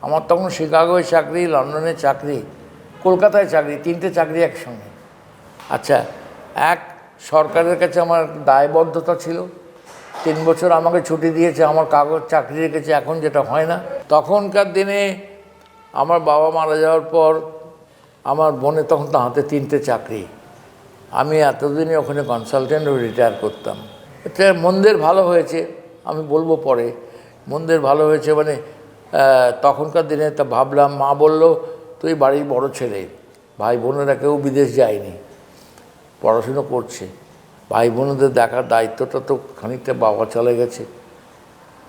আমার তখন শিকাগোয় চাকরি, লন্ডনে চাকরি, কলকাতায় চাকরি, 3টে চাকরি একসঙ্গে। আচ্ছা, এক সরকারের কাছে আমার দায়বদ্ধতা ছিল, 3 বছর আমাকে ছুটি দিয়েছে, আমার কাগজ চাকরি রেখেছে, এখন যেটা হয় না। তখনকার দিনে আমার বাবা মারা যাওয়ার পর আমার বোনের তখন তো হাতে 3টে চাকরি। আমি এতদিনই ওখানে কনসালটেন্ট রিটায়ার করতাম। এটা মন্দের ভালো হয়েছে, আমি বলবো পরে। মন্দের ভালো হয়েছে মানে তখনকার দিনে তা ভাবলাম, মা বলল তুই বাড়ির বড় ছেলে, ভাই বোনেরা কেউ বিদেশ যায়নি, পড়াশুনো করছে, ভাই বোনদের দেখার দায়িত্বটা তো খানিকটা বাবা চলে গেছে,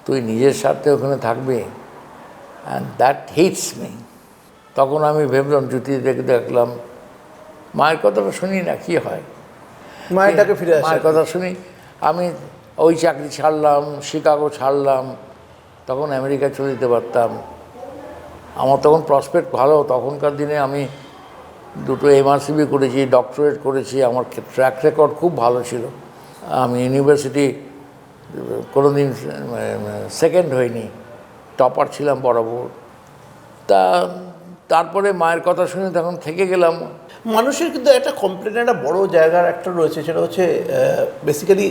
তুই নিজের স্বার্থে ওখানে থাকবি। And that hits me. তখন আমি ভেবলাম, জুতি দেখলাম, মায়ের কথাটা শুনি না, কি হয়, মায়েরটাকে ফিরে মায়ের কথা শুনি। আমি ওই চাকরি ছাড়লাম, শিকাগো ছাড়লাম, তখন আমেরিকা চলে যেতে পারতাম। আমার তখন প্রসপেক্ট ভালো। তখনকার দিনে আমি 2টো এমআরসিবি করেছি, ডক্টরেট করেছি, আমার ট্র্যাক রেকর্ড খুব ভালো ছিল। আমি ইউনিভার্সিটি কোনো দিন সেকেন্ড হইনি, টপার ছিলাম বরাবর। তারপরে মায়ের কথা শুনে তখন থেকে গেলাম। মানুষের কিন্তু একটা কমপ্লেন, একটা বড় জায়গার একটা রয়েছে, সেটা হচ্ছে বেসিক্যালি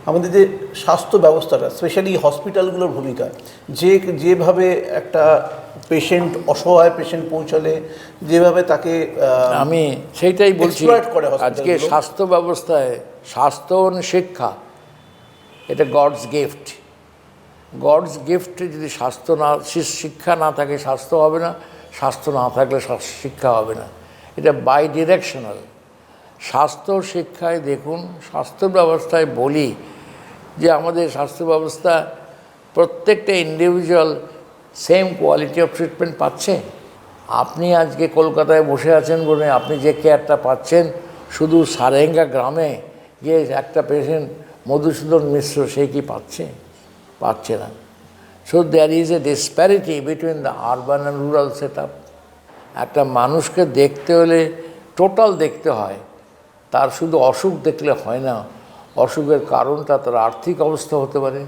আমাদের যে স্বাস্থ্য ব্যবস্থাটা, স্পেশালি হসপিটালগুলোর ভূমিকা। যেভাবে একটা পেশেন্ট, অসহায় পেশেন্ট পৌঁছালে যেভাবে তাকে আমি সেইটাই বলছি, করে আজকে স্বাস্থ্য ব্যবস্থায় স্বাস্থ্য শিক্ষা এটা গডস গিফট। Gods gift. যদি স্বাস্থ্য না, শিক্ষা না থাকে স্বাস্থ্য হবে না, স্বাস্থ্য না থাকলে শিক্ষা হবে না। এটা বাই ডিরেকশনাল। স্বাস্থ্য শিক্ষায় দেখুন, স্বাস্থ্য ব্যবস্থায় বলি যে আমাদের স্বাস্থ্য ব্যবস্থা প্রত্যেকটা individual same quality of treatment পাচ্ছে। আপনি আজকে কলকাতায় বসে আছেন বলে আপনি যে কেয়ারটা পাচ্ছেন, শুধু সারেঙ্গা গ্রামে গিয়ে একটা পেশেন্ট মধুসূদন মিশ্র সে কি পাচ্ছে না। So there is a disparity between the urban and rural set up. একটা মানুষকে দেখতে হলে টোটাল দেখতে হয়, তার শুধু অসুখ দেখলে হয় না। অসুখের কারণটা তার আর্থিক অবস্থা হতে পারে,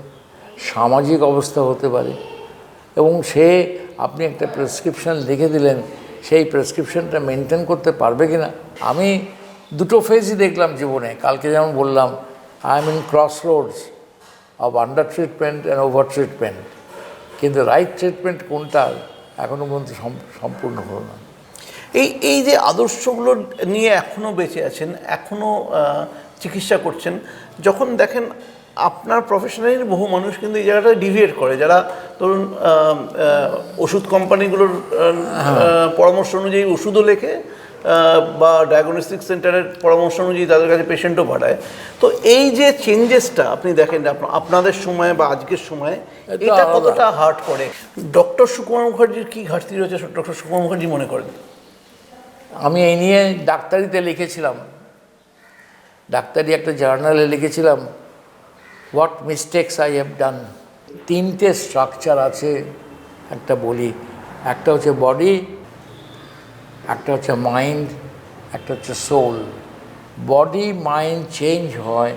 সামাজিক অবস্থা হতে পারে, এবং আপনি একটা প্রেসক্রিপশান লিখে দিলেন, সেই প্রেসক্রিপশানটা মেনটেন করতে পারবে কি না। আমি 2টো ফেজই দেখলাম জীবনে। কালকে যেমন বললাম, I am in cross Rhodes of under treatment and over treatment, কিন্তু রাইট ট্রিটমেন্ট কোনটা এখনও পর্যন্ত সম্পূর্ণ হলো না। এই যে আদর্শগুলো নিয়ে এখনও বেঁচে আছেন, এখনও চিকিৎসা করছেন, যখন দেখেন আপনার প্রফেশনালির বহু মানুষ কিন্তু এই জায়গাটা ডিভিয়েট করে, যারা ধরুন ওষুধ কোম্পানিগুলোর পরামর্শ অনুযায়ী ওষুধও লেখে বা ডায়াগনস্টিক সেন্টারের পরামর্শ অনুযায়ী তাদের কাছে পেশেন্টও পাঠায়। তো এই যে চেঞ্জেসটা আপনি দেখেন আপনাদের সময় বা আজকের সময়, এটা কতটা হার্ট করে? ডক্টর সুকুমার মুখার্জির কী ঘাটতি রয়েছে ডক্টর সুকুমার মুখার্জি মনে করেন? আমি এই নিয়ে ডাক্তারিতে লিখেছিলাম, ডাক্তারি একটা জার্নালে লিখেছিলাম, what mistakes I have done. 3টে স্ট্রাকচার আছে একটা বলি, একটা হচ্ছে বডি, একটা হচ্ছে মাইন্ড, একটা হচ্ছে সোল। বডি মাইন্ড চেঞ্জ হয়,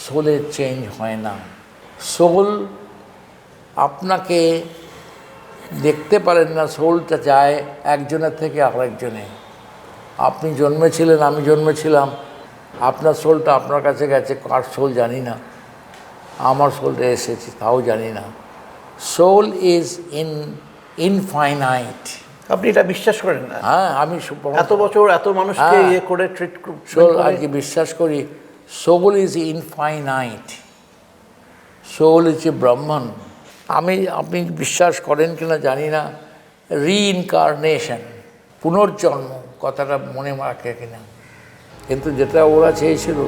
সোলের চেঞ্জ হয় না। সোল আপনাকে দেখতে পারেন না, সোলটা যায় একজনের থেকে আরেকজনে। আপনি জন্মেছিলেন, আমি জন্মেছিলাম, আপনার সোলটা আপনার কাছে গেছে, কার সোল জানি না, আমার সোলটা এসেছে তাও জানি না। Soul is infinite. আপনি এটা বিশ্বাস করেন না? হ্যাঁ, আমি এত বছর এত মানুষকে ইয়ে করে ট্রিট সোল আজকে বিশ্বাস করি। Soul is infinite, soul is a Brahman. আপনি বিশ্বাস করেন কিনা জানি না, রিইনকারনেশন, পুনর্জন্ম কথাটা মনে রাখে কিনা, কিন্তু যেটা ওরা চেয়েছিল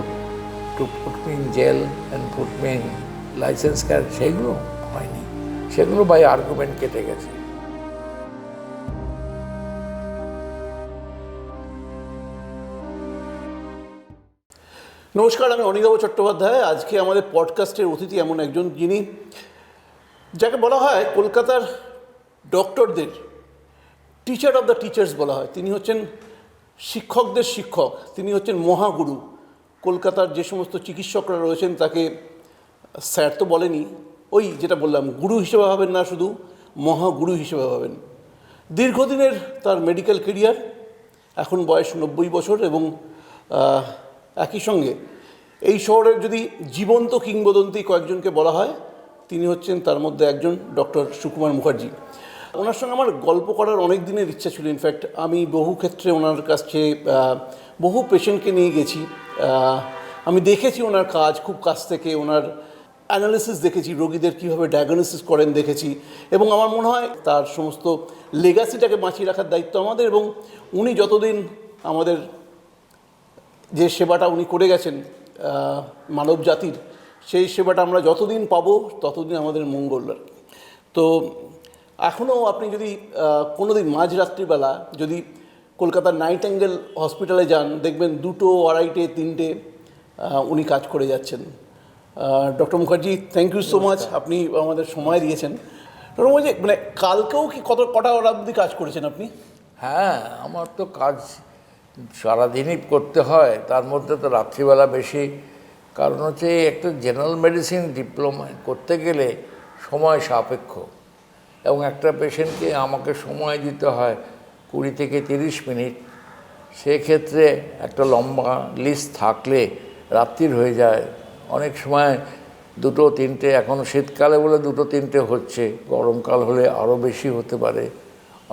to put me in jail and put me in license card, সেইগুলো হয়নি, সেগুলো বাই আর্গুমেন্ট কেটে গেছে। নমস্কার, আমি অনির্বাণ চট্টোপাধ্যায়। আজকে আমাদের পডকাস্টের অতিথি এমন একজন, যিনি, যাকে বলা হয় কলকাতার ডক্টরদের টিচার অফ দ্য টিচার্স বলা হয়। তিনি হচ্ছেন শিক্ষকদের শিক্ষক, তিনি হচ্ছেন মহাগুরু। কলকাতার যে সমস্ত চিকিৎসকরা রয়েছেন তাকে স্যার তো বলেনি, ওই যেটা বললাম, গুরু হিসেবে ভাবেন না, শুধু মহাগুরু হিসেবে ভাবেন। দীর্ঘদিনের তার মেডিকেল কেরিয়ার, এখন বয়স 90 বছর, এবং একই সঙ্গে এই শহরের যদি জীবন্ত কিংবদন্তি কয়েকজনকে বলা হয়, তিনি হচ্ছেন তার মধ্যে একজন, ডক্টর সুকুমার মুখার্জি। ওনার সঙ্গে আমার গল্প করার অনেক দিনের ইচ্ছা ছিল। ইনফ্যাক্ট আমি বহু ক্ষেত্রে ওনার কাছে বহু পেশেন্টকে নিয়ে গেছি, আমি দেখেছি ওনার কাজ খুব কাছ থেকে, ওনার অ্যানালিসিস দেখেছি, রোগীদের কীভাবে ডায়াগনোসিস করেন দেখেছি, এবং আমার মনে হয় তার সমস্ত লেগাসিটাকে বাঁচিয়ে রাখার দায়িত্ব আমাদের। এবং উনি যতদিন আমাদের যে সেবাটা উনি করে গেছেন মানব জাতির, সেই সেবাটা আমরা যতদিন পাবো ততদিন আমাদের মঙ্গল। তো এখনও আপনি যদি কোনো দিন মাঝরাত্রিবেলা যদি কলকাতার নাইটিঙ্গেল হসপিটালে যান, দেখবেন 2টো, 2:30, 3টে উনি কাজ করে যাচ্ছেন। Doctor Mukherjee, thank you so much, আপনি আমাদের সময় দিয়েছেন। ডক্টর মুখার্জি, মানে কালকেও কি কটা অবধি কাজ করেছেন আপনি? হ্যাঁ, আমার তো কাজ সারাদিনই করতে হয়, তার মধ্যে তো রাত্রিবেলা বেশি। কারণ হচ্ছে একটা জেনারেল মেডিসিন ডিপ্লোমা করতে গেলে সময় সাপেক্ষ, এবং একটা পেশেন্টকে আমাকে সময় দিতে হয় 20 থেকে 30 মিনিট। সেক্ষেত্রে একটা লম্বা লিস্ট থাকলে রাত্রির হয়ে যায়, অনেক সময় 2টো 3টে, এখন শীতকালে বলে 2টো 3টে হচ্ছে, গরমকাল হলে আরও বেশি হতে পারে।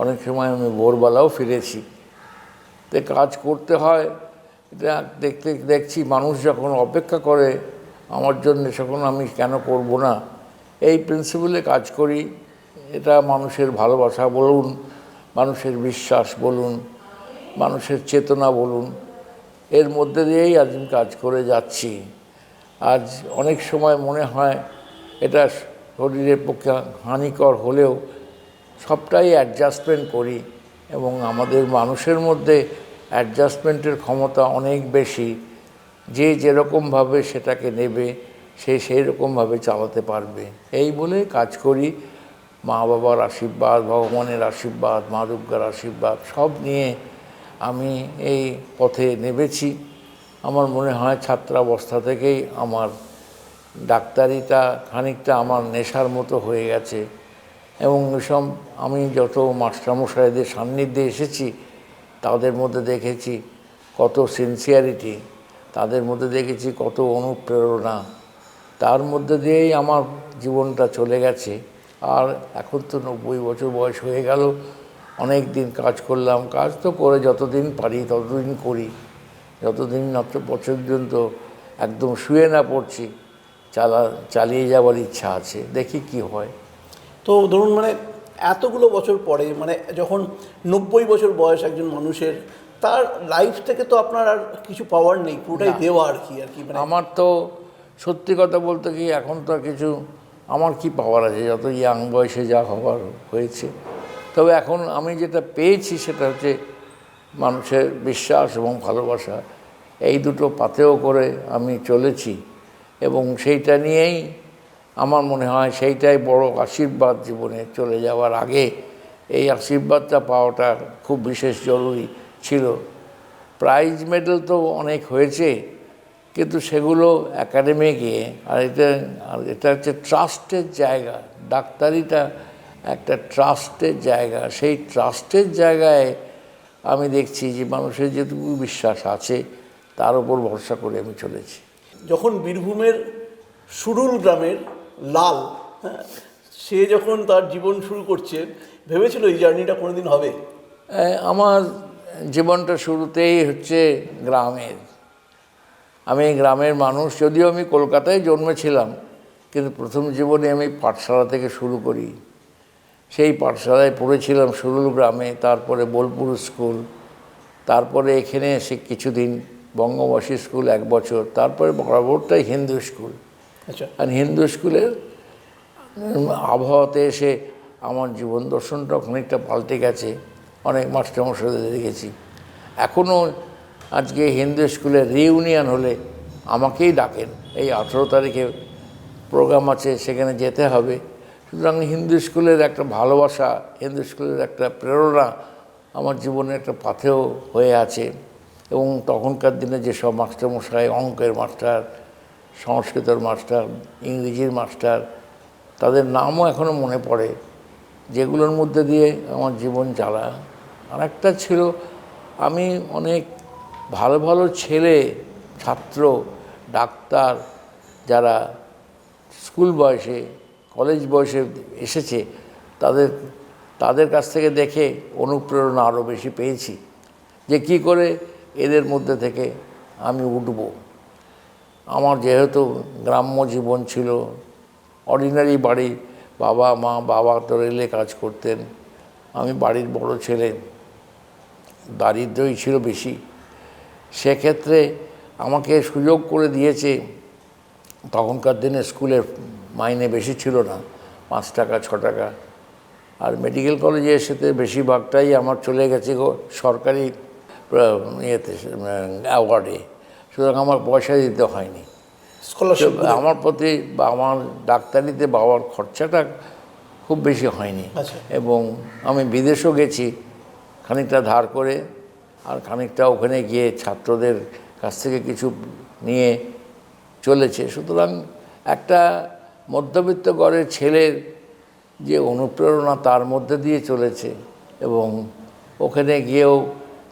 অনেক সময় আমি ভোরবেলাও ফিরেছি। তো কাজ করতে হয়, এটা দেখছি মানুষ যখন অপেক্ষা করে আমার জন্য, তখন আমি কেন করব না, এই প্রিন্সিপালে কাজ করি। এটা মানুষের ভালোবাসা বলুন, মানুষের বিশ্বাস বলুন, মানুষের চেতনা বলুন, এর মধ্যে দিয়েই আজ আমি কাজ করে যাচ্ছি। আজ অনেক সময় মনে হয় এটা শরীরের পক্ষে হানিকর হলেও সবটাই অ্যাডজাস্টমেন্ট করি, এবং আমাদের মানুষের মধ্যে অ্যাডজাস্টমেন্টের ক্ষমতা অনেক বেশি। যে যেরকমভাবে সেটাকে নেবে, সে সেই রকমভাবে চালাতে পারবে, এই বলে কাজ করি। মা বাবার আশীর্বাদ, ভগবানের আশীর্বাদ, মা দুর্গার আশীর্বাদ সব নিয়ে আমি এই পথে নেমেছি। আমার মনে হয় ছাত্রাবস্থা থেকেই আমার ডাক্তারিটা খানিকটা আমার নেশার মতো হয়ে গেছে, এবং এসব আমি যত মাস্টারমশাইদের সান্নিধ্যে এসেছি তাদের মধ্যে দেখেছি কত সিনসিয়ারিটি, তাদের মধ্যে দেখেছি কত অনুপ্রেরণা, তার মধ্যে দিয়েই আমার জীবনটা চলে গেছে। আর এখন তো 90 বছর বয়স হয়ে গেল, অনেক দিন কাজ করলাম। কাজ তো করে যতদিন পারি ততদিন করি, যতদিন পর্যন্ত একদম শুয়ে না পড়ছি, চালিয়ে যাওয়ার ইচ্ছা আছে, দেখি কি হয়। তো ধরুন, মানে এতগুলো বছর পরে, মানে যখন 90 বছর বয়স একজন মানুষের, তার লাইফ থেকে তো আপনার আর কিছু পাওয়ার নেই, পুরোটাই দেওয়া আর কি। মানে আমার তো সত্যি কথা বলতে কি, এখন তো আর কিছু আমার কি পাওয়ার আছে, যত ইয়াং বয়সে যা হওয়ার হয়েছে। তবে এখন আমি যেটা পেয়েছি সেটা হচ্ছে মানুষের বিশ্বাস এবং ভালোবাসা, এই দুটো পাথেয় করে আমি চলেছি, এবং সেইটা নিয়েই আমার মনে হয় সেইটাই বড় আশীর্বাদ জীবনে। চলে যাওয়ার আগে এই আশীর্বাদটা পাওয়াটা খুব বিশেষ জরুরি ছিল। প্রাইজ মেডেল তো অনেক হয়েছে, কিন্তু সেগুলো একাডেমি গিয়ে, আর এটা হচ্ছে ট্রাস্টের জায়গা। ডাক্তারিটা একটা ট্রাস্টের জায়গা, সেই ট্রাস্টের জায়গায় আমি দেখছি যে মানুষের যেটুকু বিশ্বাস আছে তার উপর ভরসা করে আমি চলেছি। যখন বীরভূমের সুরুল গ্রামের লাল, সে যখন তার জীবন শুরু করছে, ভেবেছিল এই জার্নিটা কোনোদিন হবে? আমার জীবনটা শুরুতেই হচ্ছে গ্রামের। আমি গ্রামের মানুষ, যদিও আমি কলকাতায় জন্মেছিলাম, কিন্তু প্রথম জীবনে আমি পাঠশালা থেকে শুরু করি। সেই পাঠশালায় পড়েছিলাম সুরুল গ্রামে, তারপরে বোলপুর স্কুল, তারপরে এখানে এসে কিছুদিন বঙ্গবাসী স্কুল 1 বছর, তারপরে বরাবরটাই হিন্দু স্কুল। আচ্ছা। আর হিন্দু স্কুলের আবহাওয়াতে এসে আমার জীবন দর্শনটাও খানিকটা পাল্টে গেছে। অনেক মাস্টারমশাইদের দেখেছি, এখনও আজকে হিন্দু স্কুলের রিইউনিয়ন হলে আমাকেই ডাকেন, এই 18 তারিখে প্রোগ্রাম আছে, সেখানে যেতে হবে। সুতরাং হিন্দু স্কুলের একটা ভালোবাসা, হিন্দু স্কুলের একটা প্রেরণা আমার জীবনে একটা পাথেয় হয়ে আছে। এবং তখনকার দিনে যেসব মাস্টারমশাই, অঙ্কের মাস্টার, সংস্কৃতের মাস্টার, ইংরেজির মাস্টার, তাদের নামও এখনও মনে পড়ে। যেগুলোর মধ্যে দিয়ে আমার জীবন চালা। আর একটা ছিল, আমি অনেক ভালো ভালো ছেলে, ছাত্র, ডাক্তার যারা স্কুল বয়সে, কলেজ বয়সে এসেছে, তাদের তাদের কাছ থেকে দেখে অনুপ্রেরণা আরও বেশি পেয়েছি যে কী করে এদের মধ্যে থেকে আমি উঠব। আমার যেহেতু গ্রাম্য জীবন ছিল, অর্ডিনারি বাড়ি, বাবা তো রেলে কাজ করতেন, আমি বাড়ির বড় ছেলে, দারিদ্র্যই ছিল বেশি। সেক্ষেত্রে আমাকে সুযোগ করে দিয়েছে, তখনকার দিনে স্কুলের মাইনে বেশি ছিল না, 5 টাকা 6 টাকা, আর মেডিকেল কলেজে এসেতে বেশিরভাগটাই আমার চলে গেছে সরকারি ইয়েতে, অ্যাওয়ার্ডে, সুতরাং আমার পয়সা দিতে হয়নি। স্কলারশিপ আমার প্রতি বা আমার ডাক্তারিতে বাবার খরচাটা খুব বেশি হয়নি। এবং আমি বিদেশও গেছি খানিকটা ধার করে, আর খানিকটা ওখানে গিয়ে ছাত্রদের কাছ থেকে কিছু নিয়ে চলেছে। সুতরাং একটা মধ্যবিত্ত ঘরের ছেলের যে অনুপ্রেরণা তার মধ্যে দিয়ে চলেছে। এবং ওখানে গিয়েও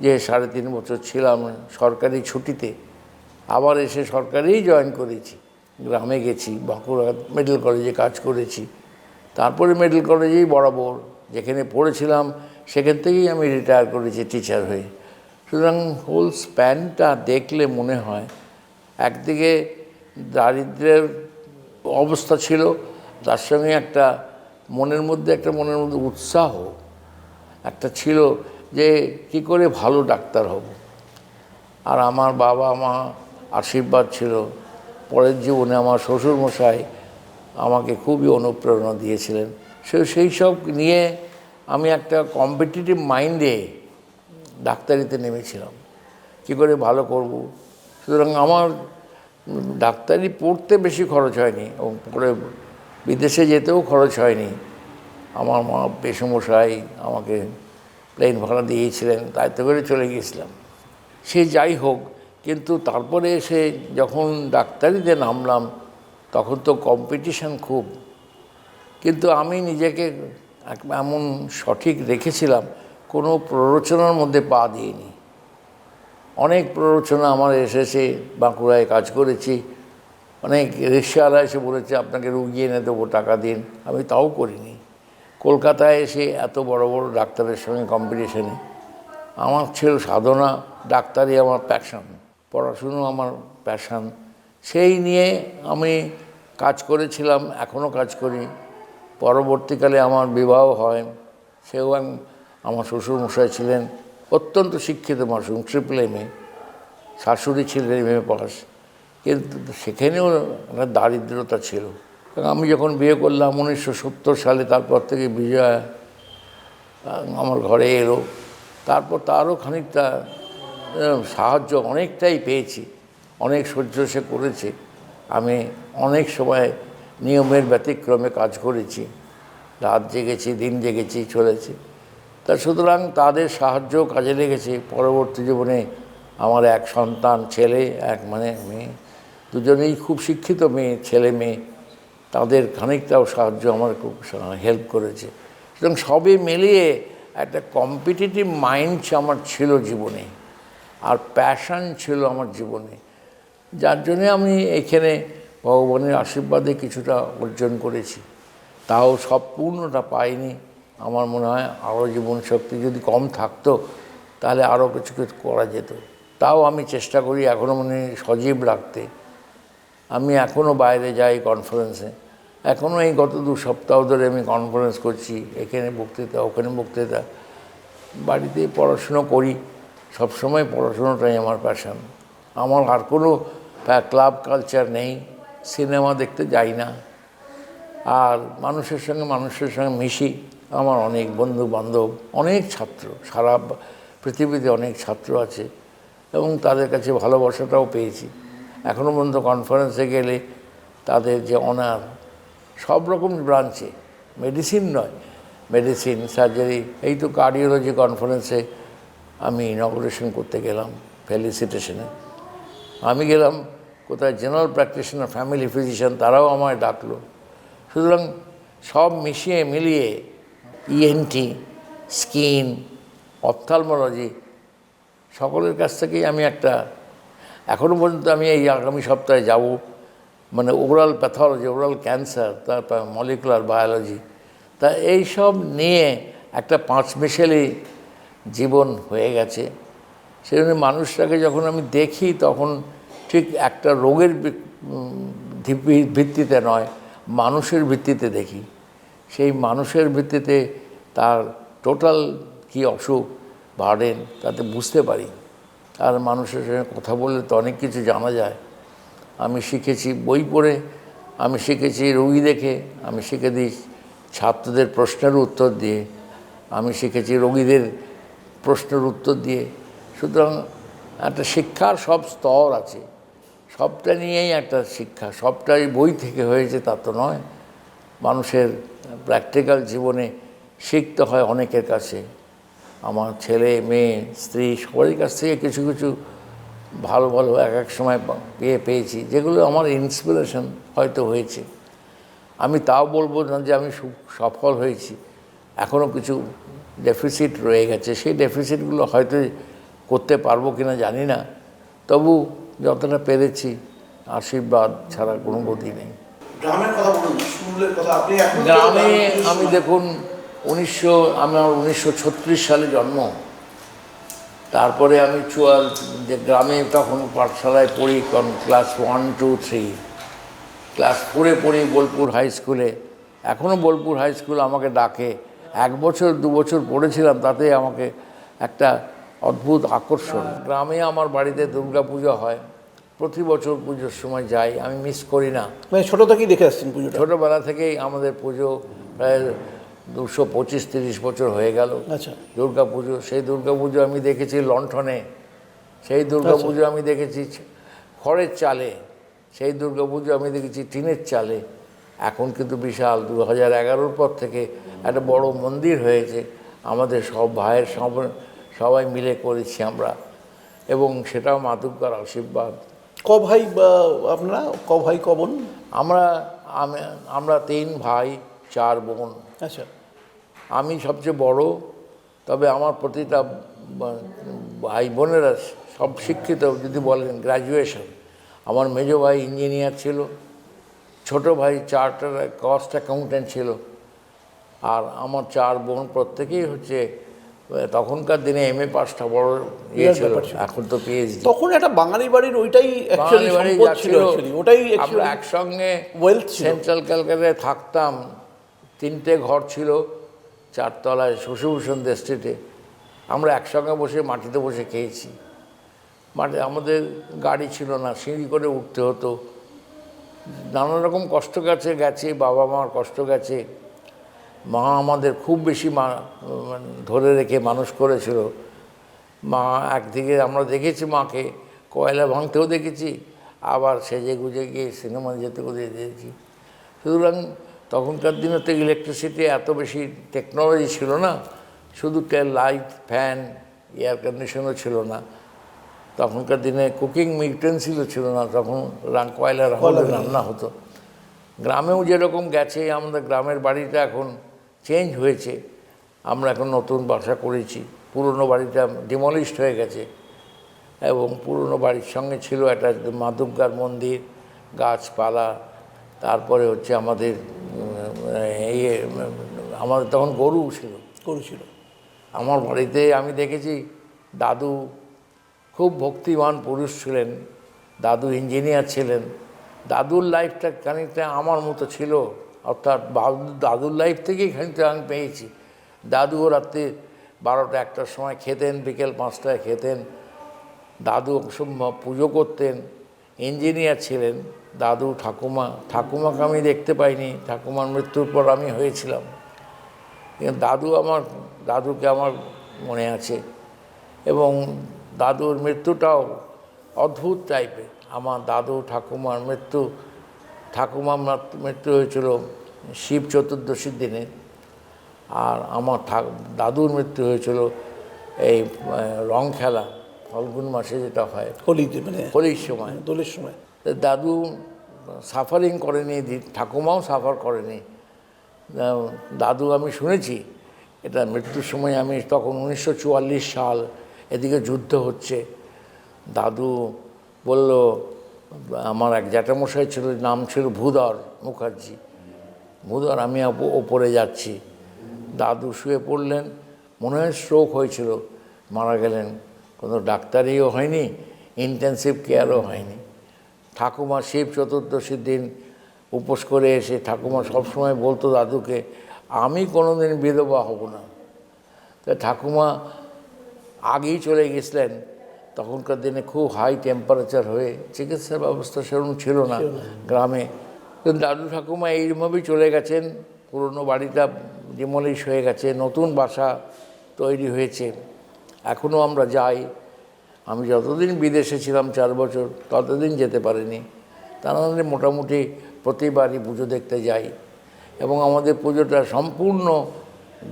যে 3.5 বছর ছিলাম সরকারি ছুটিতে, আবার এসে সরকারিই জয়েন করেছি, গ্রামে গেছি, বাঁকুড়া মেডিকেল কলেজে কাজ করেছি, তারপরে মেডিকেল কলেজেই বরাবর যেখানে পড়েছিলাম সেখান থেকেই আমি রিটায়ার করেছি টিচার হয়ে। সুতরাং হোল স্প্যানটা দেখলে মনে হয় একদিকে দারিদ্র্যের অবস্থা ছিল, তার সঙ্গে একটা মনের মধ্যে উৎসাহ একটা ছিল যে কি করে ভালো ডাক্তার হব। আর আমার বাবা মা আশীর্বাদ ছিল। পরের জীবনে আমার শ্বশুরমশাই আমাকে খুবই অনুপ্রেরণা দিয়েছিলেন। সেই সব নিয়ে আমি একটা কম্পিটিটিভ মাইন্ডে ডাক্তারিতে নেমেছিলাম, কী করে ভালো করব। সুতরাং আমার ডাক্তারি পড়তে বেশি খরচ হয়নি, এবং পরে বিদেশে যেতেও খরচ হয়নি। আমার মা পেশমশাই আমাকে প্লেন ভাড়া দিয়েছিলেন, তাইতে করে চলে গিয়েছিলাম। সে যাই হোক, কিন্তু তারপরে এসে যখন ডাক্তারিতে নামলাম তখন তো কম্পিটিশন খুব, কিন্তু আমি নিজেকে এমন সঠিক রেখেছিলাম, কোনো প্ররোচনার মধ্যে পা দিইনি। অনেক প্ররোচনা আমার এসেছে, বাঁকুড়ায় কাজ করেছি, অনেক রিক্সাওয়ালা এসে বলেছে আপনাকে রুগী এনে দেবো, টাকা দিন, আমি তাও করিনি। কলকাতায় এসে এত বড় বড় ডাক্তারের সঙ্গে কম্পিটিশনে আমার ছিল সাধনা, ডাক্তারি আমার প্যাশন, পড়াশুনো আমার প্যাশন, সেই নিয়ে আমি কাজ করেছিলাম, এখনও কাজ করি। পরবর্তীকালে আমার বিবাহ হয়, সেও আমার শ্বশুরমশাই ছিলেন অত্যন্ত শিক্ষিত মানুষ, ট্রিপল MA, শাশুড়ি ছিলেন MA পাস, কিন্তু সেখানেও একটা দারিদ্রতা ছিল। কারণ আমি যখন বিয়ে করলাম 1970 সালে, তারপর থেকে বিজয়া আমার ঘরে এলো, তারপর তারও খানিকটা সাহায্য অনেকটাই পেয়েছি, অনেক সহ্য সে করেছে। আমি অনেক সময় নিয়মের ব্যতিক্রমে কাজ করেছি, রাত জেগেছি, দিন জেগেছি, চলেছি। তা সুতরাং তাদের সাহায্য কাজে লেগেছে। পরবর্তী জীবনে আমার এক সন্তান, ছেলে, এক মেয়ে, দুজনেই খুব শিক্ষিত মেয়ে, ছেলে মেয়ে, তাদের খানিকটাও সাহায্য আমার খুব হেল্প করেছে। সুতরাং সবই মিলিয়ে একটা কম্পিটিটিভ মাইন্ড আমার ছিল জীবনে, আর প্যাশন ছিল আমার জীবনে, যার জন্যে আমি এখানে ভগবানের আশীর্বাদে কিছুটা অর্জন করেছি। তাও সম্পূর্ণটা পাইনি। আমার মনে হয় আরও জীবন শক্তি যদি কম থাকতো তাহলে আরও কিছু করা যেত। তাও আমি চেষ্টা করি এখনও সজীব রাখতে। আমি এখনও বাইরে যাই কনফারেন্সে, এখনও এই গত 2 সপ্তাহ ধরে আমি কনফারেন্স করছি, এখানে বক্তৃতা, ওখানে বক্তৃতা। বাড়িতে পড়াশুনো করি, সবসময় পড়াশুনোটাই আমার প্যাশন। আমার আর কোনো ক্লাব কালচার নেই, সিনেমা দেখতে যাই না, আর মানুষের সঙ্গে মিশি। আমার অনেক বন্ধু বান্ধব, অনেক ছাত্র, সারা পৃথিবীতে অনেক ছাত্র আছে, এবং তাদের কাছে ভালোবাসাটাও পেয়েছি। এখনও পর্যন্ত কনফারেন্সে গেলে তাদের যে অনার, সব রকম ব্রাঞ্চে, মেডিসিন নয়, মেডিসিন, সার্জারি, এই তো কার্ডিওলজি কনফারেন্সে আমি ইনগুরেশন করতে গেলাম ফেলিসিটেশনে। আমি গেলাম, কোথায় জেনারেল প্র্যাকটিশনার, ফ্যামিলি ফিজিশিয়ান, তারাও আমায় ডাকলো। সুতরাং সব মিলিয়ে ইএনটি, স্কিন, অপথলমোলজি, সকলের কাছ থেকেই আমি একটা, এখনও পর্যন্ত আমি এই আগামী সপ্তাহে যাব, মানে ওরাল প্যাথোলজি, ওরাল ক্যান্সার, তারপর মলিকুলার বায়োলজি, তা এই সব নিয়ে একটা পাঁচমিশেলি জীবন হয়ে গেছে। সেজন্য মানুষটাকে যখন আমি দেখি তখন ঠিক একটা রোগের ভিত্তিতে নয়, মানুষের ভিত্তিতে দেখি। সেই মানুষের ভিত্তিতে তার টোটাল কী অসুখ, বার্ডেন, তাতে বুঝতে পারি। আর মানুষের সঙ্গে কথা বললে তো অনেক কিছু জানা যায়। আমি শিখেছি বই পড়ে, আমি শিখেছি রোগী দেখে, আমি শিখেছি ছাত্রদের প্রশ্নের উত্তর দিয়ে, আমি শিখেছি রোগীদের প্রশ্নের উত্তর দিয়ে। সুতরাং একটা শিক্ষার সব স্তর আছে, সবটা নিয়েই একটা শিক্ষা। সবটাই বই থেকে হয়েছে তা তো নয়, মানুষের প্র্যাকটিক্যাল জীবনে শিখতে হয় অনেকের কাছে। আমার ছেলে, মেয়ে, স্ত্রী সবারই কাছ থেকে কিছু কিছু ভালো ভালো এক এক সময় পেয়েছি, যেগুলো আমার ইন্সপিরেশন হয়তো হয়েছে। আমি তাও বলবো না যে আমি সফল হয়েছি, এখনও কিছু ডেফিসিট রয়ে গেছে। সেই ডেফিসিটগুলো হয়তো করতে পারবো কিনা জানি না, তবু যতটা পেরেছি আশীর্বাদ ছাড়া কোনো গতি নেই। গ্রামের কথা বলুন, স্কুলের কথা। আপনি গ্রামে আমি দেখুন আমার 1936 সালে জন্ম। তারপরে আমি যে গ্রামে তখন পাঠশালায় পড়ি, ক্লাস 1, 2, 3, ক্লাস 4-এ পড়ি বোলপুর হাই স্কুলে। এখনও বোলপুর হাই স্কুল আমাকে ডাকে। 1 বছর 2 বছর পড়েছিলাম, তাতে আমাকে একটা অদ্ভুত আকর্ষণ। গ্রামে আমার বাড়িতে দুর্গা পুজো হয়, প্রতি বছর পুজোর সময় যাই, আমি মিস করি না। মানে ছোটো থেকেই দেখে আসছেন পুজো? ছোটোবেলা থেকেই আমাদের পুজো প্রায় 225-30 বছর হয়ে গেল। আচ্ছা। দুর্গা পুজো, সেই দুর্গা পুজো আমি দেখেছি লণ্ঠনে, সেই দুর্গা পুজো আমি দেখেছি খড়ের চালে, সেই দুর্গা পুজো আমি দেখেছি টিনের চালে। এখন কিন্তু বিশাল 2011-র পর থেকে একটা বড় মন্দির হয়েছে, আমাদের সব ভাইয়ের সবাই মিলে করেছি আমরা, এবং সেটাও মা দুর্গার আশীর্বাদ। ক ভাই আপনারা? ক ভাই ক বোন? আমরা 3 ভাই 4 বোন। আচ্ছা। আমি সবচেয়ে বড়, তবে আমার প্রতিটা ভাই বোনেরা সব শিক্ষিত, যদি বলেন গ্র্যাজুয়েশন। আমার মেজো ভাই ইঞ্জিনিয়ার ছিল, ছোট ভাই চার্টার কস্ট অ্যাকাউন্ট্যান্ট ছিল, আর আমার 4 বোন প্রত্যেকেই হচ্ছে তখনকার দিনে MA পাসটা বড় ইয়ে ছিল, এখন তো PhD। তখন একটা বাঙালি বাড়ির ওইটাই বাঙালি বাড়ি ছিল, ওটাই আমরা একসঙ্গে ওয়েলথ সেন্ট্রাল ক্যালকাটায় থাকতাম। 3টে ঘর ছিল 4 তলায় শশীভূষণ স্ট্রিটে। আমরা একসঙ্গে বসে মাটিতে বসে খেয়েছি। আমাদের গাড়ি ছিল না, সিঁড়ি করে উঠতে হতো। নানা রকম কষ্ট গেছে, বাবা মার কষ্ট গেছে। মা আমাদের খুব বেশি ধরে রেখে মানুষ করেছিল। মা একদিকে আমরা দেখেছি মাকে কয়লা ভাঙতেও দেখেছি, আবার সেজে গুজে গিয়ে সিনেমা যেতেও দেখেছি। সুতরাং তখনকার দিনে তো ইলেকট্রিসিটি এত বেশি টেকনোলজি ছিল না, শুধু লাইট, ফ্যান, এয়ার কন্ডিশনও ছিল না। তখনকার দিনে কুকিং ইউটেন্সিলও ছিল না, তখন কয়লার রান্না হতো। গ্রামেও যেরকম গেছে, আমাদের গ্রামের বাড়িটা এখন চেঞ্জ হয়েছে। আমরা এখন নতুন বাসা করেছি, পুরনো বাড়িটা ডিমলিশড হয়ে গেছে, এবং পুরনো বাড়ির সঙ্গে ছিল একটা মা দুর্গার মন্দির, গাছপালা, তারপরে হচ্ছে আমাদের তখন গরু ছিল। আমার বাড়িতে আমি দেখেছি দাদু খুব ভক্তিমান পুরুষ ছিলেন, দাদু ইঞ্জিনিয়ার ছিলেন। দাদুর লাইফটা খানিকটা আমার মতো ছিল, অর্থাৎ দাদুর লাইফ থেকেই খানিকটা আমি পেয়েছি। দাদুও রাত্রি 12টা-1টার সময় খেতেন, বিকেল 5টায় খেতেন। দাদু পুজো করতেন, ইঞ্জিনিয়ার ছিলেন। দাদু ঠাকুমাকে আমি দেখতে পাইনি, ঠাকুমার মৃত্যুর পর আমি হয়েছিলাম। দাদুকে আমার মনে আছে, এবং দাদুর মৃত্যুটাও অদ্ভুত টাইপের। আমার ঠাকুমার মৃত্যু হয়েছিল শিব চতুর্দশীর দিনে, আর আমার দাদুর মৃত্যু হয়েছিল এই রং খেলা ফাল্গুন মাসে যেটা হয়, হোলির সময়, দোলের সময়। দাদু সাফারিং করেনি, ঠাকুমাও সাফার করেনি। দাদু আমি শুনেছি এটা মৃত্যুর সময় আমি তখন 1944 সাল, এদিকে যুদ্ধ হচ্ছে। দাদু বলল, আমার এক জ্যাঠামশাই ছিল, নাম ছিল ভূধর মুখার্জি, ভূধর, আমি ওপরে যাচ্ছি। দাদু শুয়ে পড়লেন, মনে হয় স্ট্রোক হয়েছিল, মারা গেলেন। কোনো ডাক্তারিও হয়নি, ইন্টেন্সিভ কেয়ারও হয়নি। ঠাকুমা শিব চতুর্দশীর দিন উপোস করে এসে ঠাকুমা সবসময় বলতো দাদুকে, আমি কোনো দিন বিধবা হব না। তা ঠাকুমা আগেই চলে গেছিলেন। তখনকার দিনে খুব হাই টেম্পারেচার হয়ে চিকিৎসার ব্যবস্থা সেরকম ছিল না গ্রামে। কিন্তু দাদু ঠাকুমা এইভাবেই চলে গেছেন। পুরনো বাড়িটা ডিমলিশ হয়ে গেছে, নতুন বাসা তৈরি হয়েছে। এখনও আমরা যাই। আমি যতদিন বিদেশে ছিলাম 4 বছর, ততদিন যেতে পারিনি। তার মধ্যে মোটামুটি প্রতিবারই পুজো দেখতে যাই। এবং আমাদের পুজোটা সম্পূর্ণ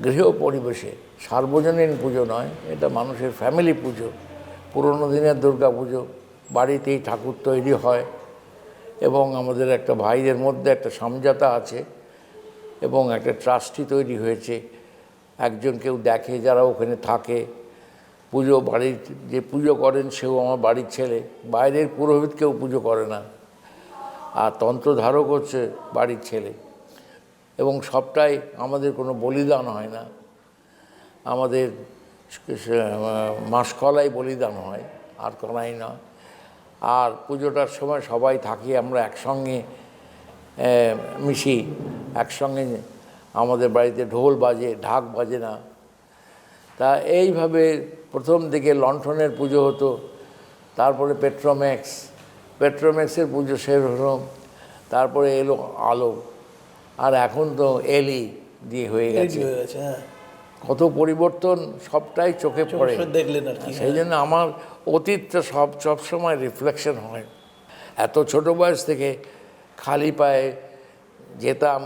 গৃহ পরিবেশে, সার্বজনীন পুজো নয়, এটা মানুষের ফ্যামিলি পুজো। পুরনো দিনের দুর্গা পুজো, বাড়িতেই ঠাকুর তৈরি হয় এবং আমাদের একটা ভাইদের মধ্যে একটা সমঝোতা আছে এবং একটা ট্রাস্টি তৈরি হয়েছে। একজন কেউ দেখে, যারা ওখানে থাকে। পুজো বাড়ির যে পুজো করেন সেও আমার বাড়ির ছেলে, বাইরের পুরোহিত কেউ পুজো করে না। আর তন্ত্রধারক হচ্ছে বাড়ির ছেলে। এবং সবটাই আমাদের কোনো বলিদান হয় না, আমাদের মাসকলাই বলিদান হয়, আর করাই না। আর পুজোটার সময় সবাই থাকি আমরা একসঙ্গে, মিশি একসঙ্গে। আমাদের বাড়িতে ঢোল বাজে, ঢাক বাজে না। তা এইভাবে প্রথম দিকে লণ্ঠনের পুজো হতো, তারপরে পেট্রোম্যাক্সের পুজো শেষ হলো, তারপরে এলো আলো, আর এখন তো এলই দিয়ে হয়ে গেছে। কত পরিবর্তন, সবটাই চোখে পড়ে, দেখলেন আর কি। সেই জন্য আমার অতীতটা সবসময় রিফ্লেকশন হয়। এত ছোট বয়স থেকে খালি পায়ে যেতাম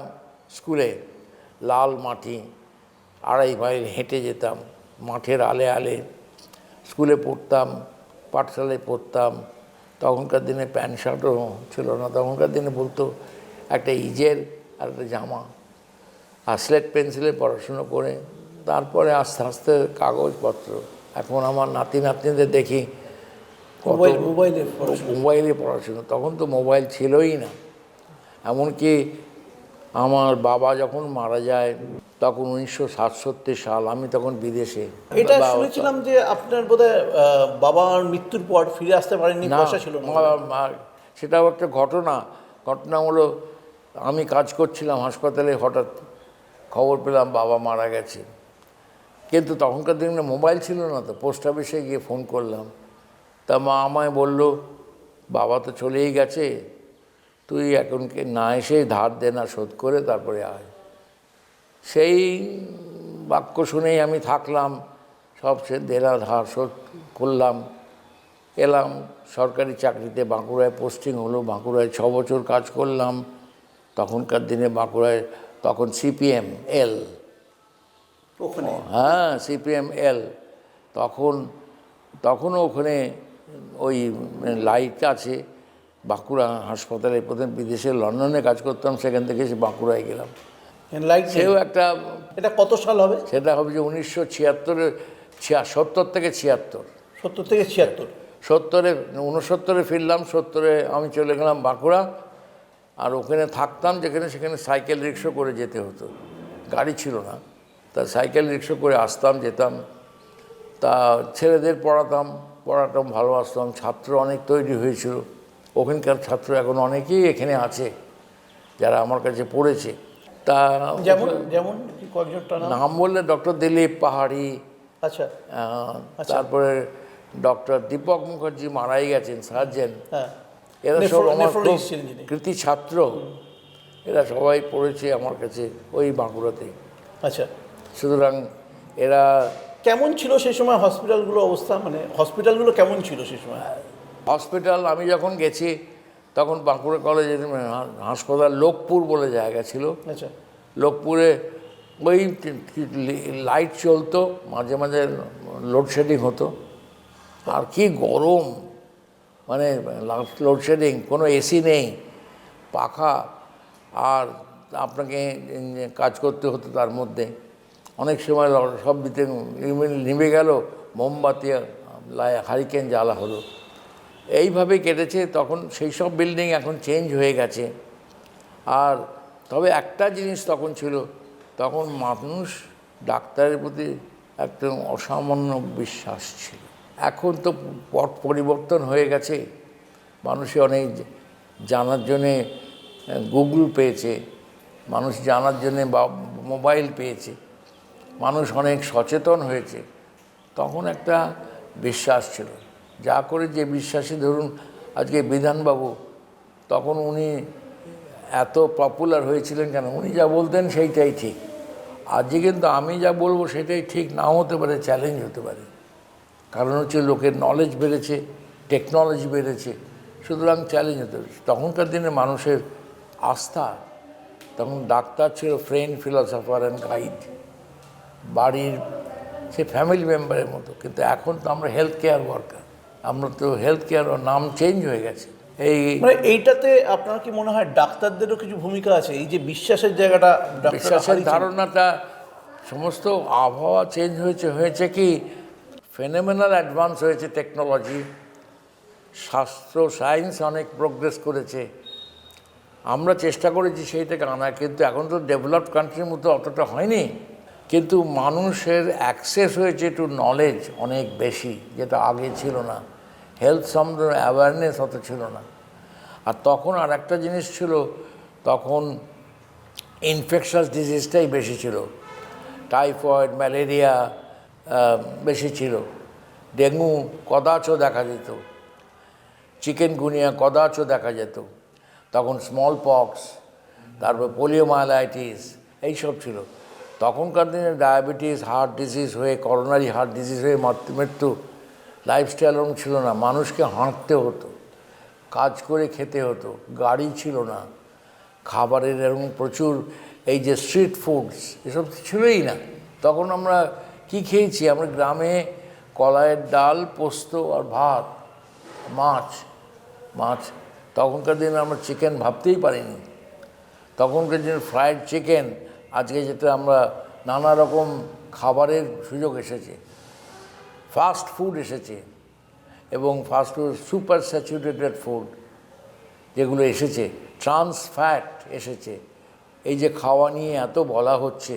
স্কুলে, লাল মাটি, 2.5 মাইল হেঁটে যেতাম, মাঠের আলে আলে স্কুলে পড়তাম, পাঠশালায় পড়তাম। তখনকার দিনে প্যান্ট শার্টও ছিল না, তখনকার দিনে বলতো একটা ইজের আর একটা জামা, আর স্লেট পেন্সিলে পড়াশুনো করে তারপরে আস্তে আস্তে কাগজপত্র। এখন আমার নাতি নাতনিদের দেখি মোবাইলে পড়াশুনো, তখন তো মোবাইল ছিলই না। এমনকি আমার বাবা যখন মারা যায় তখন 1967 সাল, আমি তখন বিদেশে। এটা শুনেছিলাম যে আপনার বোধহয় বাবার মৃত্যুর পর ফিরে আসতে পারেননি, পয়সা ছিল না। সেটাও একটা ঘটনা হলো, আমি কাজ করছিলাম হাসপাতালে, হঠাৎ খবর পেলাম বাবা মারা গেছে। কিন্তু তখনকার দিনে মোবাইল ছিল না, তো পোস্ট অফিসে গিয়ে ফোন করলাম। তা মা আমায় বলল, বাবা তো চলেই গেছে, তুই এখন না এসে ধার দেনা শোধ করে তারপরে আয়। সেই বাক্য শুনেই আমি থাকলাম, সব সে দেনা ধার শোধ করলাম, এলাম সরকারি চাকরিতে। বাঁকুড়ায় পোস্টিং হলো, বাঁকুড়ায় 6 বছর কাজ করলাম। তখনকার দিনে বাঁকুড়ায় তখন CPM-L, হ্যাঁ CPM-L, তখনও ওখানে ওই লাইট আছে। বাঁকুড়া হাসপাতালে প্রথম বিদেশে লন্ডনে কাজ করতাম, সেখান থেকে এসে বাঁকুড়ায় গেলাম। সেও একটা, এটা কত সাল হবে? সেটা হবে যে 1976, 70 থেকে 76, 70 থেকে 76, 69 ফিরলাম। 70 আমি চলে গেলাম বাঁকুড়া। আর ওখানে থাকতাম যেখানে, সেখানে সাইকেল রিক্সা করে যেতে হতো, গাড়ি ছিল না। তা সাইকেল রিক্সা করে আসতাম যেতাম। তা ছেলেদের পড়াতাম, ভালোবাসতাম। ছাত্র অনেক তৈরি হয়েছিল, ওখানকার ছাত্র এখন অনেকেই এখানে আছে যারা আমার কাছে পড়েছে। তা যেমন কয়েকজনটা নাম বললে ডক্টর দিলীপ পাহাড়ি, আচ্ছা, তারপরে ডক্টর দীপক মুখার্জি মারাই গেছেন, সার্জেন। এরা সব আমার কৃতি ছাত্র, এরা সবাই পড়েছে আমার কাছে ওই বাঁকুড়াতে। আচ্ছা, সুতরাং এরা কেমন ছিল সেই সময় হসপিটালগুলো অবস্থা, মানে হসপিটালগুলো কেমন ছিল সেই সময়? হসপিটাল আমি যখন গেছি তখন বাঁকুড়া কলেজে হাসপাতাল লোকপুর বলে জায়গা ছিল। আচ্ছা, লোকপুরে ওই লাইট চলতো, মাঝে মাঝে লোডশেডিং হতো। আর কি গরম, মানে লোডশেডিং, কোনো এসি নেই, পাখা, আর আপনাকে কাজ করতে হতো তার মধ্যে। অনেক সময় সব দিতে নিভে গেল, মোমবাতি হারিকেন জ্বালা হলো, এইভাবে কেটেছে। তখন সেই সব বিল্ডিং এখন চেঞ্জ হয়ে গেছে। আর তবে একটা জিনিস তখন ছিল, তখন মানুষ ডাক্তারের প্রতি একদম অসামান্য বিশ্বাস ছিল। এখন তো পট পরিবর্তন হয়ে গেছে, মানুষে অনেক জানার জন্যে গুগল পেয়েছে, মানুষ জানার জন্যে বা মোবাইল পেয়েছে, মানুষ অনেক সচেতন হয়েছে। তখন একটা বিশ্বাস ছিল, যা করে যে বিশ্বাসী, ধরুন আজকে বিধানবাবু, তখন উনি এত পপুলার হয়েছিলেন কেন? উনি যা বলতেন সেইটাই ঠিক। আজকে কিন্তু আমি যা বলবো সেটাই ঠিক নাও হতে পারে, চ্যালেঞ্জ হতে পারে। কারণ হচ্ছে লোকের নলেজ বেড়েছে, টেকনোলজি বেড়েছে, সুতরাং চ্যালেঞ্জ হতে পারে। তখনকার দিনে মানুষের আস্থা, তখন ডাক্তার ছিল ফ্রেন্ড, ফিলসফার অ্যান্ড গাইড, বাড়ির সে ফ্যামিলি মেম্বারের মতো। কিন্তু এখন তো আমরা হেলথ কেয়ার ওয়ার্কার, আমরা তো হেলথ কেয়ার, নাম চেঞ্জ হয়ে গেছে। এই মানে এইটাতে আপনার কি মনে হয় ডাক্তারদেরও কিছু ভূমিকা আছে? এই যে বিশ্বাসের জায়গাটা, বিশ্বাসের ধারণাটা, সমস্ত আবহাওয়া চেঞ্জ হয়েছে কি, ফেনোমেনাল অ্যাডভান্স হয়েছে টেকনোলজি, শাস্ত্র সায়েন্স অনেক প্রোগ্রেস করেছে। আমরা চেষ্টা করেছি সেইটাকে আনার, কিন্তু এখন তো ডেভেলপড কান্ট্রির মতো অতটা হয়নি। কিন্তু মানুষের অ্যাক্সেস হয়েছে টু নলেজ অনেক বেশি, যেটা আগে ছিল না। হেলথ সম্বন্ধে অ্যাওয়ারনেস অত ছিল না। আর তখন আর একটা জিনিস ছিল, তখন ইনফেকশাস ডিজিজটাই বেশি ছিল, টাইফয়েড, ম্যালেরিয়া বেশি ছিল, ডেঙ্গু কদাচ দেখা যেত, চিকেনগুনিয়া কদাচ দেখা যেত। তখন স্মল পক্স, তারপর পোলিওমাইলাইটিস, এইসব ছিল। তখনকার দিনে ডায়াবেটিস, হার্ট ডিজিজ হয়ে, করোনারি হার্ট ডিজিজ হয়ে মৃত্যু। লাইফস্টাইল ওরকম ছিল না, মানুষকে হাঁটতে হতো, কাজ করে খেতে হতো, গাড়ি ছিল না, খাবারের এরকম প্রচুর এই যে স্ট্রিট ফুডস, এসব ছিলই না। তখন আমরা কি খেয়েছি? আমরা গ্রামে কলাইয়ের ডাল, পোস্ত আর ভাত, মাছ। তখনকার দিনে আমরা চিকেন ভাবতেই পারিনি। তখনকার দিনে ফ্রাইড চিকেন, আজকে যেটা আমরা নানা রকম খাবারের সুযোগ এসেছে, ফাস্ট ফুড এসেছে, এবং fast food super saturated food যেগুলো এসেছে, ট্রান্স ফ্যাট এসেছে। এই যে খাওয়া নিয়ে এত বলা হচ্ছে,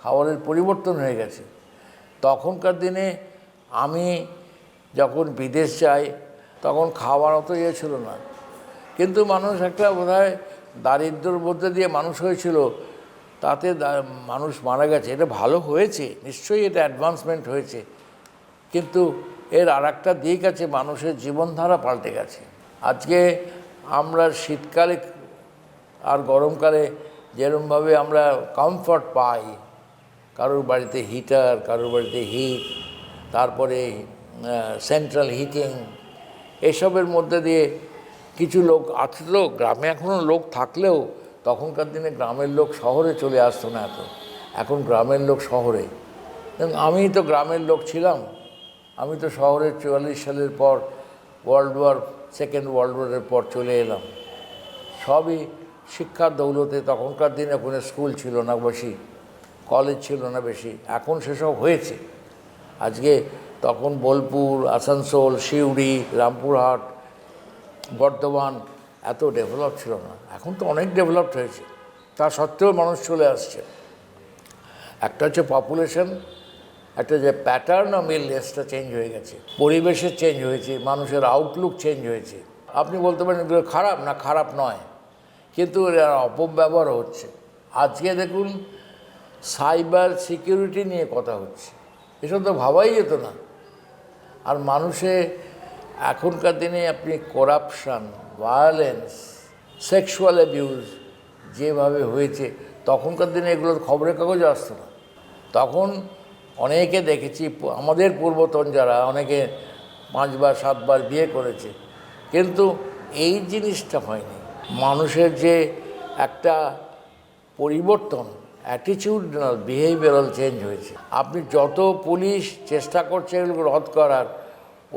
খাবারের পরিবর্তন হয়ে গেছে। তখনকার দিনে আমি যখন বিদেশ যাই, তখন খাওয়ার অত ইয়ে ছিল না, কিন্তু মানুষ একটা বোধহয় দারিদ্র্যের মধ্যে দিয়ে মানুষ হয়েছিল, তাতে মানুষ মারা গেছে। এটা ভালো হয়েছে, নিশ্চয়ই এটা অ্যাডভান্সমেন্ট হয়েছে, কিন্তু এর আর একটা দিক আছে, মানুষের জীবনধারা পাল্টে গেছে। আজকে আমরা শীতকালে আর গরমকালে যেরকমভাবে আমরা কমফর্ট পাই, কারোর বাড়িতে হিটার, কারোর বাড়িতে হিট, তারপরে সেন্ট্রাল হিটিং, এসবের মধ্যে দিয়ে কিছু লোক আসলো গ্রামে, এখনও লোক থাকলেও তখনকার দিনে গ্রামের লোক শহরে চলে আসতো না এত, এখন গ্রামের লোক শহরে। আমি তো গ্রামের লোক ছিলাম, আমি তো শহরে 44 সালের পর সেকেন্ড ওয়ার্ল্ড ওয়ারের পর চলে এলাম, সবই শিক্ষার দৌলতে। তখনকার দিনে কোনো স্কুল ছিল না বেশি, কলেজ ছিল না বেশি, এখন সেসব হয়েছে। আজকে তখন বোলপুর, আসানসোল, সিউড়ি, রামপুরহাট, বর্ধমান এত ডেভেলপ ছিল না, এখন তো অনেক ডেভেলপড হয়েছে। তা সত্ত্বেও মানুষ চলে আসছে। একটা হচ্ছে পপুলেশন, একটা যে প্যাটার্ন অফ ইলনেসটা চেঞ্জ হয়ে গেছে, পরিবেশের চেঞ্জ হয়েছে, মানুষের আউটলুক চেঞ্জ হয়েছে। আপনি বলতে পারেন এগুলো খারাপ না, খারাপ নয়, কিন্তু এর অপব্যবহার হচ্ছে। আজকে দেখুন সাইবার সিকিউরিটি নিয়ে কথা হচ্ছে, এসব তো ভাবাই যেত না। আর মানুষে এখনকার দিনে আপনি করাপশান, ভায়োলেন্স, সেক্সুয়াল অ্যাবিউজ যেভাবে হয়েছে, তখনকার দিনে এগুলো খবরের কাগজে আসতো না। তখন অনেকে দেখেছি, আমাদের পূর্বতন যারা, অনেকে 5 বার 7 বার বিয়ে করেছে, কিন্তু এই জিনিসটা হয়নি। মানুষের যে একটা পরিবর্তন, অ্যাটিটিউডনাল, বিহেভিয়ারাল চেঞ্জ হয়েছে। আপনি যত পুলিশ চেষ্টা করছে এগুলো রদ করার,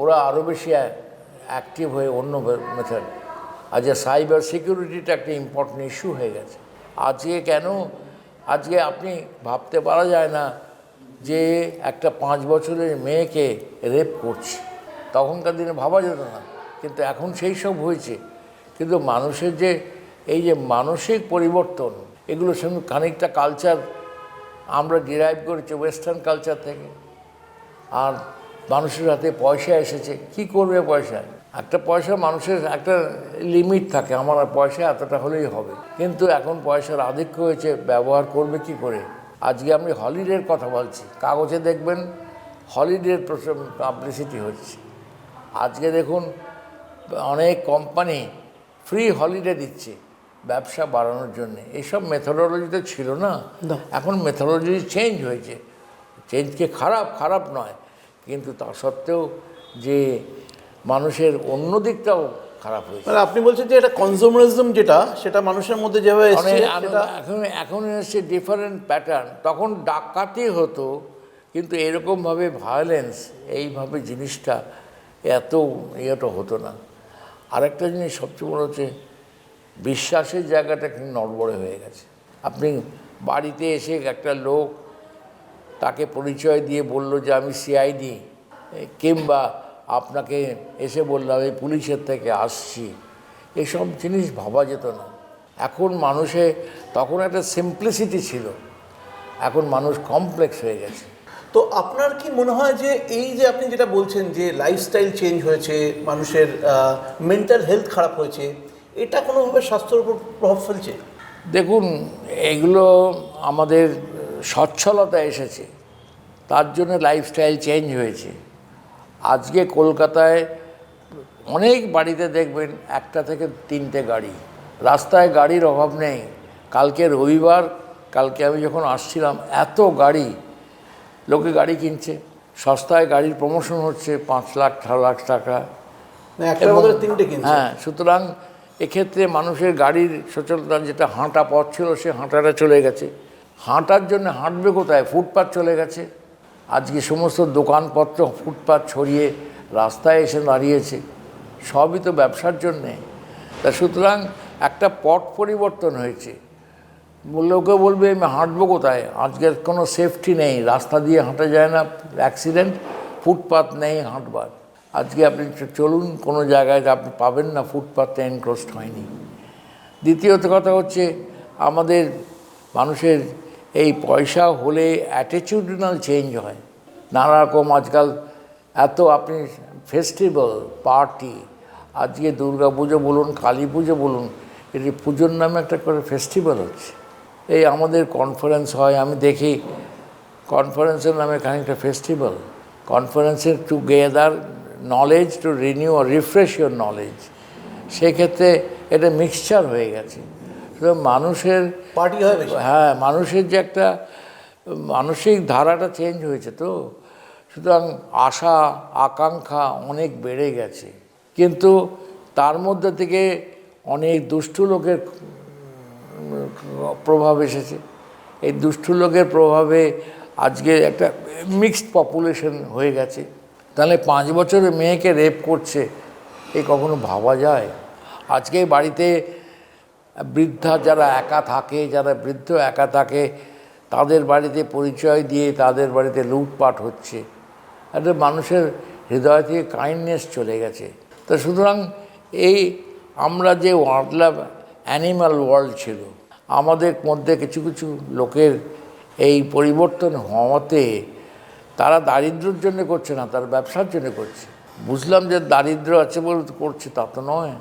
ওরা আরও বেশি অ্যাক্টিভ হয়ে অন্য মেথড। আজকে সাইবার সিকিউরিটিটা একটা ইম্পর্টেন্ট ইস্যু হয়ে গেছে। আজকে কেন, আজকে আপনি ভাবতে পারা যায় না, যে একটা 5 বছরের মেয়েকে রেপ করছে, তখনকার দিনে ভাবা যেত না, কিন্তু এখন সেই সব হয়েছে। কিন্তু মানুষের যে এই যে মানসিক পরিবর্তন, এগুলোর সঙ্গে খানিকটা কালচার আমরা ডিরাইভ করেছি ওয়েস্টার্ন কালচার থেকে। আর মানুষের হাতে পয়সা এসেছে, কি করবে পয়সা? একটা পয়সা মানুষের একটা লিমিট থাকে, আমার পয়সা এতটা হলেই হবে। কিন্তু এখন পয়সার আধিক্য হয়েছে, ব্যবহার করবে কি করে? আজকে আমি হলিডের কথা বলছি, কাগজে দেখবেন হলিডের পাবলিসিটি হচ্ছে। আজকে দেখুন অনেক কোম্পানি ফ্রি হলিডে দিচ্ছে ব্যবসা বাড়ানোর জন্য। এইসব মেথোডোলজি তো ছিল না, এখন মেথোডোলজি চেঞ্জ হয়েছে। চেঞ্জকে খারাপ নয়, কিন্তু তা সত্ত্বেও যে মানুষের অন্য দিকটাও খারাপ হয়েছে। মানে আপনি বলছেন যে এটা কনজিউমারিজম, যেটা সেটা মানুষের মধ্যে যেভাবে এসেছে এখন এসছে ডিফারেন্ট প্যাটার্ন। তখন ডাকাতি হতো, কিন্তু এরকমভাবে ভায়োলেন্স, এইভাবে জিনিসটা এত ইয়েটা হতো না। আরেকটা জিনিস সবচেয়ে বড় হচ্ছে বিশ্বাসের জায়গাটা কিন্তু নড়বড়ে হয়ে গেছে। আপনি বাড়িতে এসে একটা লোক তাকে পরিচয় দিয়ে বলল যে আমি সিআইডি, কিংবা আপনাকে এসে বললাম আমি পুলিশের থেকে আসছি, এসব জিনিস ভাবা যেত না। এখন মানুষে তখন একটা সিম্পলিসিটি ছিল, এখন মানুষ কমপ্লেক্স হয়ে গেছে। তো আপনার কি মনে হয় যে এই যে আপনি যেটা বলছেন যে লাইফস্টাইল চেঞ্জ হয়েছে, মানুষের মেন্টাল হেলথ খারাপ হয়েছে, এটা কোনোভাবে স্বাস্থ্যের উপর প্রভাব ফেলছে? দেখুন, এগুলো আমাদের সচ্ছলতা এসেছে, তার জন্য লাইফস্টাইল চেঞ্জ হয়েছে। আজকে কলকাতায় অনেক বাড়িতে দেখবেন 1টা থেকে 3টে গাড়ি, রাস্তায় গাড়ির অভাব নেই। কালকে রবিবার, কালকে আমি যখন আসছিলাম এত গাড়ি, লোকে গাড়ি কিনছে, সস্তায় গাড়ির প্রমোশন হচ্ছে 5 লাখ 6 লাখ টাকা। হ্যাঁ, সুতরাং এক্ষেত্রে মানুষের গাড়ির সচলতা, যেটা হাঁটা পথ ছিল সে হাঁটাটা চলে গেছে। হাঁটার জন্য হাঁটবে কোথায়? ফুটপাথ চলে গেছে। আজকে সমস্ত দোকানপত্র ফুটপাথ ছড়িয়ে রাস্তায় এসে দাঁড়িয়েছে, সবই তো ব্যবসার জন্যে। তা সুতরাং একটা পথ পরিবর্তন হয়েছে। লোকে বলবে আমি হাঁটবো কোথায়? আজকের কোনো সেফটি নেই, রাস্তা দিয়ে হাঁটা যায় না, অ্যাক্সিডেন্ট, ফুটপাথ নেই হাঁটবার। আজকে আপনি চলুন কোনো জায়গায়, আপনি পাবেন না ফুটপাথটা এনক্রোচড হয়নি। দ্বিতীয়ত কথা হচ্ছে আমাদের মানুষের এই পয়সা হলে অ্যাটিটিউডনাল চেঞ্জ হয় নানা রকম। আজকাল এত আপনি ফেস্টিভ্যাল পার্টি, আজকে দুর্গা পুজো বলুন, কালী পুজো বলুন, এটি পুজোর নামে একটা করে ফেস্টিভ্যাল হচ্ছে। এই আমাদের কনফারেন্স হয়, আমি দেখি কনফারেন্সের নামে খানিকটা ফেস্টিভ্যাল। কনফারেন্সের to gather knowledge, to renew আর রিফ্রেশ ইউর নলেজ, সেক্ষেত্রে এটা মিক্সচার হয়ে গেছে। সুতরাং মানুষের পার্টি হয়, হ্যাঁ, মানুষের যে একটা মানসিক ধারাটা চেঞ্জ হয়েছে, তো সুতরাং আশা আকাঙ্ক্ষা অনেক বেড়ে গেছে। কিন্তু তার মধ্যে থেকে অনেক দুষ্টু লোকের প্রভাব এসেছে। এই দুষ্টু লোকের প্রভাবে আজকে একটা মিক্সড পপুলেশন হয়ে গেছে। তাহলে 5 বছরের মেয়েকে রেপ করছে, এই কখনো ভাবা যায়? আজকে বাড়িতে বৃদ্ধা যারা একা থাকে, যারা বৃদ্ধ একা থাকে, তাদের বাড়িতে পরিচয় দিয়ে তাদের বাড়িতে লুটপাট হচ্ছে। একটা মানুষের হৃদয় থেকে কাইন্ডনেস চলে গেছে। তো সুতরাং এই আমরা যে অ্যানিম্যাল ওয়ার্ল্ড ছিল, আমাদের মধ্যে কিছু কিছু লোকের এই পরিবর্তন হওয়াতে তারা দারিদ্র্যের জন্য করছে না, তারা ব্যবসার জন্য করছে। বুঝলাম যে দারিদ্র্য আছে বলে করছে, তা তো নয়।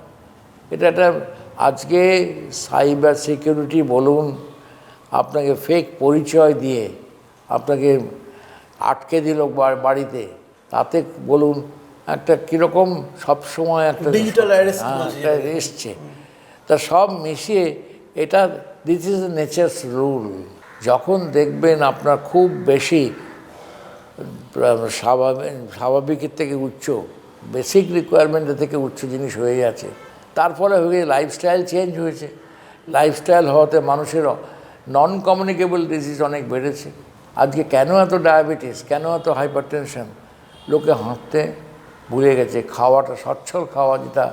এটা একটা আজকে সাইবার সিকিউরিটি বলুন, আপনাকে ফেক পরিচয় দিয়ে আপনাকে আটকে দিল বাড়িতে, তাতে বলুন একটা কীরকম সবসময় একটা ডিজিটাল এসছে। তা সব মিশিয়ে এটা দিস ইজ নেচারস রুল। যখন দেখবেন আপনার খুব বেশি স্বাভাবিকের থেকে উচ্চ, বেসিক রিকোয়ারমেন্টের থেকে উচ্চ জিনিস হয়ে যাচ্ছে, তার ফলে হয়ে লাইফস্টাইল চেঞ্জ হয়েছে। লাইফস্টাইল হওয়াতে মানুষের নন কমিউনিকেবল ডিজিজ অনেক বেড়েছে। আজকে কেন এত ডায়াবেটিস, কেন এত হাইপারটেনশন? লোকে হাঁটতে ভুলে গেছে, খাওয়াটা সচ্ছল খাওয়া যেটা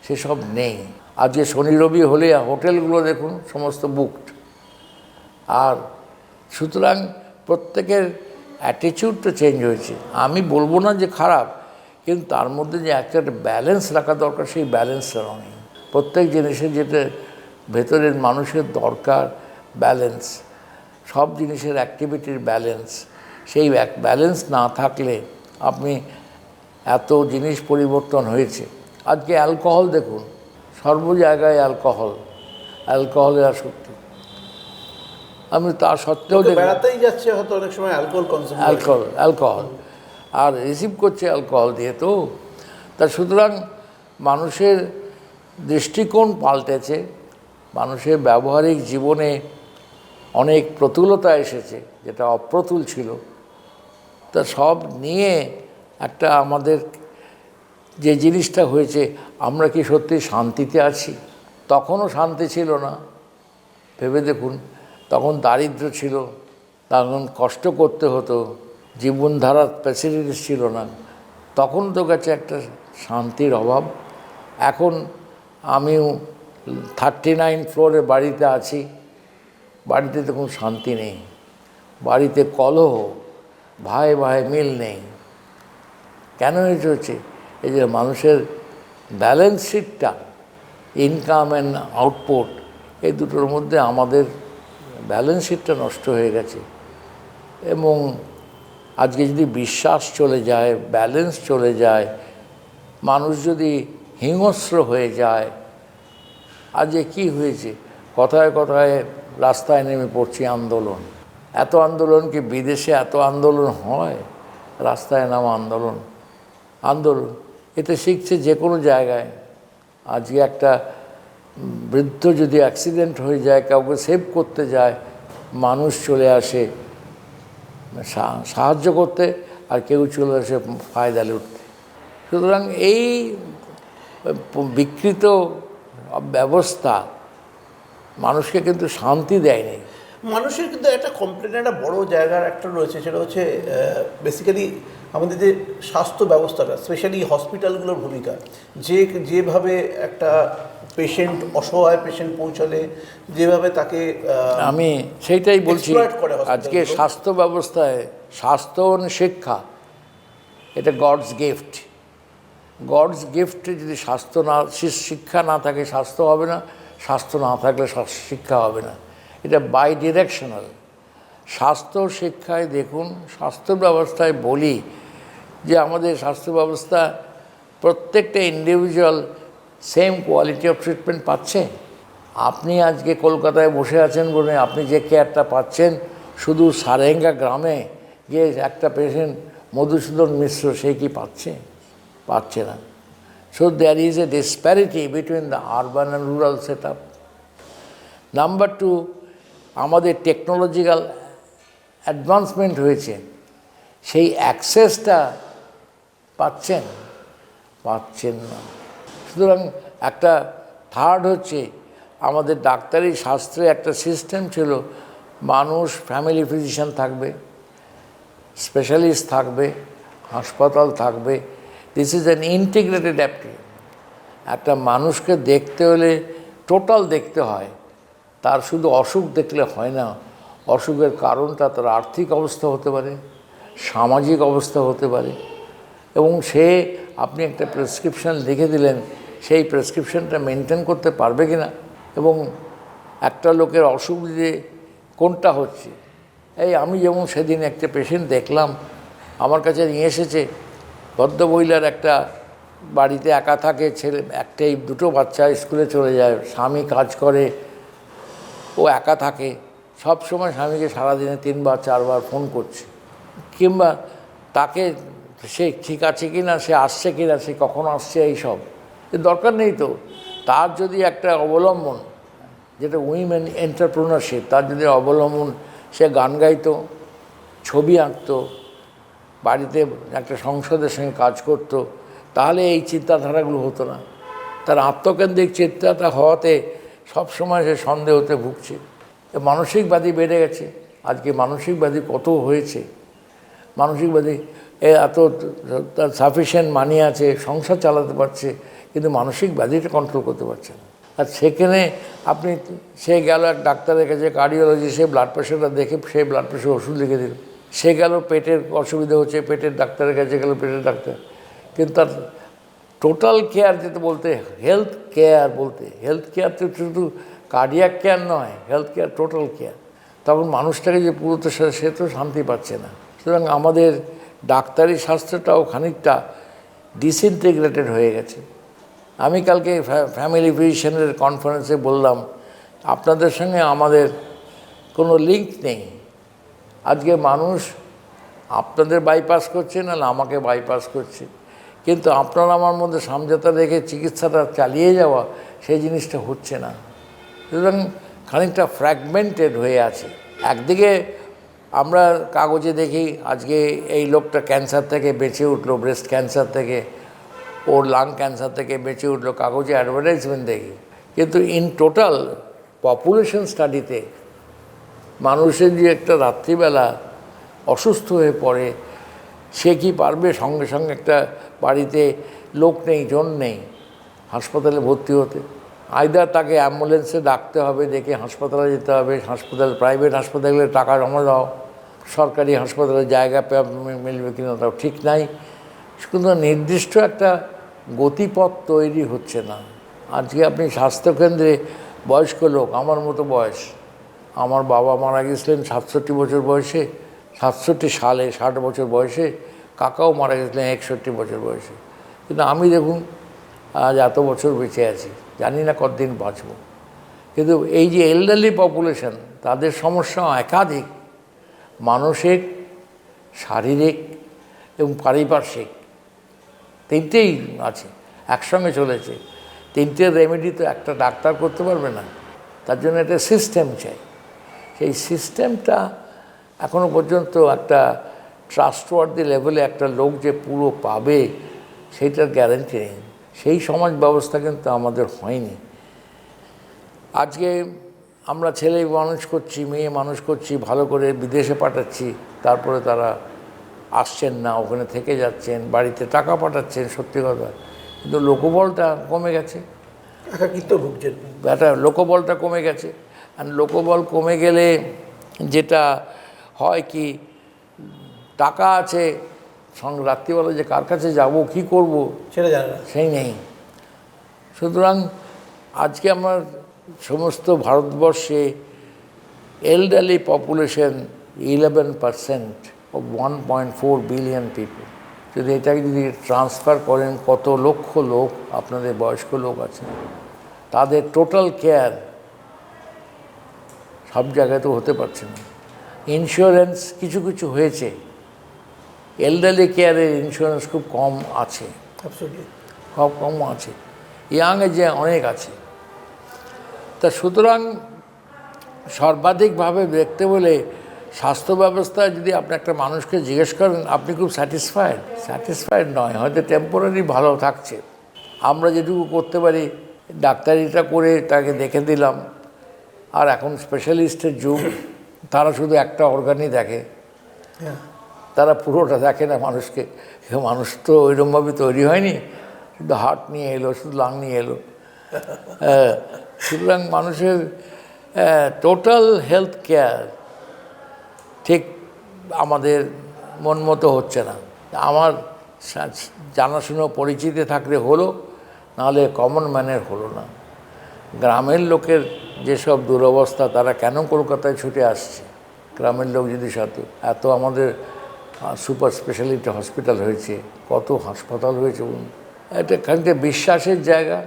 সেসব নেই। আজকে শনি রবি হলে হোটেলগুলো দেখুন সমস্ত বুকড। আর সুতরাং প্রত্যেকের অ্যাটিটিউডটা চেঞ্জ হয়েছে। আমি বলবো না যে খারাপ, কিন্তু তার মধ্যে যে একটা ব্যালেন্স রাখা দরকার, সেই ব্যালেন্সটা নেই। প্রত্যেক জিনিসের যেটা ভেতরের মানুষের দরকার ব্যালেন্স, সব জিনিসের অ্যাক্টিভিটির ব্যালেন্স, সেই ব্যালেন্স না থাকলে আপনি এত জিনিস পরিবর্তন হয়েছে। আজকে অ্যালকোহল দেখুন, সর্ব জায়গায় অ্যালকোহলের আসক্তি। আমি তা সত্ত্বেও বেড়াতেই যাচ্ছে হয়তো অনেক সময় অ্যালকোহল আর রিসিভ করছে অ্যালকোহল দিয়ে। তো তা সুতরাং মানুষের দৃষ্টিকোণ পাল্টেছে, মানুষের ব্যবহারিক জীবনে অনেক প্রতুলতা এসেছে, যেটা অপ্রতুল ছিল। তা সব নিয়ে একটা আমাদের যে জিনিসটা হয়েছে, আমরা কি সত্যি শান্তিতে আছি? তখনও শান্তি ছিল না, ভেবে দেখুন। তখন দারিদ্র্য ছিল, তখন কষ্ট করতে হতো, জীবনধারার ফ্যাসিলিটিস ছিল না, তখন তো কাছে একটা শান্তির অভাব। এখন আমিও 39 ফ্লোরে বাড়িতে আছি, বাড়িতে তো কোনো শান্তি নেই, বাড়িতে কলহ, ভাই ভাই মিল নেই। কেন এটা হচ্ছে? এই যে মানুষের ব্যালেন্স শিটটা, ইনকাম অ্যান্ড আউটপুট, এই দুটোর মধ্যে আমাদের ব্যালেন্স শিটটা নষ্ট হয়ে গেছে। এবং আজকে যদি বিশ্বাস চলে যায়, ব্যালেন্স চলে যায়, মানুষ যদি হিংস্র হয়ে যায়, আজকে কি হয়েছে, কথায় কথায় রাস্তায় নেমে পড়ছি আন্দোলন। এত আন্দোলন কি বিদেশে এত আন্দোলন হয়? রাস্তায় নামা আন্দোলন এতে শিখছে যে কোনো জায়গায়। আজকে একটা বৃদ্ধ যদি অ্যাক্সিডেন্ট হয়ে যায়, কাউকে সেভ করতে যায়, মানুষ চলে আসে সাহায্য করতে, আর কেউ চলে আসে ফায়দা লুটতে। সুতরাং এই বিকৃত ব্যবস্থা মানুষকে কিন্তু শান্তি দেয়নি। মানুষের কিন্তু একটা কমপ্লেন, একটা বড় জায়গার একটা রয়েছে, সেটা হচ্ছে বেসিক্যালি আমাদের যে স্বাস্থ্য ব্যবস্থাটা, স্পেশালি হসপিটালগুলোর ভূমিকা। যেভাবে একটা পেশেন্ট, অসহায় পেশেন্ট পৌঁছালে যেভাবে তাকে, আমি সেইটাই বলছি। আজকে স্বাস্থ্য ব্যবস্থায় স্বাস্থ্য শিক্ষা, এটা গডস গিফট। যদি স্বাস্থ্য না, শিক্ষা না থাকে স্বাস্থ্য হবে না, স্বাস্থ্য না থাকলে শিক্ষা হবে না। এটা বাই ডিরেকশনাল। স্বাস্থ্য শিক্ষায় দেখুন, স্বাস্থ্য ব্যবস্থায় বলি যে আমাদের স্বাস্থ্য ব্যবস্থা প্রত্যেকটা individual same quality of treatment পাচ্ছে। আপনি আজকে কলকাতায় বসে আছেন বলে আপনি যে কেয়ারটা পাচ্ছেন, শুধু সারেঙ্গা গ্রামে গিয়ে একটা পেশেন্ট মধুসূদন মিশ্র সে কি পাচ্ছে না। So there is a disparity between the urban and rural set up. Number 2, আমাদের টেকনোলজিক্যাল অ্যাডভান্সমেন্ট হয়েছে, সেই অ্যাক্সেসটা পাচ্ছেন না। সুতরাং একটা থার্ড হচ্ছে, আমাদের ডাক্তারি শাস্ত্রে একটা সিস্টেম ছিল, মানুষ ফ্যামিলি ফিজিশিয়ান থাকবে, স্পেশালিস্ট থাকবে, হাসপাতাল থাকবে। This is an integrated approach. একটা মানুষকে দেখতে হলে টোটাল দেখতে হয়, তার শুধু অসুখ দেখলে হয় না। অসুখের কারণটা তার আর্থিক অবস্থা হতে পারে, সামাজিক অবস্থা হতে পারে, এবং আপনি একটা প্রেসক্রিপশান লিখে দিলেন, সেই প্রেসক্রিপশানটা মেনটেন করতে পারবে কি না, এবং একটা লোকের অসুখ যে কোনটা হচ্ছে। আমি যেমন সেদিন একটা পেশেন্ট দেখলাম, আমার কাছে নিয়ে এসেছে, ভদ্রমহিলার একটা বাড়িতে একা থাকে, ছেলে একটাই, দুটো বাচ্চা স্কুলে চলে যায়, স্বামী কাজ করে, ও একা থাকে, সব সময় স্বামীকে সারাদিনে 3 বার 4 বার ফোন করছে, কিংবা তাকে সে ঠিক আছে কি না, সে আসছে কি না, সে কখন আসছে, এইসব দরকার নেই তো। তার যদি একটা অবলম্বন, যেটা উইমেন এন্টারপ্রেনারশিপ, তার যদি অবলম্বন, সে গান গাইতো, ছবি আঁকতো, বাড়িতে একটা সংসদের সঙ্গে কাজ করতো, তাহলে এই চিন্তাধারাগুলো হতো না। তার আত্মকেন্দ্রিক চিন্তাটা হওয়াতে সবসময় সে সন্দেহতে ভুগছে। মানসিক ব্যাধি বেড়ে গেছে। আজকে মানসিক ব্যাধি কত হয়েছে, মানসিক ব্যাধি এত তার সাফিসিয়েন্ট মানি আছে, সংসার চালাতে পারছে, কিন্তু মানসিক ব্যাধিটা কন্ট্রোল করতে পারছে না। আর সেখানে সে গেল এক ডাক্তারের কাছে, কার্ডিওলজি, সে ব্লাড প্রেশারটা দেখে সে ব্লাড প্রেশার ওষুধ লিখে দিল। সে গেল পেটের অসুবিধা হচ্ছে, পেটের ডাক্তারের কাছে গেল, পেটের ডাক্তার, কিন্তু তার টোটাল কেয়ার যেটা বলতে, হেলথ কেয়ার বলতে, হেলথ কেয়ার তো শুধু কার্ডিয়াক কেয়ার নয়, হেলথ কেয়ার টোটাল কেয়ার। তখন মানুষটাকে যে পুরোতে সে তো শান্তি পাচ্ছে না। সুতরাং আমাদের ডাক্তারি স্বাস্থ্যটাও খানিকটা ডিসইন্টিগ্রেটেড হয়ে গেছে। আমি কালকে ফ্যামিলি ফিজিশিয়ানের কনফারেন্সে বললাম, আপনাদের সঙ্গে আমাদের কোনো লিঙ্ক নেই। আজকে মানুষ আপনাদের বাইপাস করছে, না আমাকে বাইপাস করছে, কিন্তু আপনার আমার মধ্যে সমঝোতা রেখে চিকিৎসাটা চালিয়ে যাওয়া, সেই জিনিসটা হচ্ছে না। সুতরাং খানিকটা ফ্র্যাগমেন্টেড হয়ে আছে। একদিকে আমরা কাগজে দেখি আজকে এই লোকটা ক্যান্সার থেকে বেঁচে উঠলো, ব্রেস্ট ক্যান্সার থেকে, ওর লাং ক্যান্সার থেকে বেঁচে উঠলো, কাগজে অ্যাডভার্টাইজমেন্ট দেখি, কিন্তু ইন টোটাল পপুলেশন স্টাডিতে মানুষের যে একটা রাত্রিবেলা অসুস্থ হয়ে পড়ে, সে কি পারবে সঙ্গে সঙ্গে একটা বাড়িতে লোক নেই, জন নেই, হাসপাতালে ভর্তি হতে? আইদার তাকে অ্যাম্বুলেন্সে ডাকতে হবে, ডেকে হাসপাতালে যেতে হবে, প্রাইভেট হাসপাতালে টাকা জমা দাও, সরকারি হাসপাতালে জায়গা মিলবে কিনা তাও ঠিক নাই। কিন্তু নির্দিষ্ট একটা গতিপথ তৈরি হচ্ছে না। আজকে আপনি স্বাস্থ্যকেন্দ্রে বয়স্ক লোক, আমার মতো বয়স, আমার বাবা মারা গেছিলেন 67 বছর বয়সে, 67 সালে, 60 বছর বয়সে, কাকাও মারা গেছিলেন 61 বছর বয়সে, কিন্তু আমি দেখুন আজ এত বছর বেঁচে আছি, জানি না কতদিন বাঁচব। কিন্তু এই যে এল্ডারলি পপুলেশন, তাদের সমস্যা একাধিক, মানসিক, শারীরিক এবং পারিপার্শ্বিক, তিনটেই আছে, একসঙ্গে চলেছে। তিনটের রেমেডি তো একটা ডাক্তার করতে পারবে না, তার জন্য একটা সিস্টেম চাই। সেই সিস্টেমটা এখনও পর্যন্ত একটা ট্রাস্টওয়ার্দি লেভেলে একটা লোক যে পুরো পাবে, সেইটার গ্যারান্টি নেই। সেই সমাজ ব্যবস্থা কিন্তু আমাদের হয়নি। আজকে আমরা ছেলে মানুষ করছি, মেয়ে মানুষ করছি, ভালো করে বিদেশে পাঠাচ্ছি, তারপরে তারা আসছেন না, ওখানে থেকে যাচ্ছেন, বাড়িতে টাকা পাঠাচ্ছেন, সত্যি কথা, কিন্তু লোকবলটা কমে গেছে, একাকিত্ব ভুগছেন, একটা লোকবলটা কমে গেছে। আর লোকবল কমে গেলে যেটা হয় কি, টাকা আছে, সঙ্গে রাত্রিবেলা যে কার কাছে যাব, কি করব, সেটা জানে না, সেই নেই। সুতরাং আজকে আমার সমস্ত ভারতবর্ষে elderly population 11% of 1.4 billion people. যদি এটাকে যদি ট্রান্সফার করেন, কত লক্ষ লোক আপনাদের বয়স্ক লোক আছে, তাদের টোটাল কেয়ার সব জায়গায় তো হতে পারছে না। ইন্স্যুরেন্স কিছু কিছু হয়েছে, এল্ডারলি কেয়ারের ইন্স্যুরেন্স খুব কম আছে, খুব কম আছে, ইয়াং এজে অনেক আছে। তা সুতরাং সর্বাধিকভাবে দেখতে বলে স্বাস্থ্য ব্যবস্থা, যদি আপনি একটা মানুষকে জিজ্ঞেস করেন আপনি খুব স্যাটিসফাইড নয়, হয়তো টেম্পোরারি ভালো থাকছে। আমরা যেটুকু করতে পারি ডাক্তারিটা করে তাকে দেখে দিলাম, আর এখন স্পেশালিস্টের যুগ, তারা শুধু একটা অর্গানই দেখে, তারা পুরোটা দেখে না মানুষকে। মানুষ তো ওইরকমভাবে তৈরি হয়নি, শুধু হার্ট নিয়ে এলো, শুধু লাং নিয়ে এলো। সুতরাং মানুষের টোটাল হেলথ কেয়ার ঠিক আমাদের মন মতো হচ্ছে না। আমার জানাশুনো পরিচিতি থাকলে হলো, নাহলে কমন ম্যানের হলো না। গ্রামের লোকের যেসব দুরবস্থা, তারা কেন কলকাতায় ছুটে আসছে? গ্রামের লোক যদি এত আমাদের সুপার স্পেশালিটি হসপিটাল হয়েছে, কত হাসপাতাল হয়েছে, এটা খানিকটা বিশ্বাসের জায়গা,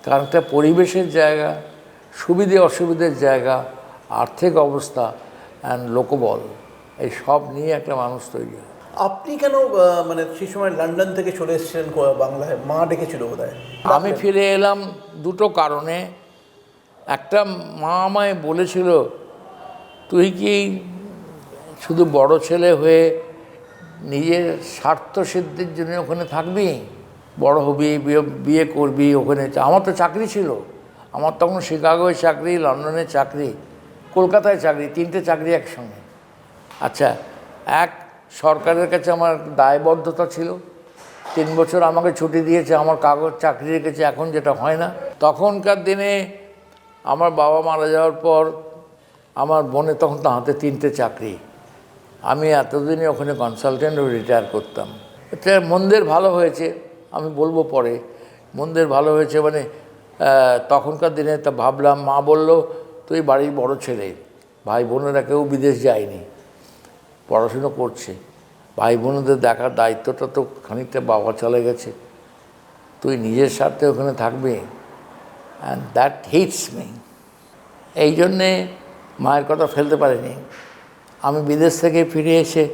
খানিকটা পরিবেশের জায়গা, সুবিধে অসুবিধের জায়গা, আর্থিক অবস্থা অ্যান্ড লোকবল, এই সব নিয়ে একটা মানুষ তৈরি হয়। আপনি কেন মানে সেই সময় লন্ডন থেকে চলে এসেছিলেন বাংলায়? মা ডেকেছিল বোধহয়। আমি ফিরে এলাম দুটো কারণে। একটা, মা আমায় বলেছিল, তুই কি শুধু বড় ছেলে হয়ে নিজের স্বার্থ সিদ্ধির জন্য ওখানে থাকবি, বড় হবি, বিয়ে করবি ওখানে? আমার তো চাকরি ছিল, আমার তখন শিকাগোয় চাকরি, লন্ডনে চাকরি, কলকাতায় চাকরি, তিনটে চাকরি একসঙ্গে। আচ্ছা, এক, সরকারের কাছে আমার দায়বদ্ধতা ছিল, 3 বছর আমাকে ছুটি দিয়েছে, আমার কাগজ চাকরি রেখেছে, এখন যেটা হয় না। তখনকার দিনে আমার বাবা মারা যাওয়ার পর আমার বোনের তখন তো হাতে 3টে চাকরি, আমি এতদিনই ওখানে কনসালটেন্ট রিটায়ার করতাম। এটা মন্দের ভালো হয়েছে, আমি বলবো পরে। মন্দের ভালো হয়েছে মানে তখনকার দিনে তা ভাবলাম, মা বলল তুই বাড়ির বড় ছেলে, ভাই বোনেরা কেউ বিদেশ যায়নি, পড়াশুনো করছে, ভাই বোনদের দেখার দায়িত্বটা তো খানিকটা বাবা চলে গেছে, তুই নিজের স্বার্থে ওখানে থাকবি। And that hits me. এই জন্যে মায়ের কথা ফেলতে পারিনি। আমি বিদেশ থেকে ফিরে এসে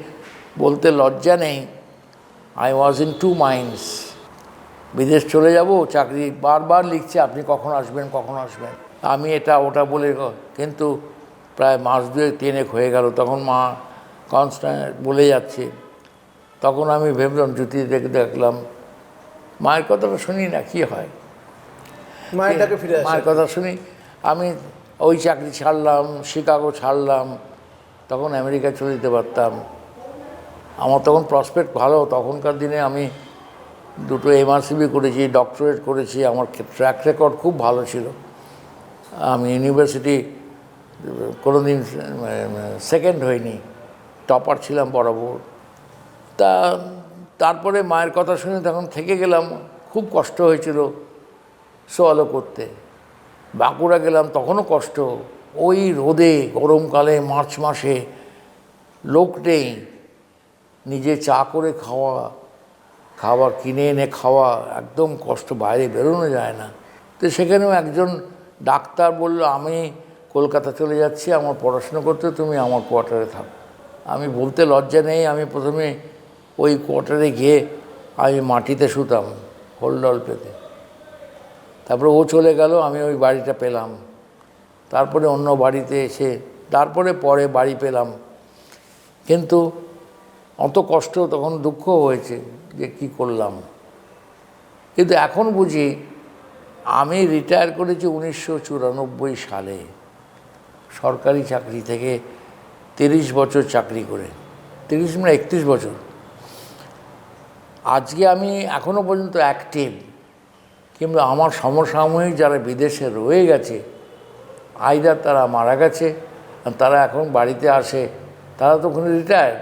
বলতে লজ্জা নেই, I was in two minds. বিদেশ চলে যাব, চাকরি বারবার লিখছে আপনি কখন আসবেন কখন আসবেন, আমি এটা ওটা বলে, কিন্তু প্রায় মাস 2-3 হয়ে গেল, তখন মা কনস্ট্যান্ট বলে যাচ্ছে। তখন আমি ভেবলাম, জুতি দেখলাম মায়ের কথাটা শুনি না, কি হয়, মায়ের কথা শুনি। আমি ওই চাকরি ছাড়লাম, শিকাগো ছাড়লাম, তখন আমেরিকায় চলে যেতে পারতাম। আমার তখন প্রসপেক্ট ভালো, তখনকার দিনে আমি 2টো MRCB করেছি, ডক্টরেট করেছি, আমার ট্র্যাক রেকর্ড খুব ভালো ছিল। আমি ইউনিভার্সিটি কোনো দিন সেকেন্ড হইনি, টপার ছিলাম বরাবর। তারপরে মায়ের কথা শুনে তখন থেকে গেলাম, খুব কষ্ট হয়েছিল সোয়ালো করতে। বাঁকুড়া গেলাম, তখনও কষ্ট, ওই রোদে গরমকালে মার্চ মাসে, লোক নেই, নিজে চা করে খাওয়া, খাবার কিনে এনে খাওয়া, একদম কষ্ট, বাইরে বেরোনো যায় না। তো সেখানেও একজন ডাক্তার বলল, আমি কলকাতা চলে যাচ্ছি আমার পড়াশুনো করতে, তুমি আমার কোয়ার্টারে থাকো। আমি বলতে লজ্জা নেই, আমি প্রথমে ওই কোয়ার্টারে গিয়ে আমি মাটিতে শুতাম হোলডল পেতে। তারপরে ও চলে গেল, আমি ওই বাড়িটা পেলাম। তারপরে অন্য বাড়িতে এসে তারপরে পরে বাড়ি পেলাম। কিন্তু অত কষ্ট, তখন দুঃখ হয়েছে যে কি করলাম। কিন্তু এখন বুঝি, আমি রিটায়ার করেছি 1994 সালে সরকারি চাকরি থেকে, 30 বছর চাকরি করে, 30 মানে 31 বছর। আজকে আমি এখনও পর্যন্ত অ্যাক্টিভ, কিংবা আমার সমসাময়িক যারা বিদেশে রয়ে গেছে, আইদার তারা মারা গেছে, তারা এখন বাড়িতে আসে, তারা তো ওখানে রিটায়ার্ড।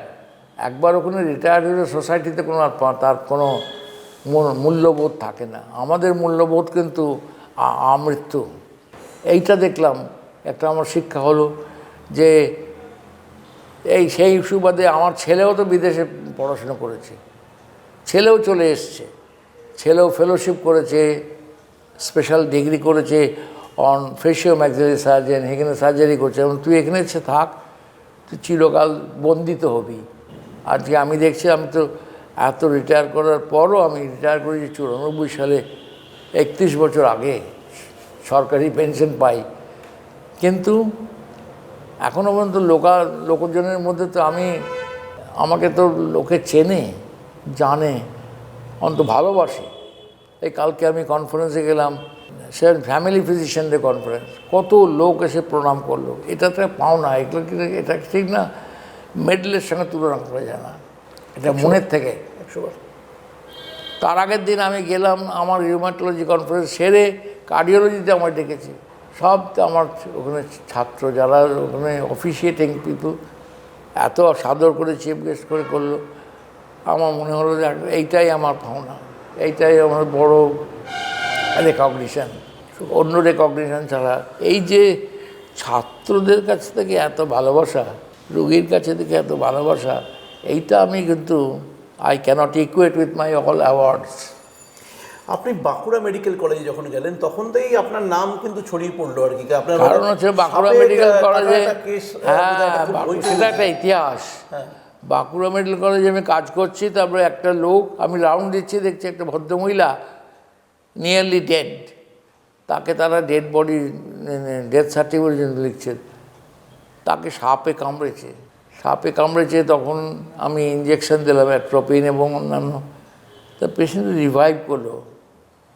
একবার ওখানে রিটায়ার্ড হলে সোসাইটিতে কোনো তার কোনো মূল্যবোধ থাকে না। আমাদের মূল্যবোধ কিন্তু আমৃত্যু। এইটা দেখলাম, একটা আমার শিক্ষা হলো যে সেই সুবাদে আমার ছেলেও তো বিদেশে পড়াশোনা করেছে, ছেলেও চলে এসছে, ছেলেও ফেলোশিপ করেছে, স্পেশাল ডিগ্রি করেছে অন ফেশিও ম্যাক্সিলারি সার্জন, এখানে সার্জারি করছে। এবং তুই এখানে এসে থাক, তুই চিরকাল বন্দিত হবি। আজকে আমি দেখছি, আমি তো এত রিটায়ার করার পরও, আমি রিটায়ার করেছি 94 সালে, 31 বছর আগে সরকারি পেনশন পাই। কিন্তু এখনও পর্যন্ত লোকজনের মধ্যে তো আমাকে তো লোকে চেনে, জানে, অন্ত ভালোবাসে। এই কালকে আমি কনফারেন্সে গেলাম, সে ফ্যামিলি ফিজিশিয়ানদের কনফারেন্স, কত লোক এসে প্রণাম করলো। এটাতে পাওনা, এগুলো এটা ঠিক না, মেডেলের সঙ্গে তুলনা করা যায় না, এটা মনের থেকে 100বার। তার আগের দিন আমি গেলাম, আমার রিউমাটোলজি কনফারেন্স সেরে কার্ডিওলজিতে আমার ডেকেছি। সব তো আমার ওখানে ছাত্র, যারা ওখানে অফিসিয়েটিং পিপল, এত সাদর করে চিফ গেস্ট করে করলো। আমার মনে হলো যে এইটাই আমার ভাবনা, এইটাই আমার বড় রেকগনিশন, অন্য রেকগনিশন ছাড়া। এই যে ছাত্রদের কাছ থেকে এত ভালোবাসা, রোগীর কাছে থেকে এত ভালোবাসা, এইটা আমি কিন্তু I cannot equate with my all awards. আপনি বাঁকুড়া মেডিকেল কলেজে যখন গেলেন, তখন থেকেই আপনার নাম কিন্তু ছড়িয়ে পড়লো আর কি। আপনার কারণ হচ্ছে বাঁকুড়া মেডিকেল কলেজে, হ্যাঁ সেটা একটা ইতিহাস। বাঁকুড়া মেডিকেল কলেজে আমি কাজ করছি, তারপরে একটা লোক, আমি রাউন্ড দিচ্ছি, দেখছি একটা ভদ্রমহিলা নিয়ারলি ডেড, তাকে তারা ডেড বডি, ডেথ সার্টিফিকেট লিখছে, তাকে সাপে কামড়েছে। তখন আমি ইঞ্জেকশন দিলাম, অ্যাট্রোপিন এবং অন্যান্য, তা পেশেন্ট রিভাইভ করলো।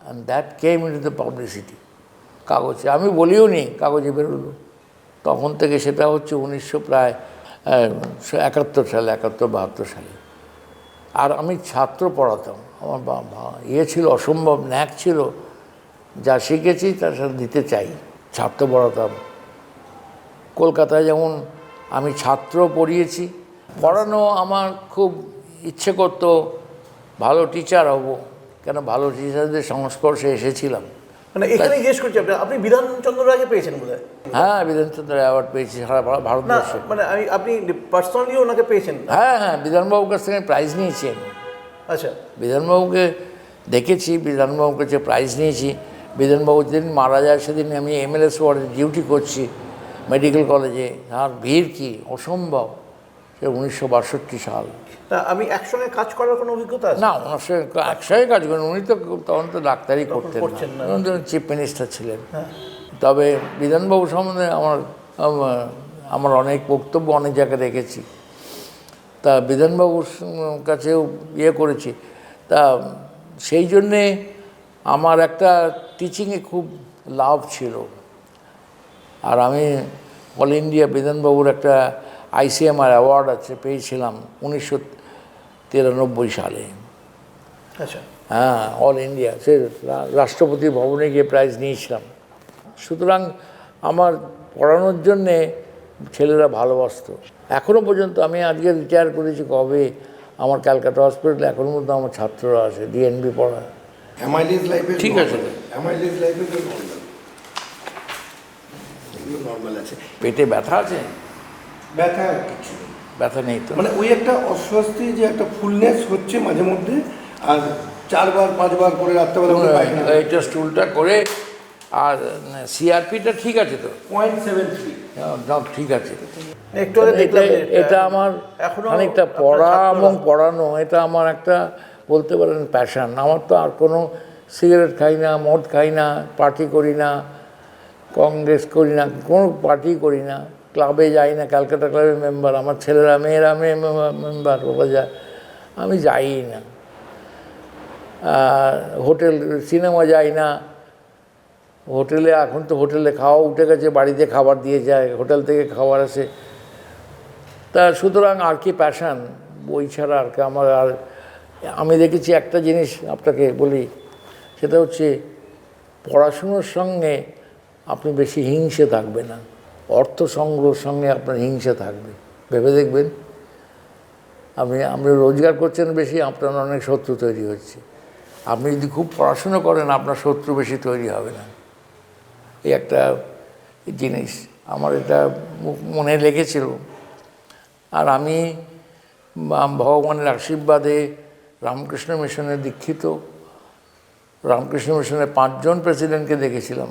And that came into the publicity, কাগজে, আমি বলিও নি, কাগজে বেরোলো। তখন থেকে সেটা হচ্ছে 1971 সালে, 71-72 সালে। আর আমি ছাত্র পড়াতাম, আমার ছিল, অসম্ভব ন্যাক ছিল, যা শিখেছি তার সাথে দিতে চাই। ছাত্র পড়াতাম কলকাতায়, যেমন আমি ছাত্র পড়িয়েছি, পড়ানো আমার খুব ইচ্ছে করতো, ভালো টিচার হব, কেন ভালো টিচারদের সংস্পর্শে এসেছিলাম। মানে এখানে জিজ্ঞেস করছি আপনি বিধানচন্দ্র রায়কে পেয়েছেন বোধহয়? হ্যাঁ, বিধানচন্দ্র অ্যাওয়ার্ড পেয়েছি সারা না ভারতবর্ষে। মানে আপনি পার্সোনালি ওনাকে পেয়েছেন? হ্যাঁ হ্যাঁ, বিধানবাবুর কাছ থেকে প্রাইজ নিয়েছি আমি। আচ্ছা। বিধানবাবুকে দেখেছি, বিধানবাবুর কাছে প্রাইজ নিয়েছি। বিধানবাবু যেদিন মারা যায় সেদিন আমি এমএলএস ওয়ার্ডে ডিউটি করছি মেডিকেল কলেজে। আর ভিড় কি অসম্ভব, সে 1962 সাল। তা আমি একসঙ্গে কাজ করার কোনো অভিজ্ঞতা আছে? না, ওনার সঙ্গে একসঙ্গে কাজ করেন উনি, তো তখন তো ডাক্তারি করতেন করছেন না, না। উনি তো চিফ মিনিস্টার ছিলেন। হ্যাঁ। তবে বিধানবাবু সম্বন্ধে আমার অনেক বক্তব্য অনেক জায়গায় রেখেছি। তা বিধানবাবুর কাছেও ইয়ে করেছি। তা সেই জন্যে আমার একটা টিচিংয়ে খুব লাভ ছিল। আর আমি অল ইন্ডিয়া বিধানবাবুর একটা ICMR অ্যাওয়ার্ড আছে, পেয়েছিলাম 1993 সালে। আচ্ছা। হ্যাঁ, অল ইন্ডিয়া, সে রাষ্ট্রপতি ভবনে গিয়ে প্রাইজ নিয়েছিলাম। সুতরাং আমার পড়ানোর জন্যে ছেলেরা ভালোবাসত। এখনও পর্যন্ত আমি আজকে রিটায়ার করেছি কবে, আমার ক্যালকাটা হসপিটালে এখনও পর্যন্ত আমার ছাত্ররা আছে DNB পড়া। ঠিক আছে, নর্মাল আছে। পেটে ব্যথা আছে? ব্যথা কিছু নেই। ব্যথা নেই তো? মানে ওই একটা অস্বস্তি, যে একটা ফুলনেস হচ্ছে মাঝে মধ্যে, আর 4বার 5বার করে রাত্রেবেলা করে পায়খানা। এইটা স্টুলটা করে, আর CRPটা ঠিক আছে তো? 0.73। ঠিক আছে। একটু আগে দেখলাম এটা আমার এখনো খানিকটা আপনার পড়া ছাত্ররা- এবং পড়ানো, এটা আমার একটা বলতে পারেন প্যাশন। আমার তো আর কোনো সিগারেট খাই না, মদ খাই না, পার্টি করি না, কংগ্রেস করি না, কোনো পার্টি করি না, ক্লাবে যাই না, ক্যালকাটা ক্লাবের মেম্বার। আমার ছেলেরা মেয়েরা মেম্বার, ওরা যায়, আমি যাই না। হোটেল সিনেমা যাই না, হোটেলে এখন তো হোটেলে খাওয়া উঠে গেছে, বাড়িতে খাবার দিয়ে যায়, হোটেল থেকে খাবার আসে। তা সুতরাং আর কি প্যাশান, বই ছাড়া আর কি আমার। আর আমি দেখেছি একটা জিনিস আপনাকে বলি, সেটা হচ্ছে পড়াশুনোর সঙ্গে আপনি বেশি হিংসে থাকবে না, অর্থ সংগ্রহের সঙ্গে আপনার হিংসে থাকবে। ভেবে দেখবেন, আপনি রোজগার করছেন বেশি, আপনার অনেক শত্রু তৈরি হচ্ছে। আপনি যদি খুব পড়াশুনো করেন, আপনার শত্রু বেশি তৈরি হবে না। এই একটা জিনিস আমার এটা মনে লেগেছিল। আর আমি ভগবানের আশীর্বাদে রামকৃষ্ণ মিশনে দীক্ষিত। রামকৃষ্ণ মিশনের 5 জন প্রেসিডেন্টকে দেখেছিলাম,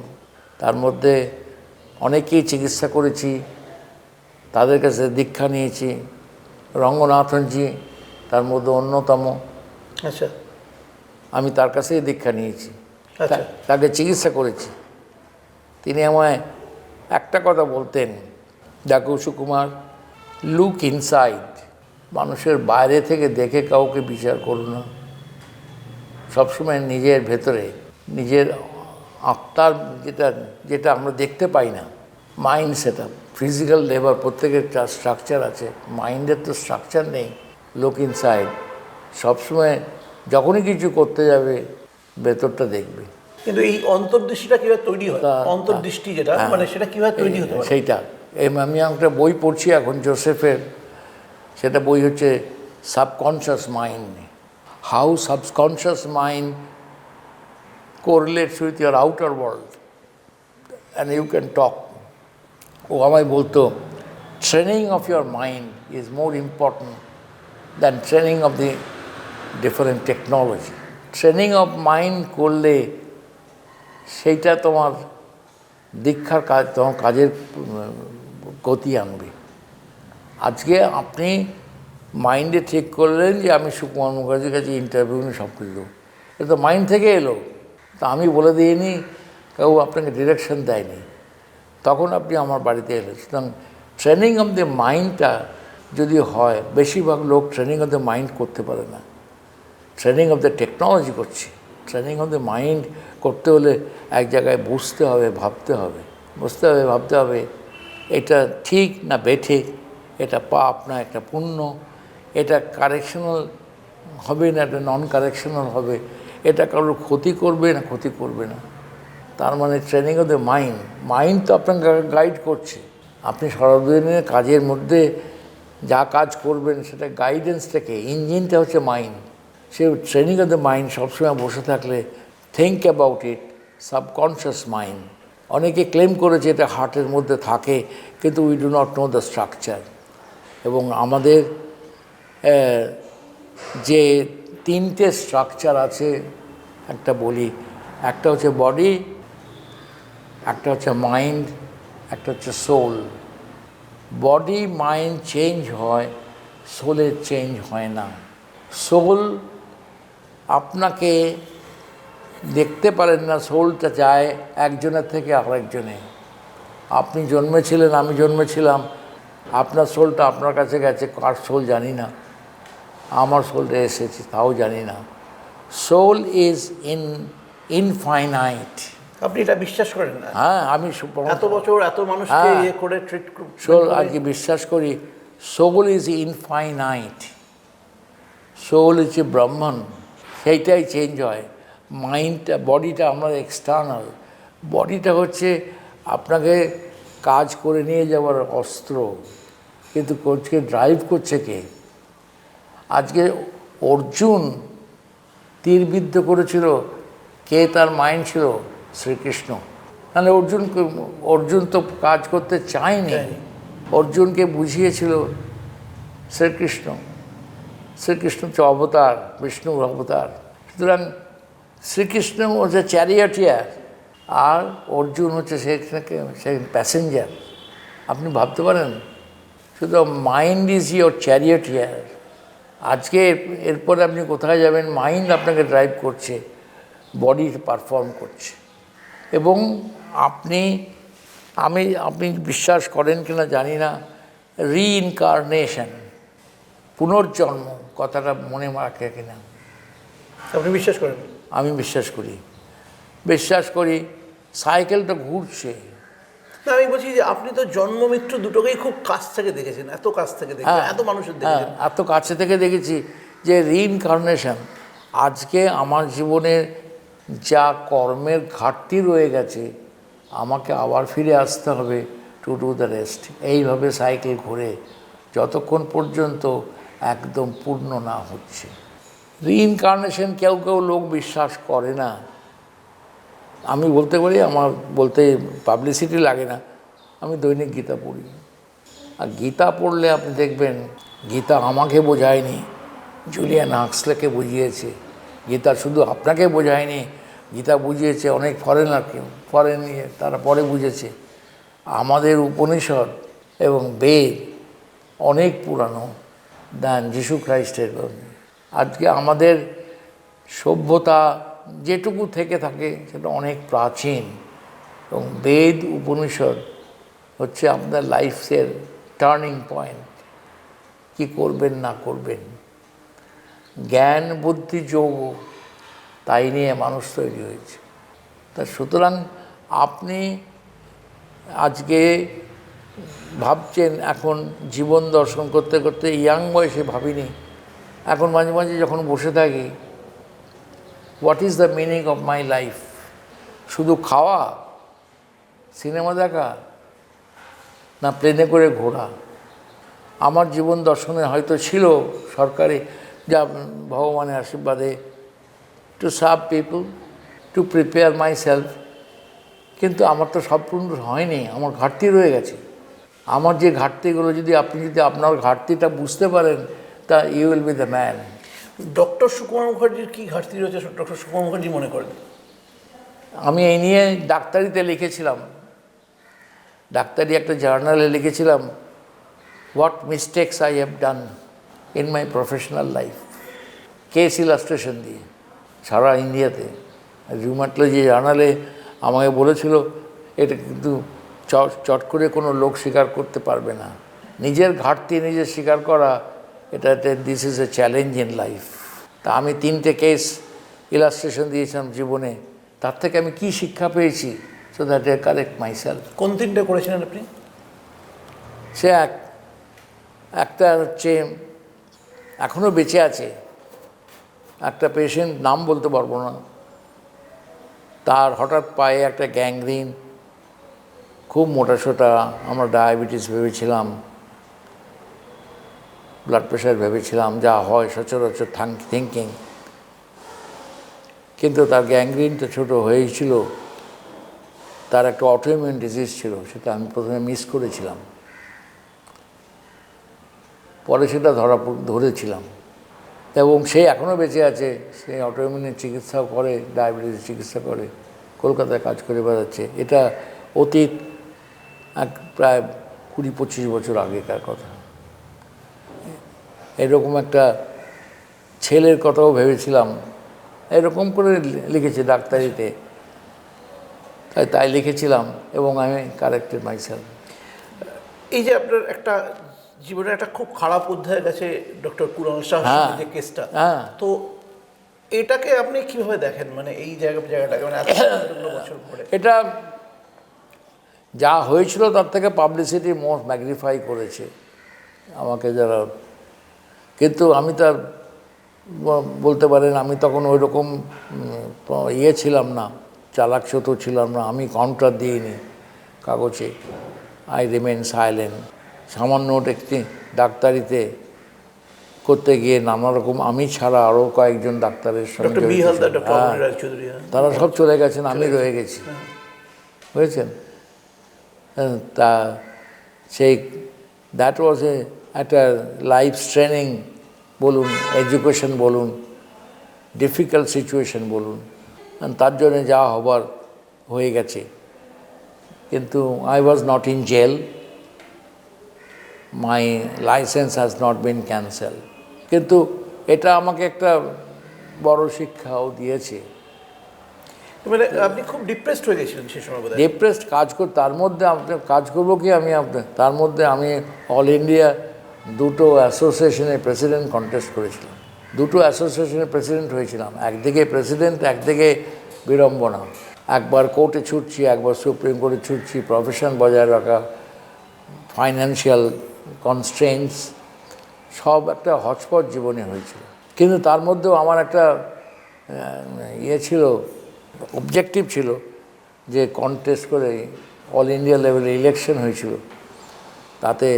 তার মধ্যে অনেকেই চিকিৎসা করেছি, তাদের কাছে দীক্ষা নিয়েছি। রঙ্গনাথনজি তার মধ্যে অন্যতম। আচ্ছা আমি তার কাছেই দীক্ষা নিয়েছি, আচ্ছা। তাকে চিকিৎসা করেছি। তিনি আমায় একটা কথা বলতেন, দেখো সুকুমার, লুক ইনসাইড, মানুষের বাইরে থেকে দেখে কাউকে বিচার করো না, সবসময় নিজের ভেতরে, নিজের আত্মার যেটা আমরা দেখতে পাই না, mind set up, physical labour, প্রত্যেকের স্ট্রাকচার আছে, মাইন্ডের তো স্ট্রাকচার নেই। লুক ইনসাইড, সবসময় যখনই কিছু করতে যাবে ভেতরটা দেখবে। কিন্তু এই অন্তর্দৃষ্টিটা কিভাবে তৈরি হয়? অন্তর্দৃষ্টি যেটা মানে সেটা কিভাবে তৈরি হতে পারে? সেইটা আমি একটা বই পড়ছি এখন জোসেফের, সেটা বই হচ্ছে subconscious mind, how subconscious mind correlates with your outer world and you can talk. ও আমায় বলতো, training of your mind is more important than training of the different technology. Training of mind করলে সেইটা তোমার দীক্ষার কাজ, তোমার কাজের গতি আনবে। আজকে আপনি মাইন্ডে ঠিক করলেন যে আমি সুকুমার মুখার্জির কাছে ইন্টারভিউ নিয়ে সব কিছু দেবো, এটা তো মাইন্ড থেকে এলো, তা আমি বলে দিইনি, কেউ আপনাকে ডিরেকশন দেয়নি, তখন আপনি আমার বাড়িতে এলেন। সুতরাং ট্রেনিং অফ দ্য মাইন্ডটা যদি হয়, বেশিরভাগ লোক ট্রেনিং অফ দ্য মাইন্ড করতে পারে না, ট্রেনিং অফ দ্য টেকনোলজি করছি। ট্রেনিং অফ দ্য মাইন্ড করতে হলে এক জায়গায় বুঝতে হবে, ভাবতে হবে, ভাবতে হবে এটা ঠিক না বেঠিক, এটা পাপ না এটা পুণ্য, এটা কারেকশনাল হবে না এটা নন কারেকশনাল হবে, এটা কারোর ক্ষতি করবে না ক্ষতি করবে না। তার মানে training of the mind, mind তো আপনাকে গাইড করছে। আপনি সারাদিনের কাজের মধ্যে যা কাজ করবেন সেটা গাইডেন্স থেকে, ইঞ্জিনটা হচ্ছে mind. Say training of the mind সবসময় বসে থাকলে, think about it, subconscious mind. অনেকে ক্লেম করেছে এটা হার্টের মধ্যে থাকে, কিন্তু we do not know the structure. এবং আমাদের যে তিনটে স্ট্রাকচার আছে একটা বলি, একটা হচ্ছে বডি, একটা হচ্ছে মাইন্ড, একটা হচ্ছে সোল। বডি মাইন্ড চেঞ্জ হয়, সোলের চেঞ্জ হয় না। সোল আপনাকে দেখতে পারেন না, সোলটা যায় একজনের থেকে আরেকজনে। আপনি জন্মেছিলেন, আমি জন্মেছিলাম, আপনার সোলটা আপনার কাছে গেছে, কার সোল জানি না। আমার সোলটা এসেছে তাও জানি না। Soul is infinite. আপনি এটা বিশ্বাস করেন না? হ্যাঁ, আমি এত বছর এত মানুষকে ইয়ে করে ট্রিট সোল আজকে বিশ্বাস করি। Soul is infinite, soul is a Brahman, সেইটাই চেঞ্জ হয়। মাইন্ডটা, বডিটা আমরা এক্সটার্নাল, বডিটা হচ্ছে আপনাকে কাজ করে নিয়ে যাওয়ার অস্ত্র, কিন্তু কোচকে ড্রাইভ করছে কে? আজকে অর্জুন তীরবিদ্ধ করেছিল, কে তার মাইন্ড ছিল? শ্রীকৃষ্ণ। তাহলে অর্জুন তো কাজ করতে চায়নি, অর্জুনকে বুঝিয়েছিল শ্রীকৃষ্ণ। শ্রীকৃষ্ণ তো অবতার, বিষ্ণুর অবতার। সুতরাং শ্রীকৃষ্ণ হচ্ছে চ্যারিয়টিয়ার, আর অর্জুন হচ্ছে সে প্যাসেঞ্জার। আপনি ভাবতে পারেন, শুধু মাইন্ড ইজ ইয়োর চ্যারিয়টিয়ার। আজকে এরপরে আপনি কোথায় যাবেন, মাইন্ড আপনাকে ড্রাইভ করছে, বডি পারফর্ম করছে। এবং আপনি বিশ্বাস করেন কিনা জানি না, রিইনকারনেশন, পুনর্জন্ম, কথাটা মনে রাখে কিনা? আপনি বিশ্বাস করেন? আমি বিশ্বাস করি। সাইকেলটা ঘুরছে। না, আমি বলছি যে আপনি তো জন্ম মৃত্যু দুটোকেই খুব কাছ থেকে দেখেছেন, এত কাছ থেকে দেখেছেন, এত মানুষের দেখেছেন। এত কাছে থেকে দেখেছি যে রিইনকারনেশন। আজকে আমার জীবনের যা কর্মের ঘাটতি রয়ে গেছে, আমাকে আবার ফিরে আসতে হবে টু ডু দ্য রেস্ট। এইভাবে সাইকেল ঘুরে যতক্ষণ পর্যন্ত একদম পূর্ণ না হচ্ছে। রিইনকারনেশন কেউ লোক বিশ্বাস করে না। আমি বলতে পারি, আমার বলতে পাবলিসিটি লাগে না, আমি দৈনিক গীতা পড়ি। আর গীতা পড়লে আপনি দেখবেন, গীতা আমাকে বোঝায়নি, জুলিয়ান হাক্সলেকে বুঝিয়েছে। গীতা শুধু আপনাকে বোঝায়নি, গীতা বুঝিয়েছে অনেক ফরেন নিয়ে, তারা পরে বুঝেছে। আমাদের উপনিষদ এবং বেদ অনেক পুরানো দেন যিশু খ্রাইস্টের। আজকে আমাদের সভ্যতা যেটুকু থেকে থাকে সেটা অনেক প্রাচীন, এবং বেদ উপনিষদ হচ্ছে আপনার লাইফের টার্নিং পয়েন্ট। কি করবেন না করবেন, জ্ঞান বুদ্ধি যোগ, তাই নিয়ে মানুষ তৈরি হয়েছে। তা সুতরাং আপনি আজকে ভাবছেন, এখন জীবন দর্শন করতে করতে, ইয়াং বয়সে ভাবিনি, এখন মাঝে মাঝে যখন বসে থাকি, what is the meaning of my life? শুধু খাওয়া, সিনেমা দেখা, না প্লেনে করে ঘোরা? আমার জীবন দর্শনে হয়তো ছিল সরকারি, যা ভগবানের আশীর্বাদে, to serve people, to prepare my self. কিন্তু আমার তো সম্পূর্ণ হয়নি, আমার ঘাটতি রয়ে গেছে। আমার যে ঘাটতিগুলো আপনি যদি আপনার ঘাটতিটা বুঝতে পারেন, তা you will be the man. Doctor Sukumar মুখার্জির কী ঘাটতি রয়েছে ডক্টর সুকুমার মুখার্জি মনে করেন? আমি এই নিয়ে ডাক্তারিতে লিখেছিলাম, ডাক্তারি একটা জার্নালে লিখেছিলাম, what mistakes I have done in my professional life, case illustration দিয়ে সারা ইন্ডিয়াতে। রিউমাটোলজি জার্নালে আমাকে বলেছিল, এটা কিন্তু চট করে কোনো লোক স্বীকার করতে পারবে না, নিজের ঘাটতি নিজে স্বীকার করা, এটা this is a challenge in life. তা আমি 3টে কেস ইলাস্ট্রেশন দিয়েছিলাম জীবনে, তার থেকে আমি কি শিক্ষা পেয়েছি, so that I correct my self. কোন 3টে করেছিলেন আপনি? সে একটা হচ্ছে এখনও বেঁচে আছে একটা পেশেন্ট, নাম বলতে পারবো না, তার হঠাৎ পায়ে একটা গ্যাংগ্রিন, খুব মোটাসোটা, আমরা ডায়াবেটিস ভেবেছিলাম, ব্লাড প্রেশার ভেবেছিলাম, যা হয় সচরাচর থিঙ্কিং। কিন্তু তার গ্যাংগ্রিনটা ছোটো হয়েছিল, তার একটা অটোইমিউন ডিজিজ ছিল, সেটা আমি প্রথমে মিস করেছিলাম, পরে সেটা ধরেছিলাম। এবং সে এখনও বেঁচে আছে, সে অটোইমিউনের চিকিৎসাও করে, ডায়াবেটিসের চিকিৎসা করে, কলকাতায় কাজ করে বেড়াচ্ছে। এটা অতীত প্রায় 20-25 বছর আগেকার কথা। এরকম একটা ছেলের কথাও ভেবেছিলাম, এরকম করে লিখেছে ডাক্তারিতে, তাই লিখেছিলাম এবং আমি কারেক্টেড মাইসেলফ। এই যে আপনার একটা জীবনে একটা খুব খারাপ অধ্যায় গেছে ডক্টর কুণাল শাহর যে কেসটা, তো এটাকে আপনি কিভাবে দেখেন, মানে এই জায়গাটাকে, মানে এতগুলো বছর পরে? এটা যা হয়েছিল তার থেকে পাবলিসিটি মোর ম্যাগনিফাই করেছে আমাকে যারা, কিন্তু আমি তার বলতে পারেন আমি তখন ওই রকম ছিলাম না, চালাক চতুর ছিলাম না, আমি কাউন্টার দিইনি কাগজে, আই রিমেন সাইলেন্ট। সামান্য একটি ডাক্তারিতে করতে গিয়ে নানা রকম, আমি ছাড়া আরও কয়েকজন ডাক্তারের সঙ্গে, তারা সব চলে গেছেন, আমি রয়ে গেছি, বুঝেছেন। তা সেই দ্যাট ওয়াজ একটা লাইফ ট্রেনিং বলুন, এডুকেশন বলুন, ডিফিকাল্ট সিচুয়েশন বলুন, তার জন্যে যা হবার হয়ে গেছে। কিন্তু I was not in jail, my license has not been cancel. কিন্তু এটা আমাকে একটা বড় শিক্ষাও দিয়েছে। মানে আপনি খুব ডিপ্রেসড হয়ে গেছিলেন সেই সময়? ডিপ্রেসড তার মধ্যে কাজ করবো কি আমি তার মধ্যে আমি অল ইন্ডিয়া 2টো অ্যাসোসিয়েশনের প্রেসিডেন্ট কন্টেস্ট করেছিলাম, 2টো অ্যাসোসিয়েশনের প্রেসিডেন্ট হয়েছিলাম। একদিকে প্রেসিডেন্ট, একদিকে বিড়ম্বনা, একবার কোর্টে ছুটছি, একবার সুপ্রিম কোর্টে ছুটছি, প্রফেশন বজায় রাখা, ফাইন্যান্সিয়াল কনস্ট্রেন্টস, সব একটা হচপচ জীবনে হয়েছিল। কিন্তু তার মধ্যেও আমার একটা ছিল, অবজেক্টিভ ছিল, যে কন্টেস্ট করে অল ইন্ডিয়া লেভেলে ইলেকশন হয়েছিল, তাতে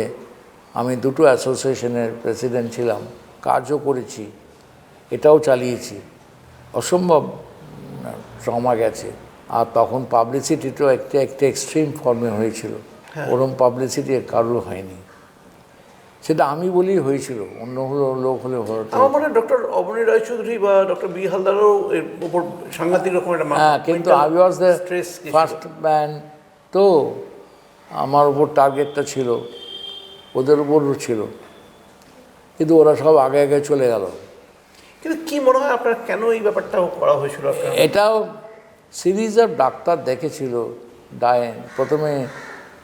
আমি 2টো অ্যাসোসিয়েশনের প্রেসিডেন্ট ছিলাম, কাজও করেছি, এটাও চালিয়েছি। অসম্ভব ট্রমা গেছে। আর তখন পাবলিসিটিটাও একটা এক্সট্রিম ফর্মে হয়েছিল, ওরম পাবলিসিটি কারোর হয়নি। সেটা আমি বলেই হয়েছিল, অন্য লোক হলে হতো। আমার মনে হয় ডক্টর অবনী রায়চৌধুরী বা ডক্টর বি হালদারও এর উপর সাংঘাতিক রকম একটা, হ্যাঁ, কিন্তু I was the first man, তো আমার উপর টার্গেটটা ছিল, ওদের উপরও ছিল, কিন্তু ওরা সব আগে আগে চলে গেল। কিন্তু কি মনে হয় আপনার কেন এই ব্যাপারটা করা হয়েছিল? এটাও সিরিজ অফ ডাক্তার দেখেছিল, প্রথমে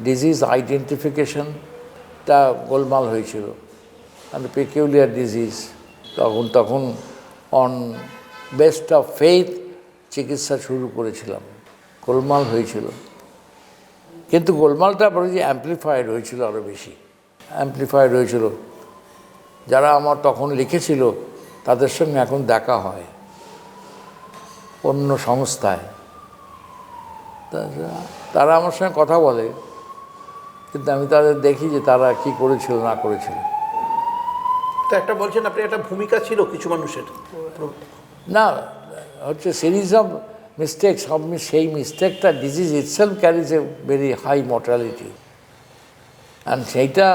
ডিজিজ আইডেন্টিফিকেশনটা গোলমাল হয়েছিল, মানে পেকিউলিয়ার ডিজিজ, তখন অন বেস্ট অফ ফেইথ চিকিৎসা শুরু করেছিলাম, গোলমাল হয়েছিল। কিন্তু গোলমালটা পরে যে অ্যাম্প্লিফাইড হয়েছিল, আরও বেশি অ্যাম্প্লিফাইড হয়েছিল। যারা আমার তখন লিখেছিল তাদের সঙ্গে এখন দেখা হয় অন্য সংস্থায়, তারা আমার সঙ্গে কথা বলে, কিন্তু আমি তাদের দেখি যে তারা কি করেছিল না করেছিল। তো একটা বলছেন আপনি, একটা ভূমিকা ছিল কিছু মানুষের, না হচ্ছে সিরিজ অফ মিস্টেকস, সেই মিস্টেকটা disease itself carries a very high mortality, and সেইটা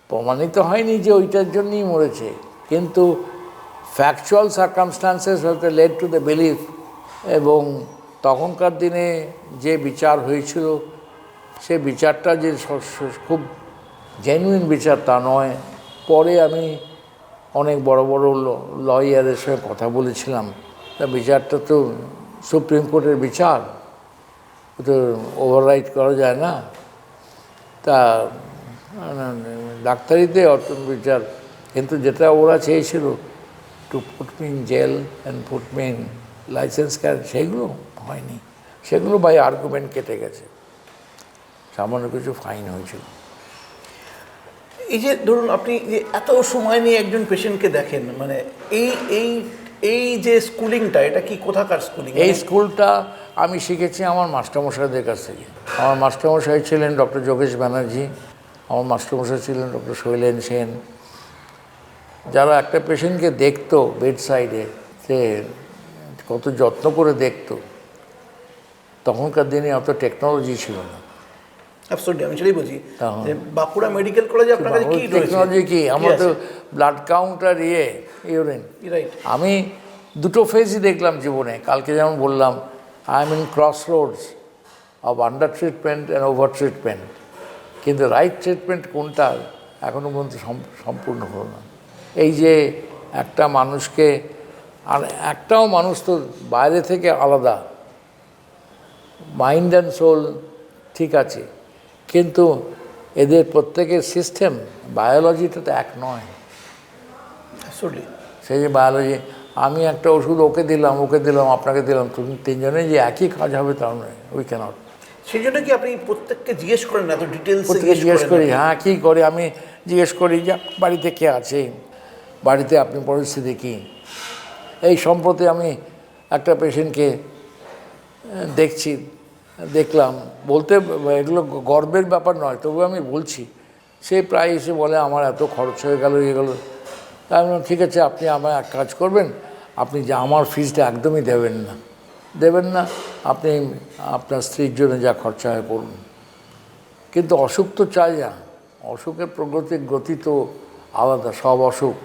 প্রমাণিত হয়নি যে ওইটার জন্যই মরেছে, কিন্তু ফ্যাকচুয়াল সার্কামস্টান্সেস হয়তো লেড টু দ্য বিলিফ। এবং তখনকার দিনে যে বিচার হয়েছিল, সে বিচারটা যে খুব জেনুইন বিচার তা নয়। পরে আমি অনেক বড় বড় লয়ারের সঙ্গে কথা বলেছিলাম, তা বিচারটা তো সুপ্রিম কোর্টের বিচার, তো ওভাররাইট করা যায় না। তা ডাক্তারিতে বিচার, কিন্তু যেটা ওরা চেয়েছিল to put me in jail and put me in license car, সেগুলো হয়নি, সেগুলো বাই আর্গুমেন্ট কেটে গেছে, সামান্য কিছু ফাইন হয়েছিল। এই যে ধরুন আপনি যে এত সময় নিয়ে একজন পেশেন্টকে দেখেন, মানে এই এই এই যে স্কুলিংটা, এটা কি কোথাকার স্কুলিং? এই স্কুলটা আমি শিখেছি আমার মাস্টারমশাইদের কাছ থেকে। আমার মাস্টারমশাই ছিলেন ডক্টর যোগেশ ব্যানার্জি, আমার মাস্টারমশাই ছিলেন ডক্টর শৈলেন সেন, যারা একটা পেশেন্টকে দেখতো বেড সাইডে, সে কত যত্ন করে দেখতো, তখনকার দিনে অত টেকনোলজি ছিল না। অ্যাবসলিউটলি, আমি সেটাই বলছি যে বাঁকুড়া মেডিকেল কলেজে আপনার কাছে কি রয়েছে? টেকনোলজি কি, আমার তো ব্লাড কাউন্টার ইউরিন, রাইট। আমি দুটো ফেজই দেখলাম জীবনে। কালকে যেমন বললাম, I am in cross Rhodes of under treatment and over treatment, কিন্তু রাইট ট্রিটমেন্ট কোনটা এখনও পর্যন্ত সম্পূর্ণ হলো না। এই যে একটা মানুষকে, আর একটাও মানুষ তো বাইরে থেকে আলাদা, মাইন্ড অ্যান্ড সোল ঠিক আছে, কিন্তু এদের প্রত্যেকের সিস্টেম, বায়োলজিটা তো এক নয়। অ্যাবসলিউটলি। সেই যে বায়োলজি, আমি একটা ওষুধ ওকে দিলাম, আপনাকে দিলাম, তুমি তিনজনে যে একই কাজ হবে তাও নয়, উই ক্যানট। সেই জন্য কি আপনি প্রত্যেককে জিজ্ঞেস করেন, এত ডিটেলস প্রত্যেকে জিজ্ঞেস করি, হ্যাঁ কী করে, আমি জিজ্ঞেস করি যে বাড়িতে কে আছে, বাড়িতে আপনি পরিস্থিতি কী। এই সম্প্রতি আমি একটা পেশেন্টকে দেখলাম, বলতে এগুলো গর্বের ব্যাপার নয়, তবু আমি বলছি, সে প্রায় এসে বলে আমার এত খরচ হয়ে গেল, তাই আমি বললাম ঠিক আছে, আপনি আমায় এক কাজ করবেন, আপনি যে আমার ফিজটা একদমই দেবেন না, আপনি আপনার স্ত্রীর জন্য যা খরচা হয় করুন। কিন্তু অসুখ তো চাই না, অসুখের গতি তো আলাদা, সব অসুখ,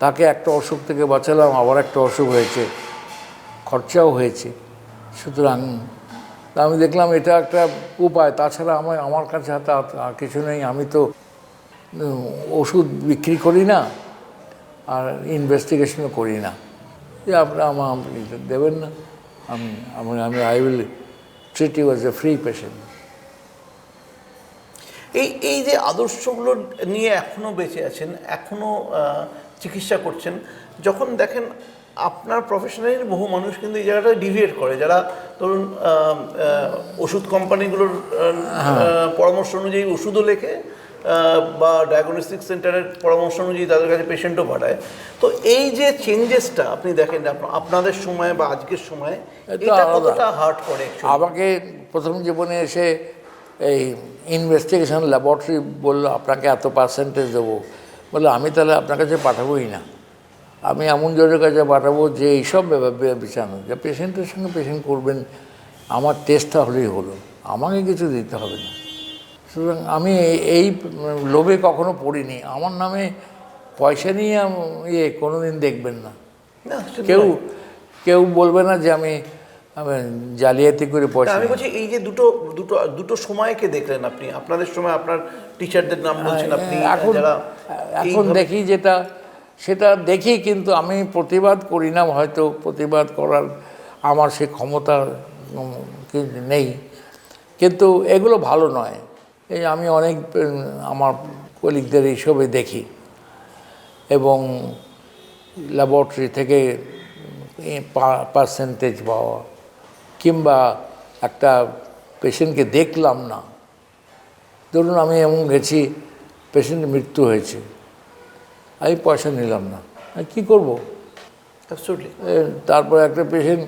তাকে একটা অসুখ থেকে বাঁচালাম, আবার একটা অসুখ হয়েছে, খরচাও হয়েছে। সুতরাং আমি দেখলাম এটা একটা উপায়, তাছাড়া আমার কাছে হাতে আর কিছু নেই। আমি তো ওষুধ বিক্রি করি না, আর ইনভেস্টিগেশনও করি না, যে আপনারা আমার দেবেন না, আমি I will treat you as a free patient. এই যে আদর্শগুলো নিয়ে এখনও বেঁচে আছেন, এখনও চিকিৎসা করছেন, যখন দেখেন আপনার প্রফেশনের বহু মানুষ কিন্তু এই জায়গাটা ডিভিয়েট করে, যারা ধরুন ওষুধ কোম্পানিগুলোর পরামর্শ অনুযায়ী ওষুধও লেখে, বা ডায়াগনস্টিক সেন্টারের পরামর্শ অনুযায়ী তাদের কাছে পেশেন্টও পাঠায়। তো এই যে চেঞ্জেসটা আপনি দেখেন আপনাদের সময় বা আজকের সময়, এটা কতটা হার্ট করে? আমাকে প্রথম জীবনে এসে এই ইনভেস্টিগেশন ল্যাবরেটরি বললো আপনাকে এত পার্সেন্টেজ দেবো, বলে আমি তাহলে আপনার কাছে পাঠাবোই না, আমি এমন জনের কাছে পাঠাবো যে এইসব বিচানো, যে পেশেন্টের সঙ্গে পেশেন্ট করবেন, আমার টেস্টটা হলেই হলো, আমাকে কিছু দিতে হবে না। সুতরাং আমি এই লোভে কখনো পড়িনি। আমার নামে পয়সা নিয়ে কোনো দিন দেখবেন না, কেউ বলবে না যে আমি জালিয়াতি করে পয়সা। আমি বলছি এই যে দুটো সময়কে দেখলেন আপনি, আপনাদের সময় আপনার টিচারদের নাম বলছেন আপনি, এখন দেখি যেটা সেটা দেখি, কিন্তু আমি প্রতিবাদ করি না, হয়তো প্রতিবাদ করার আমার সে ক্ষমতা নেই, কিন্তু এগুলো ভালো নয়। এই আমি অনেক আমার কলিগদের এইসবে দেখি, এবং ল্যাবরেটরি থেকে পার্সেন্টেজ পাওয়া, কিংবা একটা পেশেন্টকে দেখলাম না, ধরুন আমি এমন গেছি পেশেন্টের মৃত্যু হয়েছে, আমি পয়সা নিলাম না, কী করবো? তারপর একটা পেশেন্ট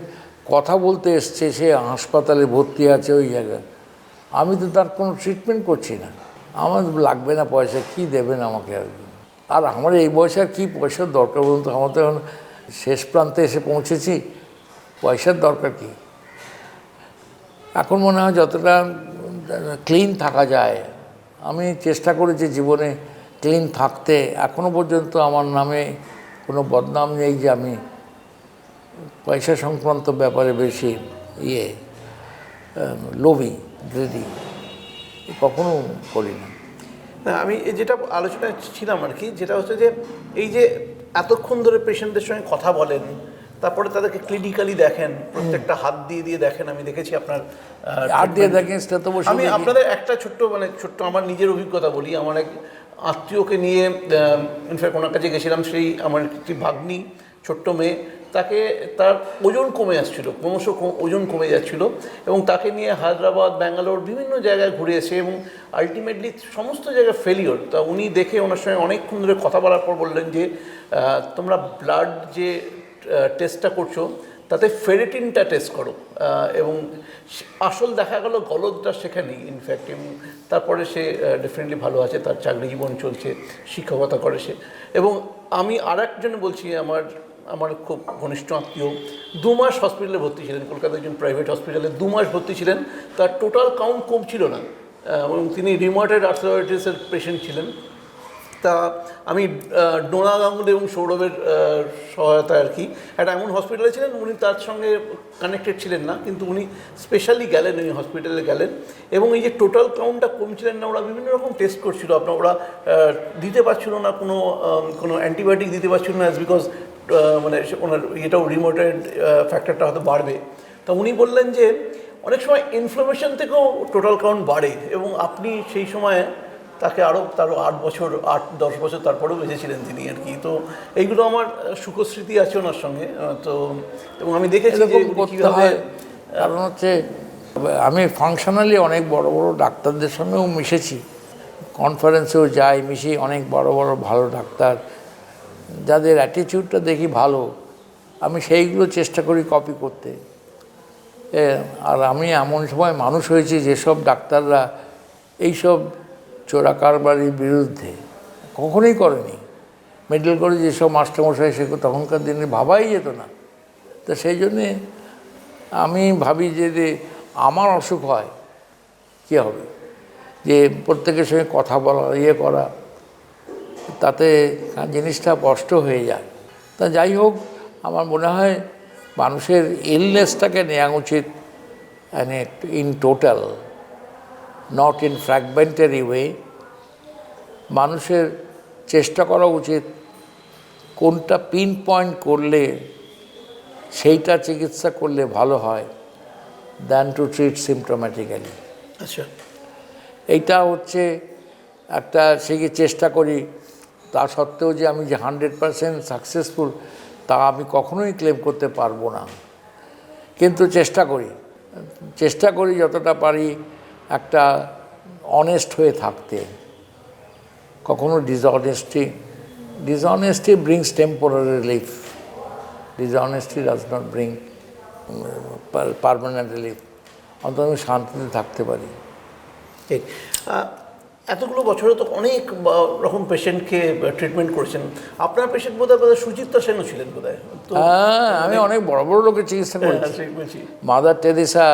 কথা বলতে এসছে, সে হাসপাতালে ভর্তি আছে ওই জায়গায়, আমি তো তার কোনো ট্রিটমেন্ট করছি না, আমার লাগবে না পয়সা, কি দেবেন আমাকে? আর আমার এই বয়সে আর কী পয়সার দরকার বলুন তো? আমার তো এখন শেষ প্রান্তে এসে পৌঁছেছি, পয়সার দরকার কি? এখন মনে হয় যতটা ক্লিন থাকা যায়, আমি চেষ্টা করেছি জীবনে ক্লিন থাকতে, এখনও পর্যন্ত আমার নামে কোনো বদনাম নেই যে আমি পয়সা সংক্রান্ত ব্যাপারে বেশি লোভী, গ্রেডি কখনো করি না। না, আমি যেটা আলোচনায় ছিলাম আর কি, যেটা হচ্ছে যে এই যে এতক্ষণ ধরে পেশেন্টদের সঙ্গে কথা বলেন, তারপরে তাদেরকে ক্লিনিক্যালি দেখেন, প্রত্যেকটা হাত দিয়ে দেখেন, আমি দেখেছি আপনার হাত দিয়ে দেখেন। আমি আপনাদের একটা ছোট্ট আমার নিজের অভিজ্ঞতা বলি। আমার এক আত্মীয়কে নিয়ে ইনফ্যাক্ট ওনার কাছে গেছিলাম, সেই আমার একটি ভাগ্নি, ছোট্ট মেয়ে, তাকে তার ওজন কমে আসছিল, ক্রমশ ওজন কমে যাচ্ছিল, এবং তাকে নিয়ে হায়দ্রাবাদ, ব্যাঙ্গালোর বিভিন্ন জায়গায় ঘুরিয়েছে, এবং আলটিমেটলি সমস্ত জায়গায় ফেলিওর। তা উনি দেখে ওনার সঙ্গে অনেকক্ষণ ধরে কথা বলার পর বললেন যে তোমরা ব্লাড যে টেস্টটা করছো তাতে ফেরিটিনটা টেস্ট করো, এবং আসল দেখা গেল গলদটা সেখানেই ইনফ্যাক্ট, এবং তারপরে সে ডেফিনেটলি ভালো আছে, তার চাকরি জীবন চলছে, শিক্ষকতা করে সে। এবং আমি আর একজন বলছি, আমার খুব ঘনিষ্ঠ আত্মীয় 2 মাস হসপিটালে ভর্তি ছিলেন, কলকাতার একজন প্রাইভেট হসপিটালে 2 মাস ভর্তি ছিলেন, তার টোটাল কাউন্ট কমছিল না, এবং তিনি রিউমাটয়েড আর্থ্রাইটিসের পেশেন্ট ছিলেন। তা আমি ডোনা গাঙ্গুলি এবং সৌরভের সহায়তায় আর কি একটা এমন হসপিটালে ছিলেন, উনি তার সঙ্গে কানেক্টেড ছিলেন না, কিন্তু উনি স্পেশালি গেলেন, উনি হসপিটালে গেলেন, এবং এই যে টোটাল কাউন্টটা কমছিলেন না, ওরা বিভিন্ন রকম টেস্ট করছিল, ওরা দিতে পারছিল না, কোনো অ্যান্টিবায়োটিক দিতে পারছিল না, বিকজ মানে ওনার এটাও রিমোটেড ফ্যাক্টরটা হয়তো বাড়বে। তা উনি বললেন যে অনেক সময় ইনফ্লামেশন থেকেও টোটাল কাউন্ট বাড়ে, এবং আপনি সেই সময় তাকে তারও 8-10 বছর তারপরেও বেঁচেছিলেন তিনি আর কি। তো এইগুলো আমার সুখস্মৃতি আছে ওনার সঙ্গে। তো এবং আমি দেখেছি যে কীভাবে, কারণ হচ্ছে আমি ফাংশনালি অনেক বড় বড় ডাক্তারদের সঙ্গেও মিশেছি, কনফারেন্সেও যাই, মিশি অনেক বড় বড় ভালো ডাক্তার, যাদের অ্যাটিটিউডটা দেখি ভালো, আমি সেইগুলো চেষ্টা করি কপি করতে। আর আমি এমন সময় মানুষ হয়েছি যেসব ডাক্তাররা এইসব চোরা কারবারির বিরুদ্ধে কখনোই করেনি। মেডিকেল কলেজ যেসব মাস্টারমশাই, সে তখনকার দিনে ভাবাই যেত না। তো সেই জন্যে আমি ভাবি যে আমার অসুখ হয় কী হবে, যে প্রত্যেকের সঙ্গে কথা বলা, করা, তাতে জিনিসটা কষ্ট হয়ে যায়। তা যাই হোক, আমার মনে হয় মানুষের ইলনেসটাকে নেওয়া উচিত in total, not in fragmentary way. মানুষের চেষ্টা করা উচিত কোনটা পিন পয়েন্ট করলে সেইটা চিকিৎসা করলে ভালো হয়, দ্যান টু ট্রিট সিমটোম্যাটিক্যালি। আচ্ছা, এইটা হচ্ছে একটা, সেই চেষ্টা করি। তা সত্ত্বেও যে আমি যে 100% সাকসেসফুল তা আমি কখনোই ক্লেম করতে পারবো না, কিন্তু চেষ্টা করি যতটা পারি একটা অনেস্ট হয়ে থাকতে। কখনো dishonesty brings temporary relief, dishonesty does not bring permanent relief. অন্তত আমি শান্তিতে থাকতে পারি। ঠিক। এতগুলো বছরে তো অনেক রকম পেশেন্টকে ট্রিটমেন্ট করেছেন। আপনার পেশেন্ট বোধহয় সুচিত্রা সেনও ছিলেন বোধহয়। হ্যাঁ, আমি অনেক বড় বড় লোকের চিকিৎসা করেছি। মাদার টেরেসা,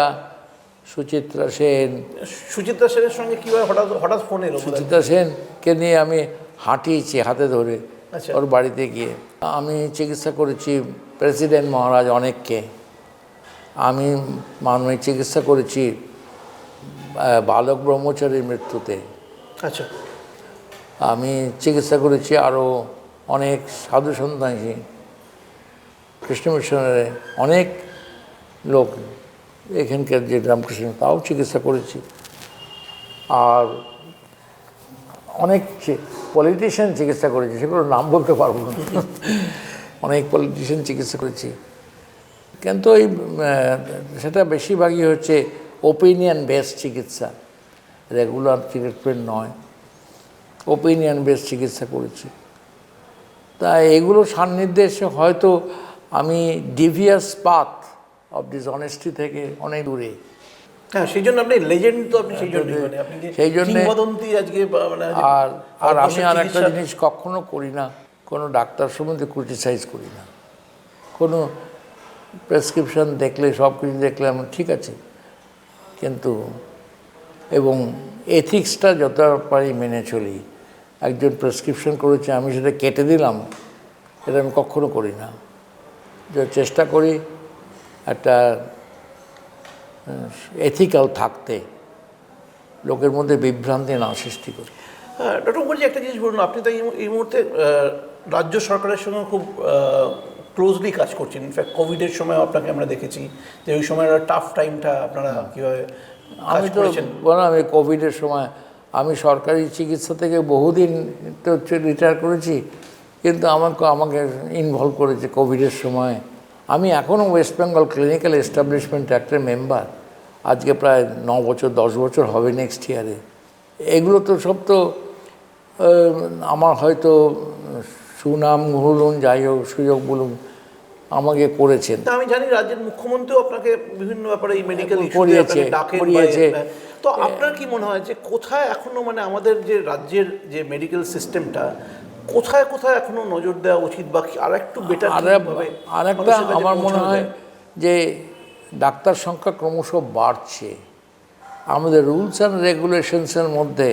সুচিত্রা সেনের সঙ্গে কীভাবে হঠাৎ ফোন এলো? সুচিত্রা সেনকে নিয়ে আমি হাঁটিয়েছি হাতে ধরে আচ্ছা, ওর বাড়িতে গিয়ে। আমি চিকিৎসা করেছি প্রেসিডেন্ট মহারাজ অনেককে, আমি মানবিক চিকিৎসা করেছি বালক ব্রহ্মচারীর মৃত্যুতে। আচ্ছা, আমি চিকিৎসা করেছি আরও অনেক সাধু সন্ন্যাসী, কৃষ্ণ মিশনের অনেক লোক, এখানকার যে রামকৃষ্ণ, তাও চিকিৎসা করেছি। আর অনেক পলিটিশিয়ান চিকিৎসা করেছি, সেগুলো নাম বলতে পারবো না। অনেক পলিটিশিয়ান চিকিৎসা করেছি, কিন্তু সেটা বেশিরভাগই হচ্ছে ওপিনিয়ন বেসড চিকিৎসা, রেগুলার ট্রিটমেন্ট নয়, ওপিনিয়ন বেসড চিকিৎসা করেছি। তাই এগুলো সান্নিধ্যে এসে হয়তো আমি ডিভিয়াস পাথ অফ ডিসঅনেস্টি থেকে অনেক দূরে। হ্যাঁ, সেই জন্য আপনি লেজেন্ড, তো আপনি সেই জন্য আজকে। আর আমি আর একটা জিনিস কখনো করি না, কোনো ডাক্তার সম্বন্ধে ক্রিটিসাইজ করি না। কোনো প্রেসক্রিপশন দেখলে, সব কিছু দেখলে আমি ঠিক আছে, কিন্তু এবং এথিক্সটা যত পারি মেনে চলি। একজন প্রেসক্রিপশন করেছে, আমি সেটা কেটে দিলাম, এটা আমি কখনো করি না। যে চেষ্টা করি একটা এথিক্যাল থাকতে, লোকের মধ্যে বিভ্রান্তি না সৃষ্টি করি। ডক্টর মুখার্জি, একটা জিনিস বলুন, আপনি তো এই মুহূর্তে রাজ্য সরকারের সঙ্গে খুব ক্লোজলি কাজ করছেন। ইনফ্যাক্ট কোভিডের সময় আপনাকে আমরা দেখেছি যে ওই সময় টাফ টাইমটা আপনারা কীভাবে আমি তো বললাম, আমি কোভিডের সময় আমি সরকারি চিকিৎসা থেকে বহুদিন তো রিটায়ার করেছি, কিন্তু আমাকে ইনভলভ করেছে কোভিডের সময়। আমি এখনও ওয়েস্ট বেঙ্গল ক্লিনিক্যাল এস্টাবলিশমেন্ট অ্যাক্টের মেম্বার, আজকে প্রায় 9 বছর 10 বছর হবে নেক্সট ইয়ারে। এগুলো তো সব তো আমার হয়তো সুনাম বলুন, যাই হোক, সুযোগ বলুন, আমাকে করেছেন। তা আমি জানি রাজ্যের মুখ্যমন্ত্রীও আপনাকে বিভিন্ন ব্যাপারে এই মেডিকেল করিয়েছে, করিয়েছে। তো আপনার কি মনে হয় যে কোথায় এখনো মানে আমাদের যে রাজ্যের যে মেডিকেল সিস্টেমটা কোথায় কোথায় এখনো নজর দেওয়া উচিত বা আর একটু বেটার আরেকটা আমার মনে হয় যে ডাক্তার সংখ্যা ক্রমশ বাড়ছে, আমাদের রুলস অ্যান্ড রেগুলেশনসের মধ্যে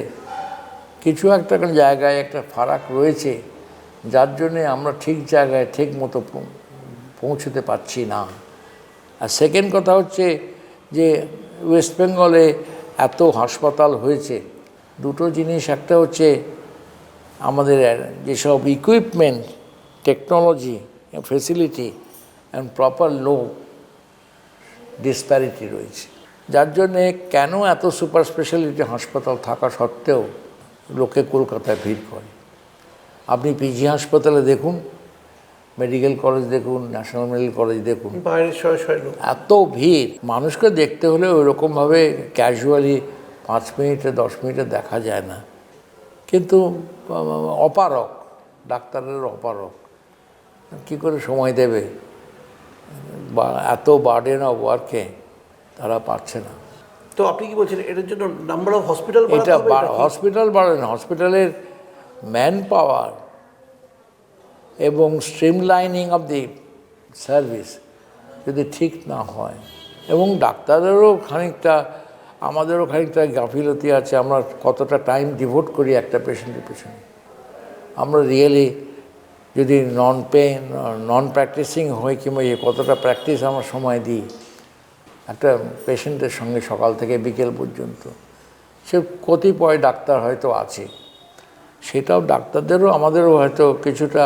কিছু একটা জায়গায় একটা ফারাক রয়েছে, যার জন্যে আমরা ঠিক জায়গায় ঠিক মতো পৌঁছতে পারছি না। আর সেকেন্ড কথা হচ্ছে যে ওয়েস্ট বেঙ্গলে এত হাসপাতাল হয়েছে, দুটো জিনিস, একটা হচ্ছে আমাদের যেসব equipment, technology, facility and proper low disparity রয়েছে, যার জন্যে কেন এত সুপার স্পেশালিটি হাসপাতাল থাকা সত্ত্বেও লোকে কলকাতায় ভিড় করে। আপনি পিজি হাসপাতালে দেখুন, মেডিকেল কলেজ দেখুন, ন্যাশনাল মেডিকেল কলেজ দেখুন, বাইরের শয়ে লোক, এত ভিড়। মানুষকে দেখতে হলে ওইরকমভাবে ক্যাজুয়ালি 5 মিনিটে 10 মিনিটে দেখা যায় না, কিন্তু অপারক, ডাক্তারের অপারক, কী করে সময় দেবে, বা এত বার্ডেন অফ ওয়ার্কে তারা পারছে না। তো আপনি কি বলছেন এটার জন্য নাম্বার অফ হসপিটাল এটা হসপিটাল বাড়ে না, হসপিটালের ম্যান পাওয়ার এবং স্ট্রিমলাইনিং অফ দি সার্ভিস যদি ঠিক না হয়, এবং ডাক্তারদেরও খানিকটা, আমাদেরও খানিকটা গাফিলতি আছে, আমরা কতটা টাইম ডিভোট করি একটা পেশেন্টের পেছনে। আমরা রিয়েলি যদি নন প্র্যাকটিসিং হই কিংবা কতটা প্র্যাকটিস আমরা সময় দিই একটা পেশেন্টের সঙ্গে সকাল থেকে বিকেল পর্যন্ত। সে কতিপয় ডাক্তার হয়তো আছে, সেটাও ডাক্তারদেরও আমাদেরও হয়তো কিছুটা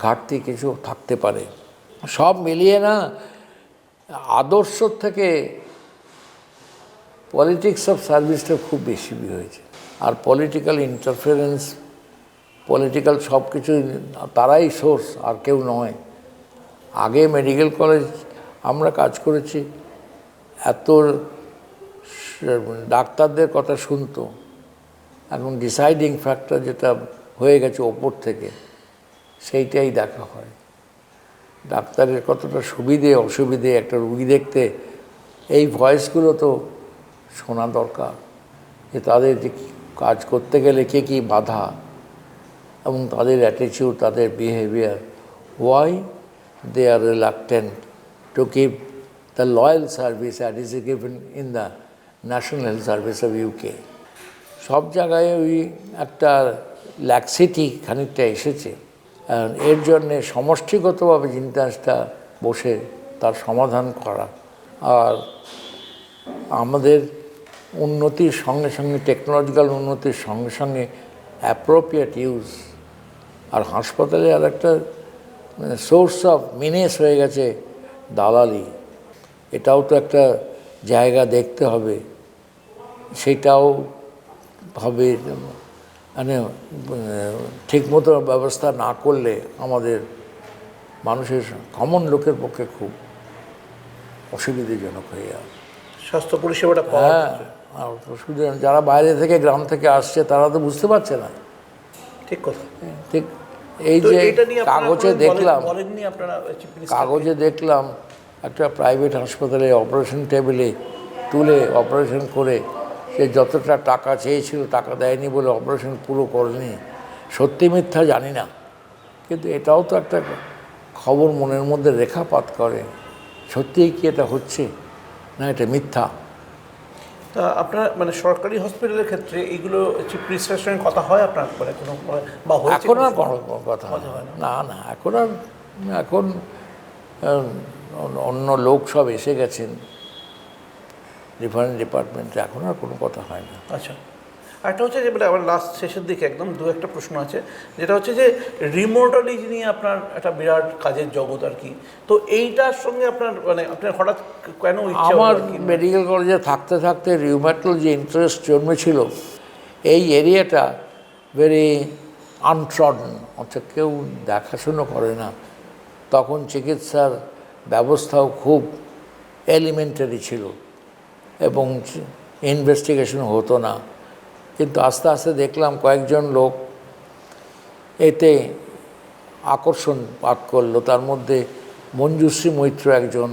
ঘাটতি কিছু থাকতে পারে। সব মিলিয়ে না আদর্শ থেকে পলিটিক্স অফ সার্ভিসটা খুব বেশি হয়েছে। আর পলিটিক্যাল ইন্টারফারেন্স, পলিটিক্যাল সব কিছু তারাই সোর্স, আর কেউ নয়। আগে মেডিকেল কলেজ আমরা কাজ করেছি, এত ডাক্তারদের কথা শুনতো, এখন ডিসাইডিং ফ্যাক্টর যেটা হয়ে গেছে ওপর থেকে, সেইটাই দেখা হয়। ডাক্তারের কতটা সুবিধে অসুবিধে একটা রুগী দেখতে, এই ভয়েসগুলো তো শোনা দরকার, যে তাদের যে কাজ করতে গেলে কে কী বাধা, এবং তাদের অ্যাটিটিউড, তাদের behaviour, why they are reluctant to keep the loyal service that is given in the national health service of UK. সব জায়গায় ওই একটা ল্যাক্সিটি খানিকটা এসেছে। এর জন্যে সমষ্টিগতভাবে চিন্তাটা বসে তার সমাধান করা, আর আমাদের উন্নতির সঙ্গে সঙ্গে, টেকনোলজিক্যাল উন্নতির সঙ্গে সঙ্গে অ্যাপ্রোপ্রিয়েট ইউজ। আর হাসপাতালে আর একটা সোর্স অফ মিনেস হয়ে গেছে দালালি, এটাও তো একটা জায়গা দেখতে হবে, সেটাও হবে। মানে ঠিকমতো ব্যবস্থা না করলে আমাদের মানুষের, কমন লোকের পক্ষে খুব অসুবিধাজনক হয়ে যাবে স্বাস্থ্য পরিষেবাটা। হ্যাঁ, আর অসুবিধা, যারা বাইরে থেকে গ্রাম থেকে আসছে তারা তো বুঝতে পারছে না। ঠিক কথা, ঠিক। এই যে কাগজে দেখলাম একটা প্রাইভেট হাসপাতালে অপারেশন টেবিলে তুলে অপারেশন করে সে যতটা টাকা চেয়েছিল টাকা দেয়নি বলে অপারেশন পুরো করেনি। সত্যি মিথ্যা জানি না, কিন্তু এটাও তো একটা খবর মনের মধ্যে রেখাপাত করে, সত্যিই কি এটা হচ্ছে না এটা মিথ্যা। তা আপনার মানে সরকারি হসপিটালের ক্ষেত্রে এইগুলো চিফ মিনিস্টারের সঙ্গে কথা হয় আপনার, মানে কোনো বা এখন আর কোনো কথা হয় না, না এখন অন্য লোক সব এসে গেছেন রেফারেন্স ডিপার্টমেন্টে, এখন আর কোনো কথা হয় না। আচ্ছা, একটা হচ্ছে যে মানে আমার লাস্ট শেষের দিকে একদম একটা প্রশ্ন আছে, যেটা হচ্ছে যে রিমোটলজি নিয়ে আপনার একটা বিরাট কাজের জগৎ আর কি, তো এইটার সঙ্গে আপনার মানে আপনার হঠাৎ কেন ইচ্ছা? আমার মেডিকেল কলেজে থাকতে থাকতে রিউম্যাটোলজি ইন্টারেস্ট জন্মেছিল। এই এরিয়াটা ভেরি আনট্রডন, অর্থাৎ কেউ দেখাশুনো করে না। তখন চিকিৎসার ব্যবস্থাও খুব এলিমেন্টারি ছিল এবং ইনভেস্টিগেশন হতো না, কিন্তু আস্তে আস্তে দেখলাম কয়েকজন লোক এতে আকর্ষণ পাত করলো। তার মধ্যে মঞ্জুশ্রী মৈত্র একজন,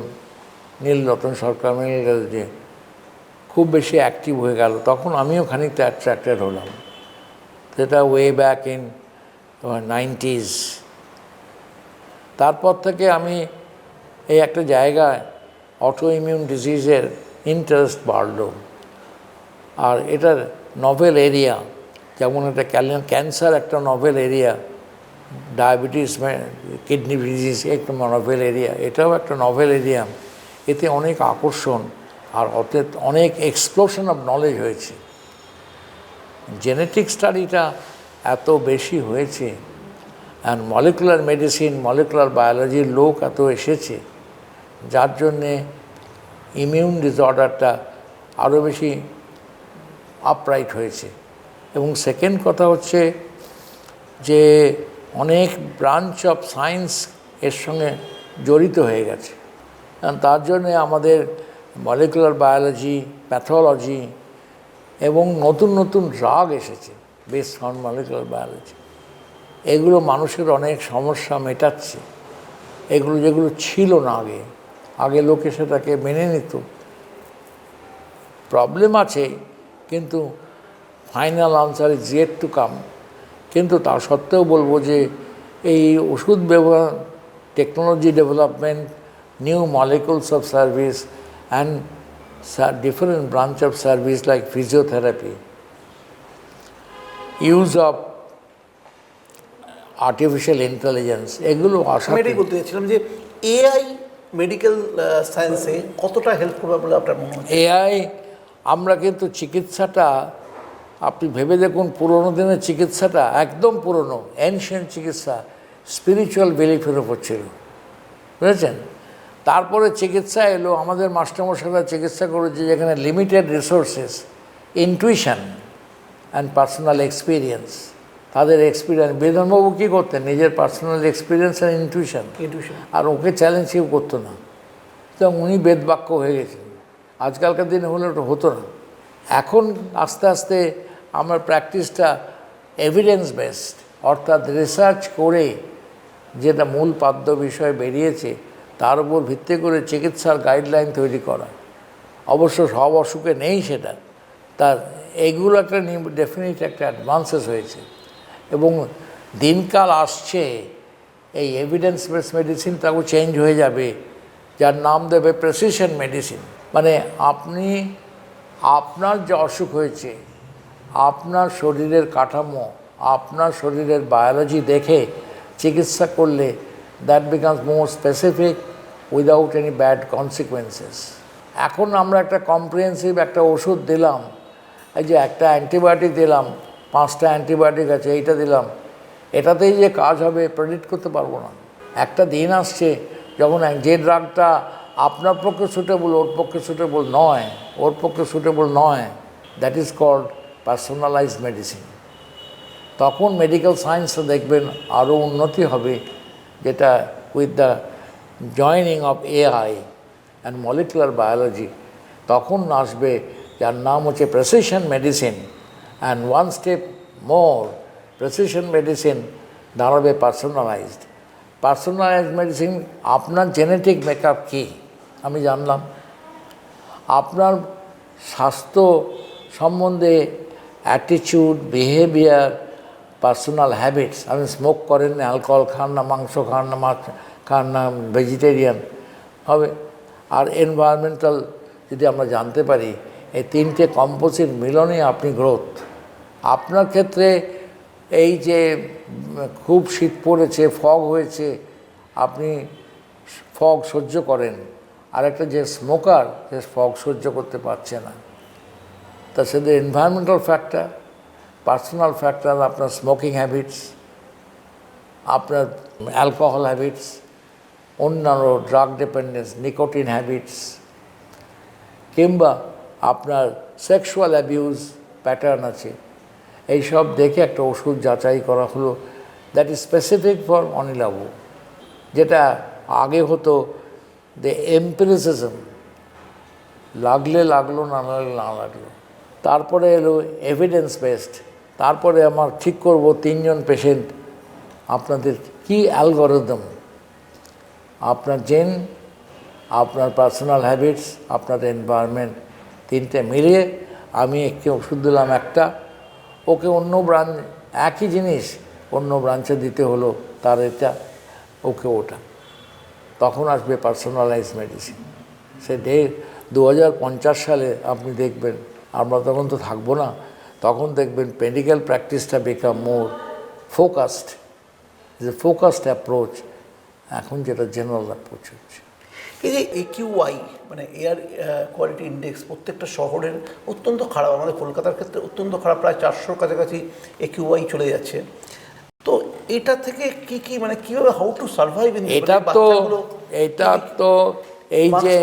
নীলরতন সরকার মেনে গেল যে খুব বেশি অ্যাক্টিভ হয়ে গেল, তখন আমিও খানিকটা অ্যাট্রাক্টেড হলাম। সেটা ওয়ে ব্যাক ইন 90s। তারপর থেকে আমি এই একটা জায়গায় অটো ইমিউন ডিজিজের ইন্টারেস্ট বাড়ল। আর এটার নভেল এরিয়া, যেমন এটা ক্যান্সার একটা novel area, diabetes, kidney disease একটা নভেল এরিয়া, এটাও একটা নভেল এরিয়া। এতে অনেক আকর্ষণ আর অতে অনেক এক্সপ্লোশন অফ নলেজ হয়েছে। জেনেটিক স্টাডিটা এত বেশি হয়েছে, অ্যান্ড মলিকুলার মেডিসিন, মলিকুলার বায়োলজির লোক এত এসেছে, যার জন্যে ইমিউন ডিসঅর্ডারটা আরও বেশি আপরাইট হয়েছে। এবং সেকেন্ড কথা হচ্ছে যে অনেক ব্রাঞ্চ অফ সায়েন্স এর সঙ্গে জড়িত হয়ে গেছে। তার জন্যে আমাদের মলিকুলার বায়োলজি, প্যাথোলজি এবং নতুন নতুন ড্রাগ এসেছে বেসড অন মলিকুলার বায়োলজি। এগুলো মানুষের অনেক সমস্যা মেটাচ্ছে, এগুলো যেগুলো ছিল না আগে। আগে লোকে সেটাকে মেনে নিত। প্রবলেম আছে, কিন্তু final answer is yet to come. কিন্তু তা সত্ত্বেও বলবো যে এই ওষুধ ব্যবহার, technology development, new molecules of service and different branch of service like physiotherapy, use of artificial intelligence, এগুলো আমি এটাই বলতে চাইছিলাম যে এআই মেডিকেল সায়েন্সে কতটা হেল্প করবে বলে আপনার মনে হচ্ছে? এআই, আমরা কিন্তু চিকিৎসাটা, আপনি ভেবে দেখুন, পুরোনো দিনের চিকিৎসাটা একদম পুরনো এনশিয়েন্ট চিকিৎসা স্পিরিচুয়াল বিলিফের ওপর ছিল, বুঝেছেন? তারপরে চিকিৎসা এলো, আমাদের মাস্টারমশাইরা চিকিৎসা করেছে যেখানে limited resources, intuition and personal experience. তাদের এক্সপিরিয়েন্স, বেদনবাবু কী করতেন? নিজের পার্সোনাল এক্সপিরিয়েন্স অ্যান্ড ইনটুইশন, আর ওকে চ্যালেঞ্জ কেউ করতো না। তো উনি বেদবাক্য হয়ে গেছেন। আজকালকার দিনে হলে ওটা হতো না। এখন আস্তে আস্তে আমার প্র্যাকটিসটা এভিডেন্স বেসড, অর্থাৎ রিসার্চ করে যেটা মূল পাদ্য বিষয় বেরিয়েছে তার উপর ভিত্তি করে চিকিৎসার গাইডলাইন তৈরি করা। অবশ্য সব অসুখে নেই সেটা, তার এইগুলো একটা ডেফিনিট একটা অ্যাডভান্সেস হয়েছে। এবং দিনকাল আসছে এই এভিডেন্স বেস মেডিসিনটাও চেঞ্জ হয়ে যাবে, যার নাম দেবে প্রেসিশন মেডিসিন। মানে আপনি আপনার যে অসুখ হয়েছে, আপনার শরীরের কাঠামো, আপনার শরীরের বায়োলজি দেখে চিকিৎসা করলে that becomes more specific without any bad consequences. এখন আমরা একটা কম্প্রিহেন্সিভ একটা ওষুধ দিলাম, এই যে একটা অ্যান্টিবায়োটিক দিলাম, 5টা অ্যান্টিবায়োটিক আছে, এইটা দিলাম, এটাতেই যে কাজ হবে প্রেডিক্ট করতে পারবো না। একটা দিন আসছে যখন যে ড্রাগটা আপনার পক্ষে সুটেবল ওর পক্ষে সুটেবল নয়, ওর পক্ষে সুটেবল নয়, that is called personalised medicine. তখন মেডিকেল সায়েন্সে দেখবেন আরও উন্নতি হবে, যেটা with the joining of AI and molecular biology তখন আসবে, যার নাম হচ্ছে precision medicine. And one step more, precision medicine দাঁড়াবে পার্সোনালাইজড। পার্সোনালাইজড মেডিসিন, আপনার জেনেটিক মেকআপ কী আমি জানলাম, আপনার স্বাস্থ্য সম্বন্ধে অ্যাটিটিউড, বিহেভিয়ার, পার্সোনাল হ্যাবিটস, আপনি স্মোক করেন না, অ্যালকোহল খান না, মাংস খান না, মাছ খান না, ভেজিটেরিয়ান হবে। আর এনভায়রনমেন্টাল যদি আমরা জানতে পারি, এই 3টে কম্পোজিট মিলনে আপনি গ্রোথ। আপনার ক্ষেত্রে এই যে খুব শীত পড়েছে, ফগ হয়েছে, আপনি ফগ সহ্য করেন, আর একটা যে স্মোকার সে ফগ সহ্য করতে পারছে না। তা সেদের এনভায়রনমেন্টাল ফ্যাক্টর, পার্সোনাল ফ্যাক্টর, আপনার স্মোকিং হ্যাবিটস, আপনার অ্যালকোহল হ্যাবিটস, অন্যান্য ড্রাগ ডিপেন্ডেন্স, নিকোটিন হ্যাবিটস, কিংবা আপনার সেক্সুয়াল অ্যাবিউজ প্যাটার্ন আছে, এইসব দেখে একটা ওষুধ যাচাই করা হলো, দ্যাট ইজ স্পেসিফিক ফর অনিলাবু। যেটা আগে হতো দ্য এম্পিরিসিজম, লাগলে লাগলো, না লাগলে না লাগলো। তারপরে এলো এভিডেন্স বেসড, তারপরে আমার ঠিক করব 3জন পেশেন্ট আপনাদের কি অ্যালগরিদম, আপনার জেন, আপনার পার্সোনাল হ্যাবিটস, আপনার এনভায়রনমেন্ট, তিনটে মিলিয়ে আমি একটি ওষুধ দিলাম একটা, ওকে অন্য ব্রাঞ্চ একই জিনিস অন্য ব্রাঞ্চে দিতে হলো, তার এটা ওকে ওটা, তখন আসবে পার্সোনালাইজ মেডিসিন। সে 2050 সালে আপনি দেখবেন, আমরা তখন তো থাকবো না, তখন দেখবেন মেডিকেল প্র্যাকটিসটা বিকাম মোর ফোকাসড, যে ফোকাসড অ্যাপ্রোচ, এখন যেটা জেনারেল অ্যাপ্রোচ হচ্ছে। এই যে AQI মানে এয়ার কোয়ালিটি ইন্ডেক্স প্রত্যেকটা শহরের অত্যন্ত খারাপ, আমাদের কলকাতার ক্ষেত্রে অত্যন্ত খারাপ, প্রায় 400 কাছাকাছি AQI চলে যাচ্ছে। তো এটা থেকে কি কি মানে কীভাবে হাউ টু সার্ভাইভ ইন এটা তো এই যে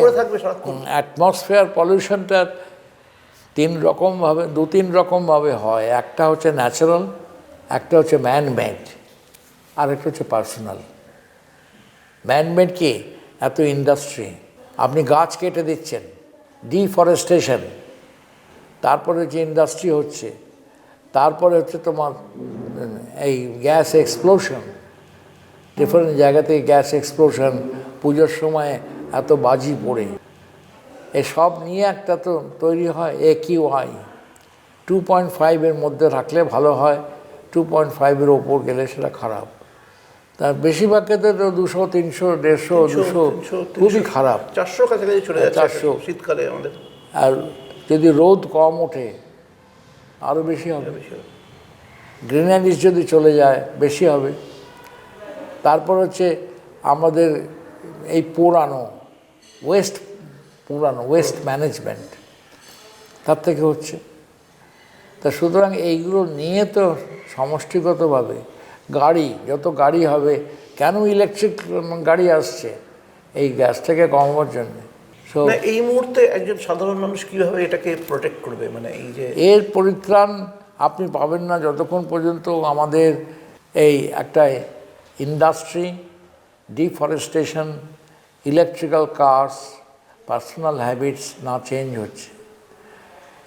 অ্যাটমসফিয়ার পলিউশনটা দু তিন রকমভাবে হয়। একটা হচ্ছে ন্যাচারাল, একটা হচ্ছে ম্যানমেড, আর একটা হচ্ছে পার্সোনাল। ম্যানমেড কি? এত ইন্ডাস্ট্রি, আপনি গাছ কেটে দিচ্ছেন, ডিফরেস্টেশন, তারপরে যে ইন্ডাস্ট্রি হচ্ছে, তারপরে হচ্ছে তোমার এই গ্যাস এক্সপ্লোশন, ডিফারেন্ট জায়গা থেকে গ্যাস এক্সপ্লোশন, পুজোর সময় এত বাজি পড়ে, এসব নিয়ে একটা তো তৈরি হয় AQI। 2.5-এর মধ্যে রাখলে ভালো হয়, 2.5-এর ওপর গেলে সেটা খারাপ। তার বেশিরভাগ ক্ষেত্রে তো 200, 300, 150, 200 খুবই খারাপ। 400 কাছাকাছি চলে যাচ্ছে 400 শীতকালে আমাদের। আর যদি রোদ কম ওঠে আরও বেশি হবে, গ্রিনারিজ যদি চলে যায় বেশি হবে। তারপর হচ্ছে আমাদের এই পুরানো ওয়েস্ট ম্যানেজমেন্ট, তার থেকে হচ্ছে। তা সুতরাং এইগুলো নিয়ে তো সমষ্টিগতভাবে যত গাড়ি হবে, কেন ইলেকট্রিক গাড়ি আসছে? এই গ্যাসটাকে কমাবার জন্য। সো এই মুহূর্তে একজন সাধারণ মানুষ কীভাবে এটাকে প্রোটেক্ট করবে, মানে এই যে এর পরিত্রাণ আপনি পাবেন না যতক্ষণ পর্যন্ত আমাদের এই একটা industry, deforestation, electrical cars, personal habits না চেঞ্জ হচ্ছে।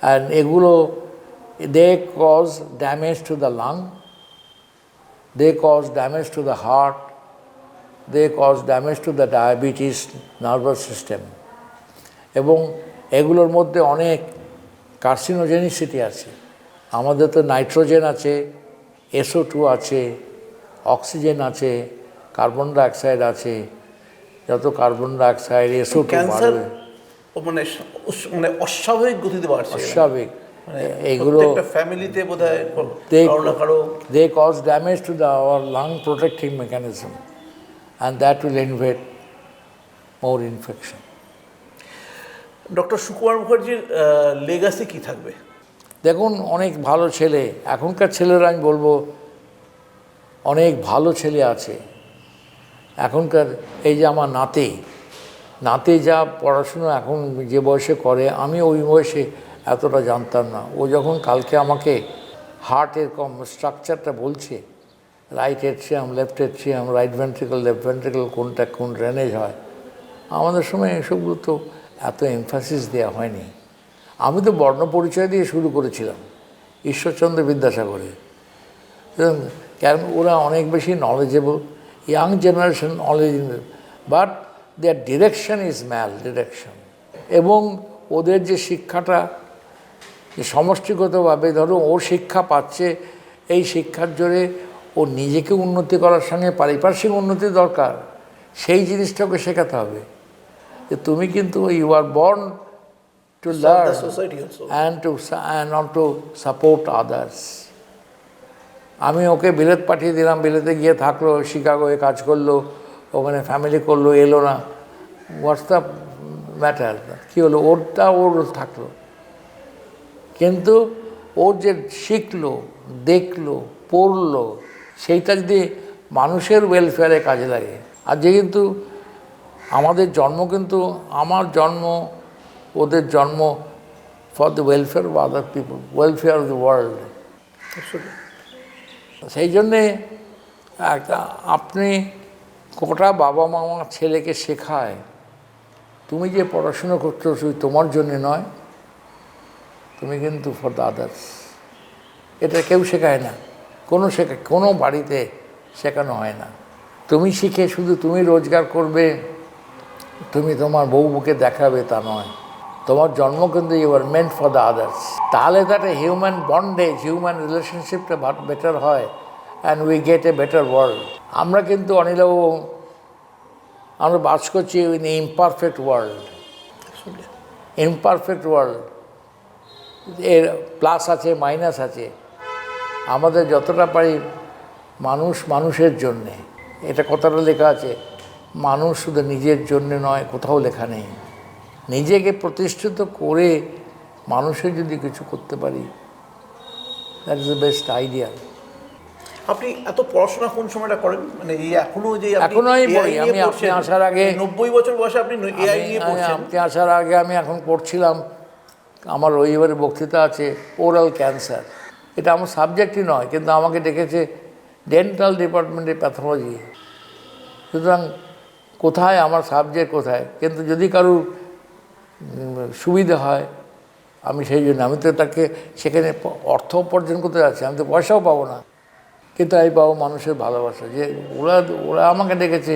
অ্যান্ড এগুলো they cause damage to the lung, they cause damage to the heart, they cause damage to the diabetes nervous system, এবং এগুলোর মধ্যে অনেক কার্সিনোজেনিসিটি আছে। আমাদের তো নাইট্রোজেন আছে, SO2 আছে, অক্সিজেন আছে, কার্বন ডাইঅক্সাইড আছে। যত কার্বন ডাইঅক্সাইড, SO2 বাড়বে, মানে মানে অস্বাভাবিক গতিতে বাড়ছে, অস্বাভাবিক। এইগুলো একটা ফ্যামিলিতে বোধহয় কারো না কারো they cause damage to our lung protecting mechanism, and that will invite more infection. Doctor Sukumar মুখার্জির লেগাসি কি থাকবে? দেখুন, অনেক ভালো ছেলে, এখনকার ছেলেরা আমি বলবো অনেক ভালো ছেলে আছে এখনকার। এই যে আমার নাতি যা পড়াশুনো এখন যে বয়সে করে, আমি ওই বয়সে এতটা জানতাম না। ও যখন কালকে আমাকে হার্টের স্ট্রাকচারটা বলছে, right atrium, left atrium, right ventricle, left ventricle, কোনটা কোন ড্রেনেজ হয়, আমাদের সময় এসবগুলো তো এত এমফাসিস দেওয়া হয়নি। আমি তো বর্ণ পরিচয় দিয়ে শুরু করেছিলাম, ঈশ্বরচন্দ্র বিদ্যাসাগরে। কারণ ওরা অনেক বেশি knowledgeable, young generation knowledge, but their direction is mal direction. এবং ওদের যে শিক্ষাটা যে সমষ্টিগতভাবে, ধরো ও শিক্ষা পাচ্ছে, এই শিক্ষার জোরে ও নিজেকে উন্নতি করার সঙ্গে পারিপার্শ্বিক উন্নতি দরকার, সেই জিনিসটাকে শেখাতে হবে যে তুমি কিন্তু you are born to learn and not to support others. আমি ওকে বিলেত পাঠিয়ে দিলাম, বিলেতে গিয়ে থাকলো, শিকাগোয় কাজ করলো, ওখানে ফ্যামিলি করলো, এলো না, হোয়াটস দ্য ম্যাটার? কী হলো? ওর থাকলো, কিন্তু ওর যে শিখলো, দেখলো, পড়লো, সেইটা যদি মানুষের ওয়েলফেয়ারে কাজে লাগে। আর যে কিন্তু আমাদের জন্ম, কিন্তু আমার জন্ম, ওদের জন্ম for the welfare of other people, welfare of the world. সেই জন্যে আপনি কটা বাবা মা আমার ছেলেকে শেখায়, তুমি যে পড়াশুনো করছো শুধু তোমার জন্যে নয়, তুমি কিন্তু ফর দ্য আদার্স। এটা কেউ শেখায় না, কোনো বাড়িতে শেখানো হয় না। তুমি শিখে শুধু তুমি রোজগার করবে, তুমি তোমার বউকে দেখাবে তা নয়। তোমার জন্ম কিন্তু you are meant for the others. তাহলে তো একটা হিউম্যান বন্ডেজ, হিউম্যান রিলেশনশিপটা বেটার হয়, and we get a better world. আমরা কিন্তু অনিলবাবু, আমরা বাস করছি in imperfect world. Imperfect world, এর প্লাস আছে, মাইনাস আছে। আমাদের যতটা পারি মানুষ মানুষের জন্যে, এটা কথাটা লেখা আছে, মানুষ শুধু নিজের জন্য নয়, কোথাও লেখা নেই। নিজেকে প্রতিষ্ঠিত করে মানুষের যদি কিছু করতে পারি, that is the best idea. আপনি এত পড়াশোনা কোন সময়টা করেন, মানে এই এখনো যে এখনো আমি পড়ি। আমি আপনি আসার আগে 90 বছর বয়সে আপনি এআই নিয়ে পড়ছেন। আপনি আসার আগে আমি এখন পড়ছিলাম, আমার রবিবারে বক্তৃতা আছে ওরাল ক্যান্সার। এটা আমার সাবজেক্টই নয়, কিন্তু আমাকে ডেকেছে ডেন্টাল ডিপার্টমেন্টে প্যাথোলজি। সুতরাং কোথায় আমার সাবজেক্ট কোথায়, কিন্তু যদি কারুর সুবিধা হয় আমি সেই জন্য, আমি তো তাকে সেখানে অর্থ উপার্জন করতে যাচ্ছি, আমি তো পয়সাও পাবো না, কিন্তু আমি পাবো মানুষের ভালোবাসা। যে ওরা আমাকে ডেকেছে,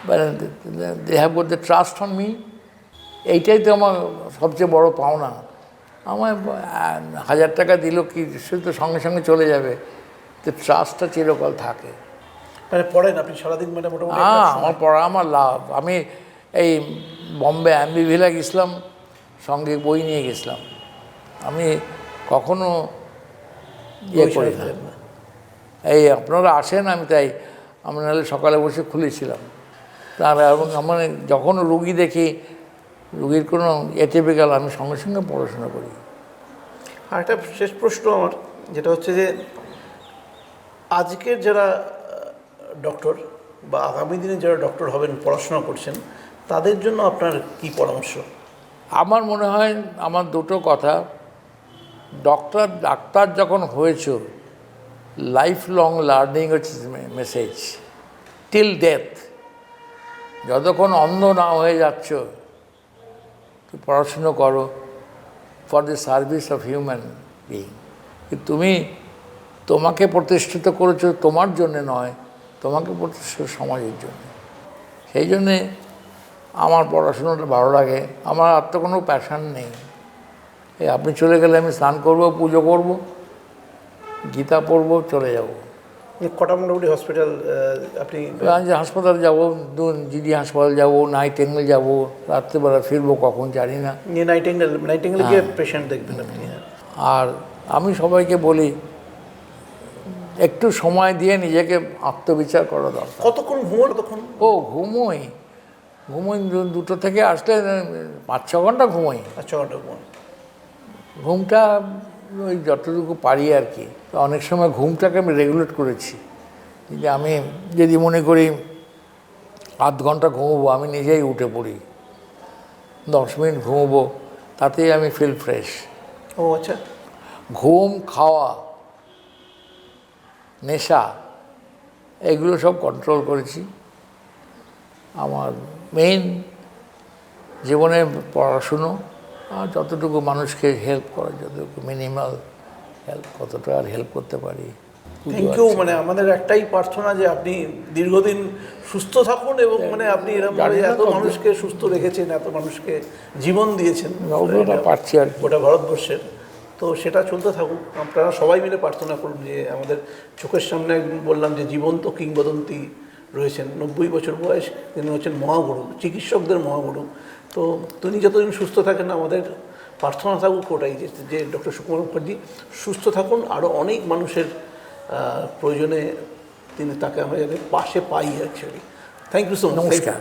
মানে they have got the trust on me. এইটাই তো আমার সবচেয়ে বড় পাওনা। আমার 1000 টাকা দিল কি, সে তো সঙ্গে সঙ্গে চলে যাবে, তো ট্রাস্টটা চিরকাল থাকে। মানে পড়েন আপনি সারাদিন, মানে মোটামুটি আমার পড়া আমার লাভ। আমি এই বম্বে অ্যাম্বিভিলা গেছিলাম, সঙ্গে বই নিয়ে গেছিলাম। আমি কখনো ইয়ে করি না, এই আপনারা আসেন আমি তাই, আমি নাহলে সকালে বসে খুলেছিলাম। তার এবং আমার যখন রুগী দেখি, রুগীর কোনো এটিপিক্যাল, আমি সঙ্গে সঙ্গে পড়াশোনা করি। আর একটা শেষ প্রশ্ন আমার, যেটা হচ্ছে যে আজকের যারা ডক্টর বা আগামী দিনে যারা ডক্টর হবেন, পড়াশোনা করছেন, তাদের জন্য আপনার কি পরামর্শ? আমার মনে হয় আমার দুটো কথা, ডাক্তার যখন হয়েছ, লাইফ লং লার্নিং হচ্ছে মেসেজ, টিল ডেথ। যতক্ষণ অন্ধ না হয়ে যাচ্ছ, তুমি পড়াশুনো করো for the service of human being. তুমি তোমাকে প্রতিষ্ঠিত করেছো তোমার জন্যে নয়, তোমাকে প্রতিষ্ঠিত সমাজের জন্য। সেই জন্যে আমার পড়াশোনাটা ভালো লাগে। আমার আর তো কোনো প্যাশান নেই। এই আপনি চলে গেলে আমি স্নান করব, পুজো করব, গীতা পড়ব, চলে যাব। কটা মোটামুটি হসপিটাল আপনি? হাসপাতাল যাবো, জিডি হাসপাতাল যাবো, নাইটিঙ্গেল যাবো, রাত্রেবেলা ফিরবো কখন জানি না। নাইটিঙ্গেলে গিয়ে পেশেন্ট দেখবেন আপনি? আর আমি সবাইকে বলি, একটু সময় দিয়ে নিজেকে আত্মবিচার করা দরকার। কতক্ষণ ঘুমোন? তখন ঘুমোই 2টো থেকে আসলে 5-6 ঘন্টা ঘুমোই। 6 ঘন্টা ঘুমোন? ঘুমটা ওই যতটুকু পারি আর কি। অনেক সময় ঘুমটাকে আমি রেগুলেট করেছি, যে আমি যদি মনে করি আধ ঘন্টা ঘুমোবো, আমি নিজেই উঠে পড়ি, 10 মিনিট ঘুমোবো, তাতেই আমি ফিল ফ্রেশ। ও আচ্ছা। ঘুম, খাওয়া, নেশা, এগুলো সব কন্ট্রোল করেছি। আমার মেইন জীবনে পড়াশুনো, আর যতটুকু মানুষকে হেল্প করা, যতটুকু মিনিমাল হেল্প, কতটা আর হেল্প করতে পারি। Thank you. মানে আমাদের একটাই প্রার্থনা যে আপনি দীর্ঘদিন সুস্থ থাকুন, এবং মানে আপনি এরকম এত মানুষকে সুস্থ রেখেছেন, এত মানুষকে জীবন দিয়েছেন পারছি আর গোটা ভারতবর্ষের, তো সেটা চলতে থাকুক। আপনারা সবাই মিলে প্রার্থনা করুন যে আমাদের চোখের সামনে একদিন বললাম যে জীবন্ত কিংবদন্তি রয়েছেন, 90 বছর বয়স, তিনি হচ্ছেন মহাগুরু, চিকিৎসকদের মহাগুরু। তো তিনি যতদিন সুস্থ থাকেন, আমাদের প্রার্থনা থাকুক ওটাই, যে ডক্টর সুকুমার মুখার্জি সুস্থ থাকুন, আরও অনেক মানুষের প্রয়োজনে তাকে আমরা যাতে পাশে পাই actually. Thank you so much. নমস্কার।